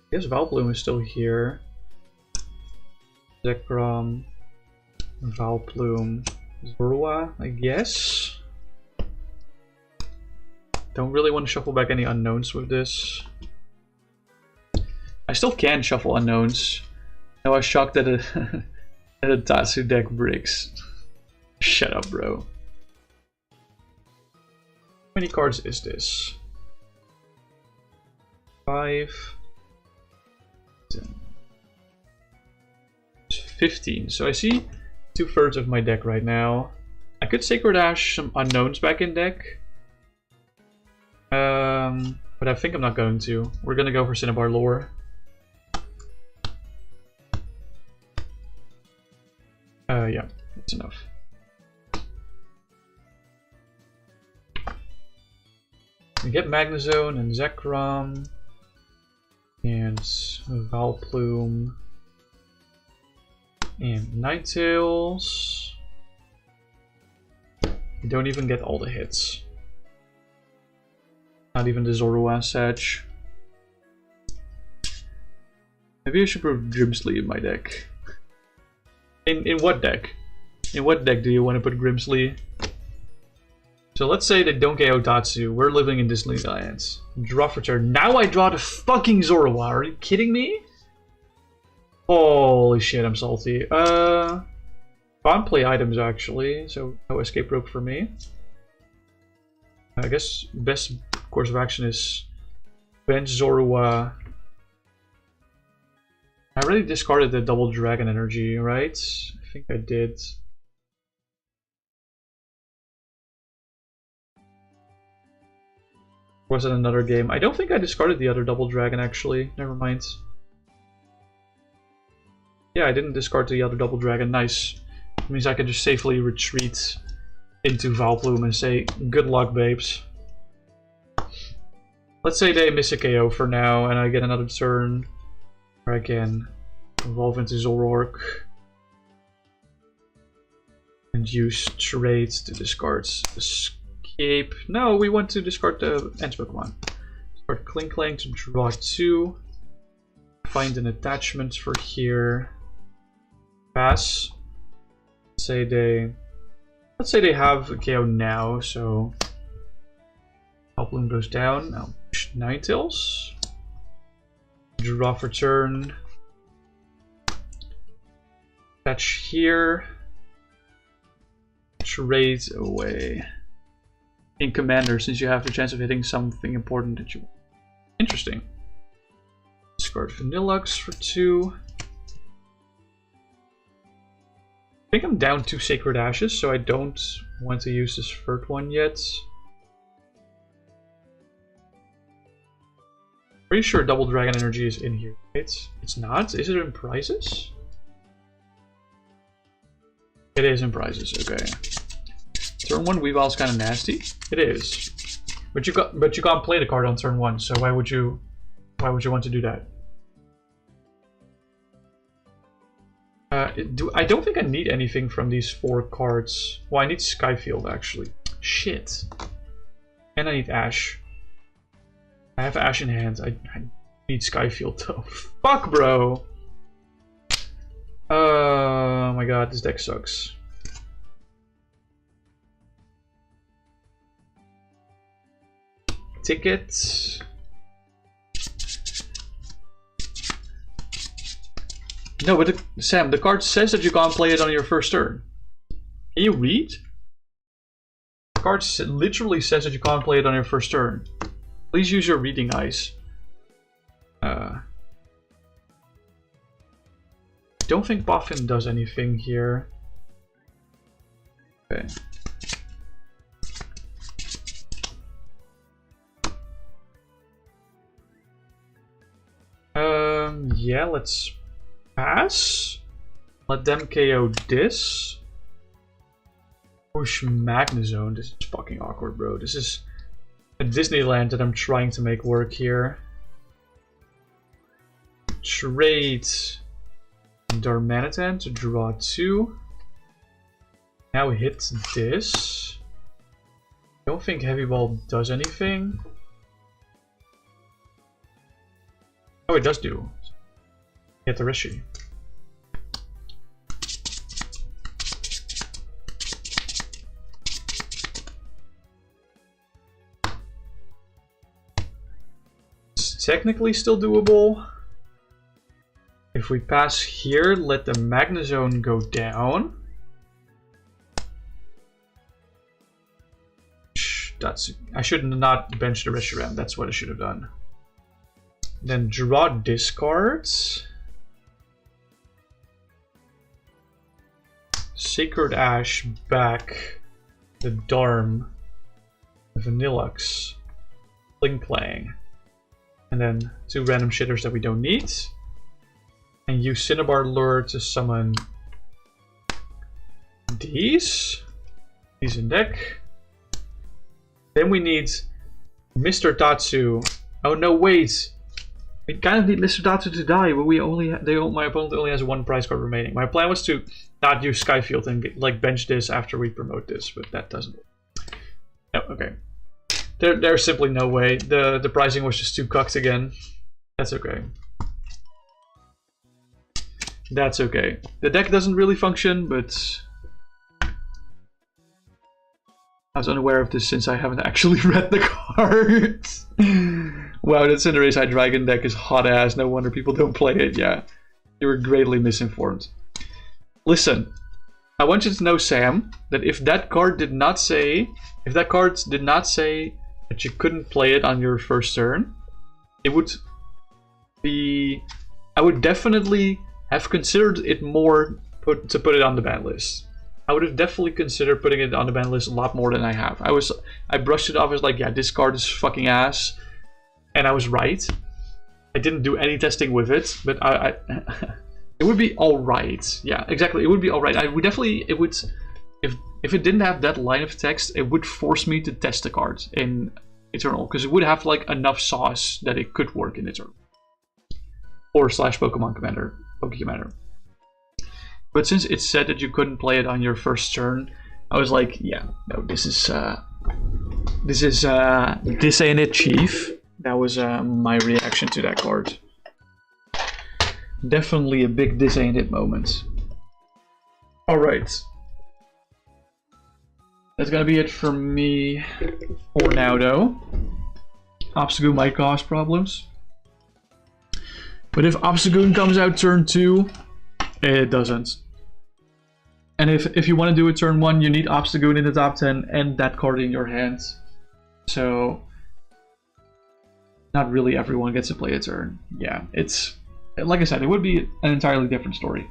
I guess Vileplume is still here. Zekrom, Vileplume, Zorua, I guess. Don't really want to shuffle back any unknowns with this. I still can shuffle unknowns. I was shocked that that a Tatsu deck bricks. Shut up, bro. How many cards is this? 5. 10. 15. So I see 2/3 of my deck right now. I could Sacred Ash some unknowns back in deck. But I think I'm not going to. We're gonna go for Cinnabar Lore. Yeah, that's enough. We get Magnezone and Zekrom and Vileplume and Ninetales. We don't even get all the hits. Not even the Zorua Sedge. Maybe I should put Grimsly in my deck. In what deck? In what deck do you want to put Grimsly? So let's say they don't KO Tatsu. We're living in Disneyland. Draw for turn. Now I draw the fucking Zorua. Are you kidding me? Holy shit, I'm salty. Can't play items actually, so no escape rope for me. I guess best course of action is bench Zorua. I already discarded the double dragon energy, right? I think I did. Was it another game? I don't think I discarded the other double dragon actually. Never mind. Yeah, I didn't discard the other double dragon. Nice. It means I can just safely retreat into Vileplume and say, good luck, babes. Let's say they miss a KO for now and I get another turn where I can evolve into Zoroark and use trades to discard Escape. No, we want to discard the end Pokemon. Discard Klinklang to draw 2. Find an attachment for here. Pass. Let's say they have a KO now, so Vileplume goes down. Now push Ninetales. Draw for turn. Attach here. Trade away. In Commander, since you have the chance of hitting something important that you want. Interesting. Discard Vanilluxe for 2. I think I'm down 2 Sacred Ashes, so I don't want to use this third one yet. Pretty sure Double Dragon Energy is in here, right? It's not? Is it in prizes? It is in prizes, okay. Turn 1 Weavile's kind of nasty. It is. But you can't play the card on turn 1, so why would you want to do that? I don't think I need anything from these 4 cards. Well, I need Sky Field actually. Shit. And I need Ash. I have Ash in hand. I need Sky Field though. Fuck, bro. Oh my god, this deck sucks. Ticket. No, but Sam, the card says that you can't play it on your first turn. Can you read? The card literally says that you can't play it on your first turn. Please use your reading eyes. Don't think Poffin does anything here. Okay. Yeah, let's pass. Let them KO this. Push Magnezone. This is fucking awkward, bro. This is a Disneyland that I'm trying to make work here. Trade Darmanitan to draw 2. Now hit this. Don't think Heavy Ball does anything. Oh, it does do. Get the Rishi. It's technically still doable. If we pass here, let the Magnezone go down. I should not bench the Reshiram. That's what I should have done. Then draw discards. Sacred Ash back. The Darm. Vanilluxe. Klinklang. And then 2 random shitters that we don't need. And use Cinnabar Lure to summon these. These in deck. Then we need Mr. Tatsu. Oh no, wait. We kind of need Mr. Tatsu to die, but my opponent only has 1 prize card remaining. My plan was to not use Sky Field and like bench this after we promote this, but that doesn't work. No, okay. There's simply no way. The pricing was just too cucked again. That's okay. That's okay. The deck doesn't really function, but I was unaware of this since I haven't actually read the cards. Wow, that Cinderace Hydreigon deck is hot ass. No wonder people don't play it. Yeah, you were greatly misinformed. Listen, I want you to know, Sam, that if that card did not say, that you couldn't play it on your first turn, it would be. I would definitely have considered it more to put it on the ban list. I would have definitely considered putting it on the ban list a lot more than I have. I brushed it off as like, yeah, this card is fucking ass, and I was right. I didn't do any testing with it, but it would be all right. Yeah, exactly. It would be all right. It would, if it didn't have that line of text, it would force me to test the card in Eternal, because it would have like enough sauce that it could work in Eternal. Or / Pokemon Commander, POKÉ-COMMANDER. But since it said that you couldn't play it on your first turn, I was like, yeah, no, this ain't it, Chief. That was my reaction to that card. Definitely a big this ain't it moment. Alright. That's gonna be it for me for now, though. Obstagoon might cause problems. But if Obstagoon comes out turn 2, it doesn't. And if you want to do it turn 1, you need Obstagoon in the top 10 and that card in your hand. So, not really everyone gets to play a turn. Yeah, it's, like I said, it would be an entirely different story.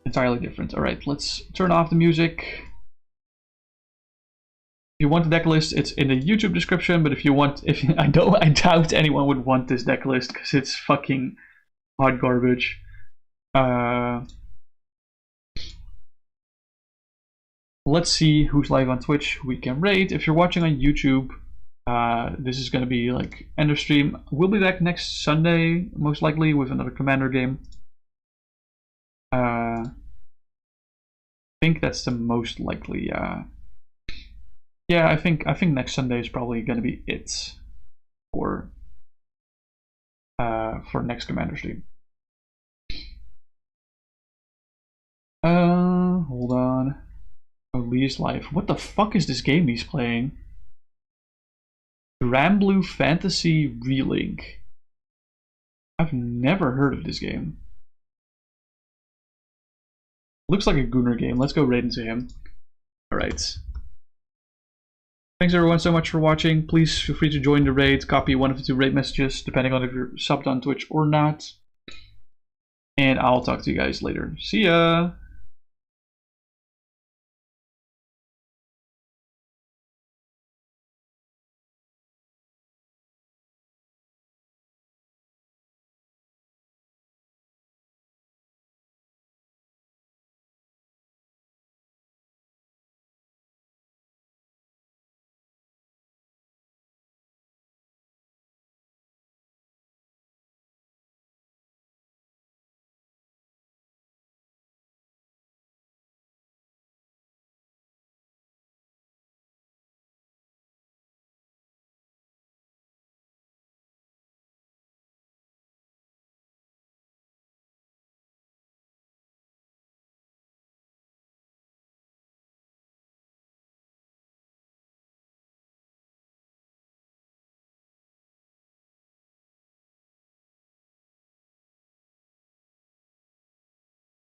Entirely different. Alright, let's turn off the music. If you want the deck list, it's in the YouTube description, but if you want, I doubt anyone would want this deck list because it's fucking hot garbage. Let's see who's live on Twitch we can raid. If you're watching on YouTube, this is gonna be like end of stream. We'll be back next Sunday, most likely, with another Commander game. I think that's the most likely. Yeah, I think next Sunday is probably gonna be it for next Commander stream. Hold on. Oh, Lee's life. What the fuck is this game he's playing? Granblue Fantasy Relink. I've never heard of this game. Looks like a Gunnar game. Let's go raid into him. Alright. Thanks everyone so much for watching. Please feel free to join the raid, copy one of the 2 raid messages, depending on if you're subbed on Twitch or not. And I'll talk to you guys later. See ya!